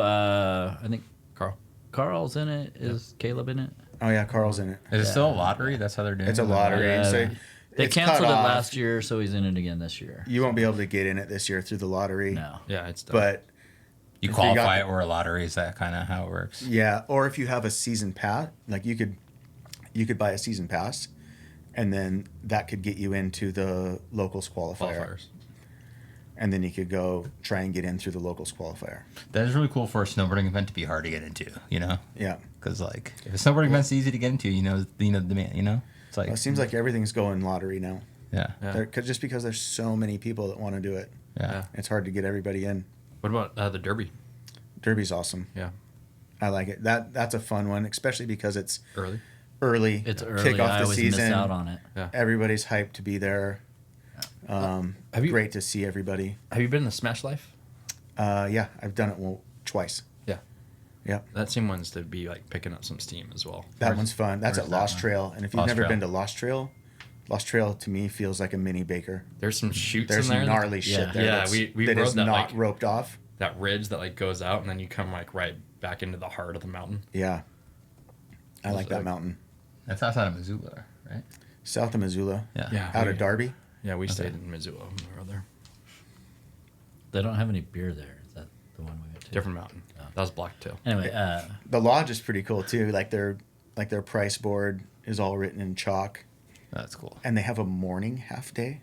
Speaker 1: I think
Speaker 2: Carl.
Speaker 1: Carl's in it. Is Caleb in it?
Speaker 4: Oh yeah, Carl's in it.
Speaker 3: Is it still a lottery? That's how they're doing it.
Speaker 4: It's a lottery.
Speaker 1: Yeah.
Speaker 4: So
Speaker 1: They
Speaker 4: it's
Speaker 1: canceled
Speaker 4: cut
Speaker 1: it
Speaker 4: off.
Speaker 1: last year, so he's in it again this year.
Speaker 4: You won't be able to get in it this year through the lottery.
Speaker 1: No.
Speaker 2: Yeah, it's done.
Speaker 4: But
Speaker 3: You
Speaker 4: If you
Speaker 3: qualify
Speaker 4: got-
Speaker 3: or a lottery. Is that kind of how it works?
Speaker 4: yeah, or if you have a season pass, like you could buy a season pass, and then that could get you into the locals qualifier,
Speaker 2: qualifiers.
Speaker 4: and then you could go try and get in through the locals qualifier.
Speaker 3: That is really cool for a snowboarding event to be hard to get into. You know,
Speaker 4: Yeah,
Speaker 3: because like if a snowboarding event's easy to get into, the demand. You know, it's like
Speaker 4: well, it seems like everything's going lottery now.
Speaker 3: yeah.
Speaker 2: Yeah.
Speaker 4: Just because there's so many people that want to do it,
Speaker 3: Yeah.
Speaker 4: it's hard to get everybody in.
Speaker 2: What about the Derby?
Speaker 4: Derby's awesome.
Speaker 2: Yeah.
Speaker 4: I like it. That's a fun one, especially because it's
Speaker 2: Early.
Speaker 4: early.
Speaker 1: It's early.
Speaker 4: Kick off
Speaker 1: I
Speaker 4: the
Speaker 1: always
Speaker 4: season.
Speaker 1: miss out on it.
Speaker 2: Yeah.
Speaker 4: Everybody's hyped to be there.
Speaker 2: Have you-
Speaker 4: Great to see everybody.
Speaker 2: Have you been to Smash Life?
Speaker 4: Yeah, I've done it twice.
Speaker 2: Yeah.
Speaker 4: Yeah,
Speaker 2: That seems one's to be like picking up some steam as well.
Speaker 4: that one's fun. That's
Speaker 3: where's
Speaker 4: at
Speaker 3: that
Speaker 4: Lost
Speaker 3: one?
Speaker 4: Trail, and if you've
Speaker 3: Lost
Speaker 4: never
Speaker 3: Trail.
Speaker 4: been to Lost Trail to me feels like a mini Baker.
Speaker 2: There's some chutes
Speaker 4: There's
Speaker 2: in there.
Speaker 4: gnarly shit
Speaker 1: Yeah.
Speaker 4: there.
Speaker 2: Yeah,
Speaker 4: that's-
Speaker 2: we
Speaker 4: that
Speaker 2: rode
Speaker 4: is
Speaker 2: that,
Speaker 4: not
Speaker 2: like-
Speaker 4: roped off.
Speaker 2: That ridge that like goes out and then you come like right back into the heart of the mountain.
Speaker 4: Yeah, I like that
Speaker 2: like-
Speaker 4: mountain.
Speaker 3: That's outside of Missoula, right?
Speaker 4: South of Missoula,
Speaker 3: Yeah.
Speaker 2: Yeah.
Speaker 4: out of Darby.
Speaker 2: Yeah, we stayed in Missoula when we were there.
Speaker 1: They don't have any beer there. Is that the one we went to?
Speaker 2: Different mountain. That was Blacktail.
Speaker 1: Anyway,
Speaker 4: The lodge is pretty cool too. Like their price board is all written in chalk,
Speaker 3: That's cool.
Speaker 4: and they have a morning half day.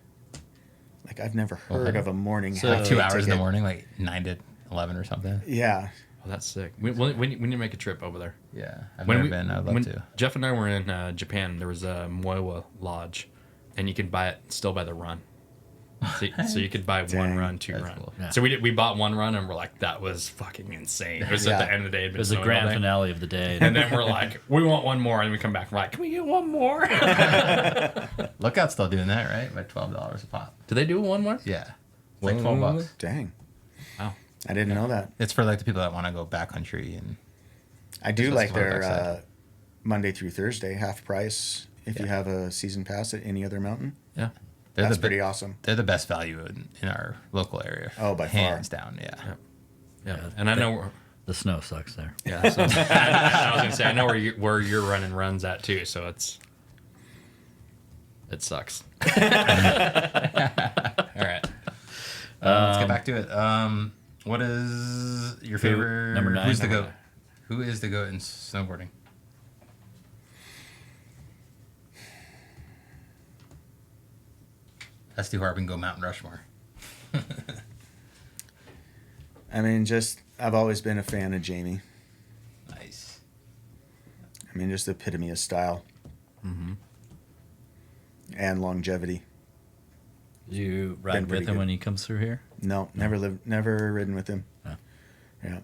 Speaker 4: Like I've never heard
Speaker 3: Okay.
Speaker 4: of a morning
Speaker 1: So-
Speaker 4: half
Speaker 3: Like
Speaker 4: day
Speaker 3: 2 hours in the
Speaker 4: ticket.
Speaker 3: morning, like 9 to 11 or something.
Speaker 4: Yeah,
Speaker 2: Oh, that's sick. We need to make a trip over there.
Speaker 3: Yeah. I've never been. I'd love
Speaker 2: when
Speaker 3: to.
Speaker 2: Jeff and I were in Japan, there was a Moewa Lodge, and you could buy it still by the run. So you could buy one
Speaker 4: Dang,
Speaker 2: run, two
Speaker 3: that's
Speaker 2: run.
Speaker 3: cool.
Speaker 1: Yeah.
Speaker 2: So we bought one run, and we're like, that was fucking insane. It was at
Speaker 4: Yeah.
Speaker 2: the end of the day.
Speaker 1: it was the grand finale of the day.
Speaker 2: And then we're like, we want one more, and we come back. And we're like, can we get one more?
Speaker 3: Lookout's still doing that, right? By $12 a pop.
Speaker 2: Do they do one more?
Speaker 3: Yeah. It's like $12.
Speaker 4: dang.
Speaker 2: Wow.
Speaker 4: I didn't know that.
Speaker 3: It's for like the people that want to go backcountry and
Speaker 4: I do
Speaker 3: Just
Speaker 4: like
Speaker 3: the one
Speaker 4: their
Speaker 3: backside.
Speaker 4: Monday through Thursday half price if you have a season pass at any other mountain.
Speaker 2: Yeah.
Speaker 3: they're
Speaker 4: That's
Speaker 3: the
Speaker 4: pretty awesome.
Speaker 3: They're the best value in our local area.
Speaker 4: Oh, by far.
Speaker 3: hands down. Yeah.
Speaker 2: Yeah. And I know.
Speaker 1: The snow sucks there.
Speaker 2: Yeah. So, I was gonna say I know where you're running runs at too. So it sucks.
Speaker 3: All right. Let's get back to it. What is your favorite?
Speaker 1: number 9?
Speaker 3: Who's the
Speaker 1: Number
Speaker 3: goat? Who is the goat in snowboarding? That's too hard. We can go Mountain Rushmore.
Speaker 4: I mean, I've always been a fan of Jamie.
Speaker 3: Nice.
Speaker 4: I mean, just the epitome of style and longevity.
Speaker 1: Did you ride
Speaker 4: Been
Speaker 1: with
Speaker 4: pretty
Speaker 1: him
Speaker 4: good.
Speaker 1: when he comes through here?
Speaker 4: No, never ridden with him.
Speaker 1: Oh.
Speaker 4: Yeah,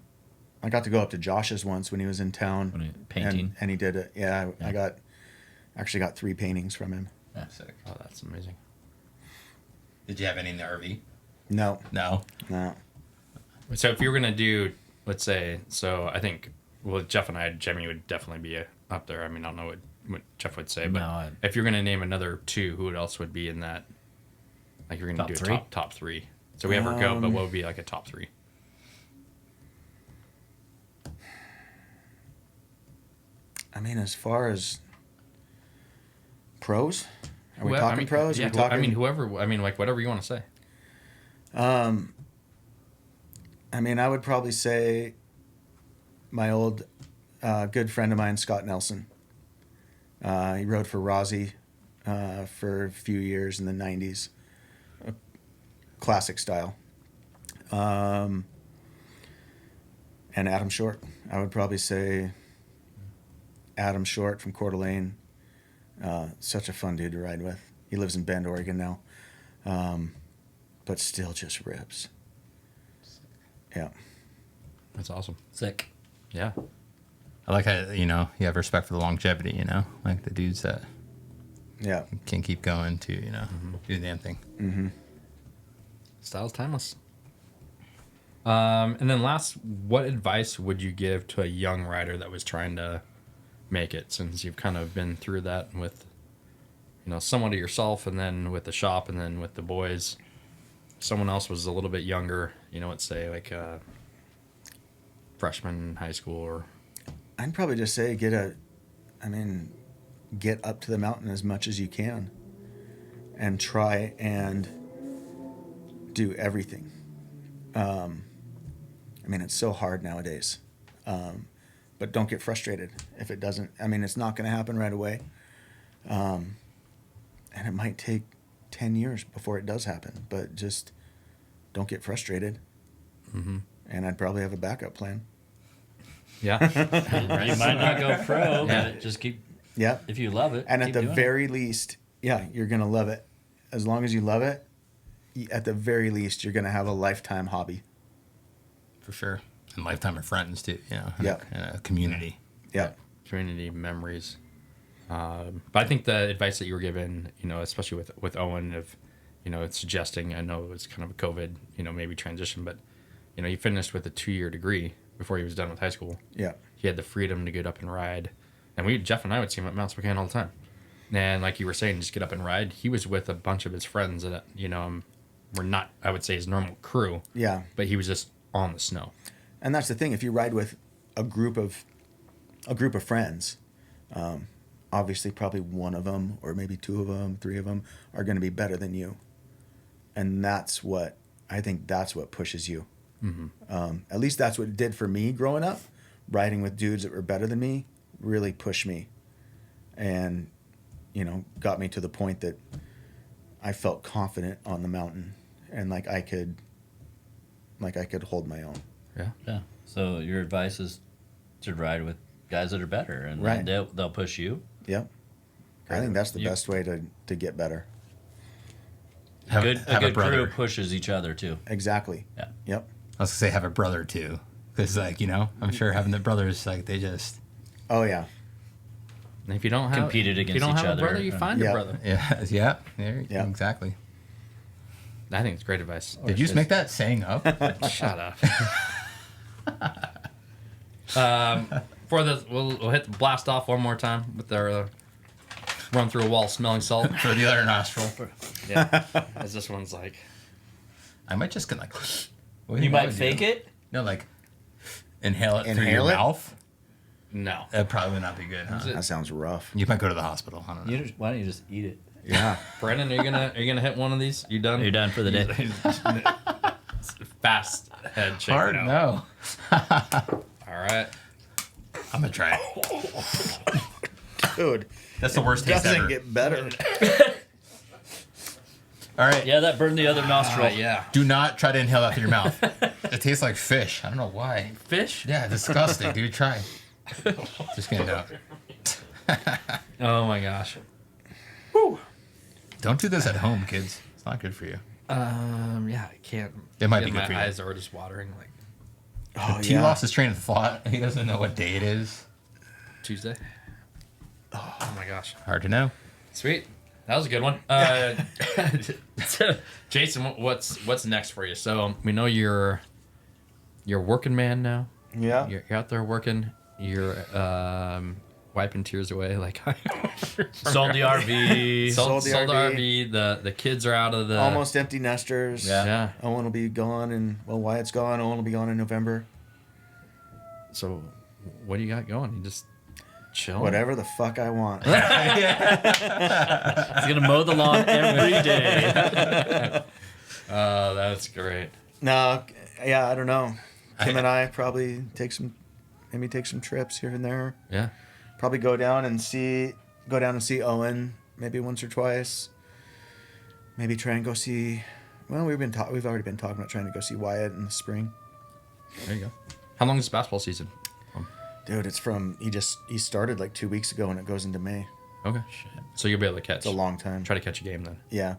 Speaker 4: I got to go up to Josh's once when he was in town.
Speaker 1: When he- painting?
Speaker 4: and he did it. Yeah, I actually got 3 paintings from him.
Speaker 3: Sick.
Speaker 2: Oh, that's amazing.
Speaker 3: Did you have any in the RV?
Speaker 4: No,
Speaker 3: No.
Speaker 4: no.
Speaker 2: So if you were gonna do, let's say, so I think, well, Jeff and I, Jimmy would definitely be up there. I mean, I don't know what Jeff would say, but
Speaker 1: No,
Speaker 2: if you're gonna name another 2, who else would be in that? Like you're gonna
Speaker 1: Top
Speaker 2: do
Speaker 1: 3?
Speaker 2: a top 3. So we have our goat, but what would be like a top 3?
Speaker 4: I mean, as far as pros, are we
Speaker 2: Whoever-
Speaker 4: talking
Speaker 2: I mean,
Speaker 4: pros?
Speaker 2: Yeah,
Speaker 4: Are we talking?
Speaker 2: I mean, whoever. I mean, like whatever you want to say.
Speaker 4: I mean, I would probably say my old good friend of mine, Scott Nelson. He rode for Rossi for a few years in the 90s. Classic style. And Adam Short. I would probably say Adam Short from Coeur d'Alene. Such a fun dude to ride with. He lives in Bend, Oregon now. But still just rips. Yeah.
Speaker 2: That's awesome.
Speaker 1: Sick.
Speaker 2: Yeah.
Speaker 3: I like how, you have respect for the longevity, like the dudes that
Speaker 4: Yeah.
Speaker 3: can keep going to, do the damn thing.
Speaker 4: Mm-hmm.
Speaker 2: Style's timeless. And then last, what advice would you give to a young rider that was trying to make it, since you've kind of been through that with, somewhat of yourself, and then with the shop, and then with the boys? Someone else was a little bit younger, let's say like a freshman in high school, or...
Speaker 4: I'd probably just say get up to the mountain as much as you can and try and do everything. It's so hard nowadays. But don't get frustrated if it doesn't. It's not going to happen right away. And it might take 10 years before it does happen, but just don't get frustrated.
Speaker 2: Mm-hmm.
Speaker 4: And I'd probably have a backup plan.
Speaker 2: Yeah.
Speaker 1: You might not go pro, but just keep.
Speaker 4: Yeah.
Speaker 1: If you love it.
Speaker 4: And at
Speaker 1: keep
Speaker 4: the
Speaker 1: doing
Speaker 4: very least, you're going to love it. As long as you love it, at the very least, you're going to have a lifetime hobby.
Speaker 3: For sure. And lifetime of friends, too. And a community.
Speaker 4: Yeah.
Speaker 2: Community memories. But I think the advice that you were given, especially with Owen, of, suggesting, I know it was kind of a COVID, maybe transition, but, he finished with a 2-year degree before he was done with high school.
Speaker 4: Yeah.
Speaker 2: He had the freedom to get up and ride. And Jeff and I would see him at Mount Spokane all the time. And like you were saying, just get up and ride. He was with a bunch of his friends that, were not, I would say, his normal crew.
Speaker 4: Yeah.
Speaker 2: But he was just on the snow.
Speaker 4: And that's the thing. If you ride with a group of friends, obviously probably one of them, or maybe two of them, three of them, are going to be better than you. And that's what pushes you.
Speaker 2: Mm-hmm.
Speaker 4: At least that's what it did for me growing up. Riding with dudes that were better than me really pushed me, and got me to the point that I felt confident on the mountain, and like I could hold my own.
Speaker 2: Yeah.
Speaker 1: Yeah. So your advice is to ride with guys that are better, and
Speaker 4: right.
Speaker 1: they'll push you.
Speaker 4: Yep. I think that's the best way to get better.
Speaker 1: A good
Speaker 3: brother.
Speaker 1: crew pushes each other too.
Speaker 4: Exactly.
Speaker 1: Yeah.
Speaker 4: Yep.
Speaker 3: I was going to say have a brother, too. Because, I'm sure having the brothers, they just...
Speaker 4: Oh, yeah.
Speaker 2: And if you don't have...
Speaker 1: Competed against
Speaker 2: if you don't
Speaker 1: each
Speaker 2: have
Speaker 1: other.
Speaker 2: a brother, you find a brother.
Speaker 3: Yeah.
Speaker 4: Yeah.
Speaker 3: Exactly.
Speaker 2: I think it's great advice.
Speaker 3: Did you just make that saying up?
Speaker 2: Shut up. For this, we'll hit the blast off one more time with our run through a wall smelling salt.
Speaker 3: For the other nostril.
Speaker 2: Yeah. As this one's like...
Speaker 3: I might just get
Speaker 1: You might fake it?
Speaker 3: No, inhale it through your
Speaker 4: Inhale it?
Speaker 3: mouth.
Speaker 2: No.
Speaker 3: That'd probably would not be good, huh?
Speaker 4: That sounds rough.
Speaker 3: You might go to the hospital. I don't know.
Speaker 1: Why don't you just eat it?
Speaker 4: Yeah.
Speaker 2: Brennan, are you gonna hit one of these? You done?
Speaker 1: You're done for the day.
Speaker 2: Fast head shake.
Speaker 3: Hard? No.
Speaker 2: All right.
Speaker 3: I'm going to try it.
Speaker 4: Dude.
Speaker 3: That's the worst taste
Speaker 4: Doesn't
Speaker 3: ever.
Speaker 4: get better.
Speaker 3: All right.
Speaker 1: Yeah, that burned the other nostril.
Speaker 2: Yeah.
Speaker 3: Do not try to inhale that through your mouth. It tastes like fish. I don't know why.
Speaker 2: Fish?
Speaker 3: Yeah, disgusting, dude. Try. Just kidding. No.
Speaker 2: Oh my gosh.
Speaker 3: Don't do this at home, kids. It's not good for you.
Speaker 2: Yeah, I can't.
Speaker 3: It might be good
Speaker 2: my
Speaker 3: for you.
Speaker 2: eyes are just watering. Like
Speaker 4: Oh,
Speaker 3: He
Speaker 4: yeah.
Speaker 3: lost his train of thought. He doesn't know what day it is.
Speaker 2: Tuesday. Oh my gosh.
Speaker 3: Hard to know.
Speaker 2: Sweet. That was a good one. Jason, what's next for you? So we know you're a working man now.
Speaker 4: Yeah.
Speaker 2: You're out there working. You're wiping tears away. Like
Speaker 1: Sold the RV.
Speaker 2: sold
Speaker 4: the
Speaker 2: the
Speaker 4: RV.
Speaker 2: RV. The kids are out of the
Speaker 4: Almost empty nesters.
Speaker 1: Yeah.
Speaker 4: Owen will be gone, and Wyatt's gone. Owen will be gone in November.
Speaker 2: So what do you got going? You just chill.
Speaker 4: Whatever the fuck I want.
Speaker 1: He's gonna mow the lawn every day.
Speaker 2: Oh, that's great.
Speaker 4: No, yeah, I don't know. Kim and I probably take some trips here and there.
Speaker 2: Yeah.
Speaker 4: Probably go down and see Owen maybe once or twice. Maybe try and go see. Well, we've already been talking about trying to go see Wyatt in the spring.
Speaker 2: There you go. How long is basketball season?
Speaker 4: Dude, it's he started like 2 weeks ago and it goes into May.
Speaker 2: Okay. So you'll be able to catch.
Speaker 4: It's a long time.
Speaker 2: Try to catch a game then.
Speaker 4: Yeah.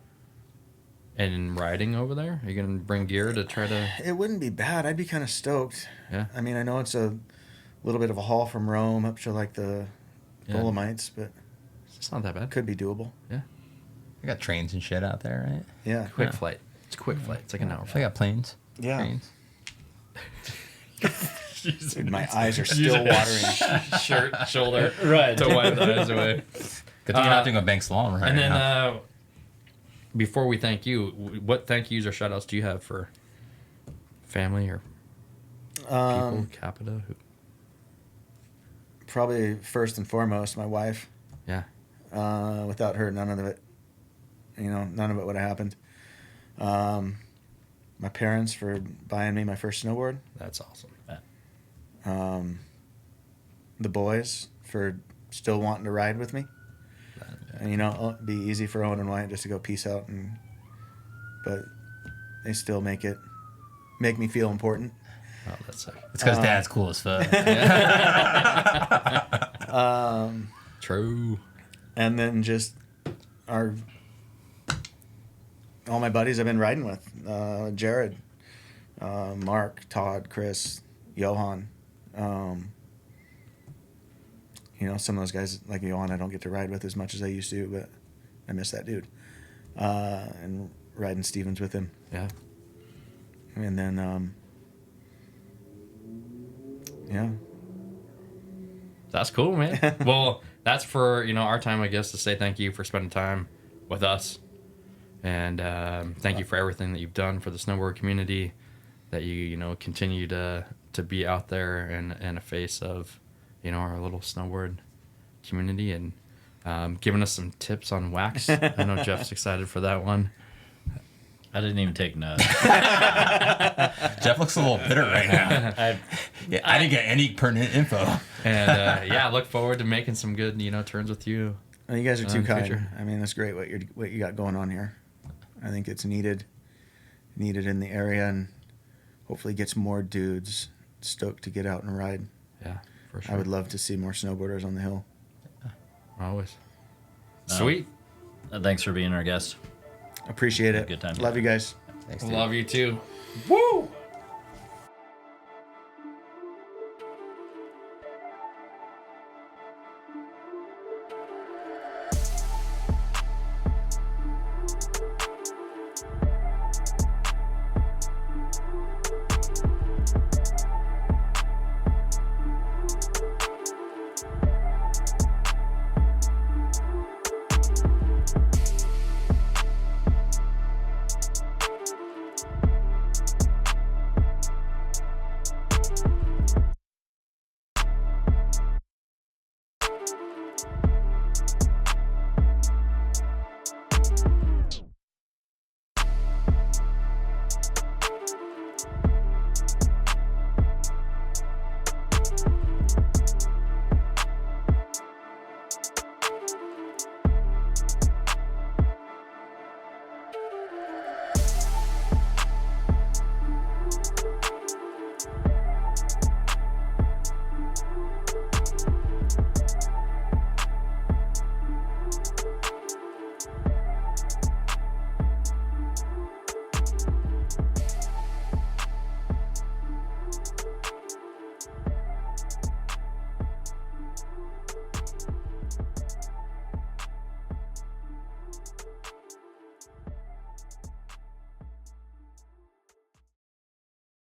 Speaker 2: And riding over there? Are you gonna bring gear to try to?
Speaker 4: It wouldn't be bad. I'd be kind of stoked.
Speaker 2: Yeah.
Speaker 4: I mean, I know it's a little bit of a haul from Rome up to like the
Speaker 2: Yeah.
Speaker 4: Dolomites, but
Speaker 2: It's not that bad.
Speaker 4: could be doable.
Speaker 2: Yeah.
Speaker 3: I got trains and shit out there, right?
Speaker 4: Yeah.
Speaker 2: Quick flight. It's a quick flight. It's like an hour
Speaker 3: I
Speaker 2: flight.
Speaker 3: got planes.
Speaker 4: Yeah.
Speaker 3: Trains.
Speaker 4: Dude, my eyes are still watering.
Speaker 2: Shirt, shoulder,
Speaker 1: Right.
Speaker 2: to wipe the eyes away.
Speaker 3: Good thing you're not doing a bank slalom right
Speaker 2: And then
Speaker 3: now.
Speaker 2: before we thank you, what thank yous or shout outs do you have for family or people, capita?
Speaker 4: Probably first and foremost, my wife.
Speaker 2: Yeah.
Speaker 4: Without her, none of it, none of it would have happened. My parents for buying me my first snowboard.
Speaker 2: That's awesome.
Speaker 4: The boys for still wanting to ride with me. And, it'd be easy for Owen and Wyatt just to go peace out, but they still make me feel important.
Speaker 2: Oh, that's sick.
Speaker 3: It's because Dad's cool as fuck.
Speaker 2: True.
Speaker 4: And then just all my buddies I've been riding with, Jared, Mark, Todd, Chris, Johan. Some of those guys like Johan I don't get to ride with as much as I used to, but I miss that dude. And riding Stevens with him.
Speaker 2: Yeah.
Speaker 4: And then, yeah.
Speaker 2: That's cool, man. Well, that's for, our time, I guess, to say thank you for spending time with us. And thank you for everything that you've done for the snowboard community, that you continue to be out there and a face of, our little snowboard community, and giving us some tips on wax. I know Jeff's excited for that one.
Speaker 1: I didn't even take notes.
Speaker 3: Jeff looks a little bitter right now. I didn't get any pertinent info.
Speaker 2: And I look forward to making some good, turns with you.
Speaker 4: Oh, you guys are too
Speaker 2: in the
Speaker 4: kind.
Speaker 2: future.
Speaker 4: I mean, that's great what you got going on here. I think it's needed in the area, and hopefully gets more dudes stoked to get out and ride.
Speaker 2: Yeah, for sure.
Speaker 4: I would love to see more snowboarders on the hill.
Speaker 2: Always.
Speaker 1: No.
Speaker 2: Sweet.
Speaker 1: Thanks for being our guest.
Speaker 4: Appreciate it.
Speaker 1: Good time.
Speaker 4: Love you guys.
Speaker 3: Thanks, dude.
Speaker 2: Love you too. Woo!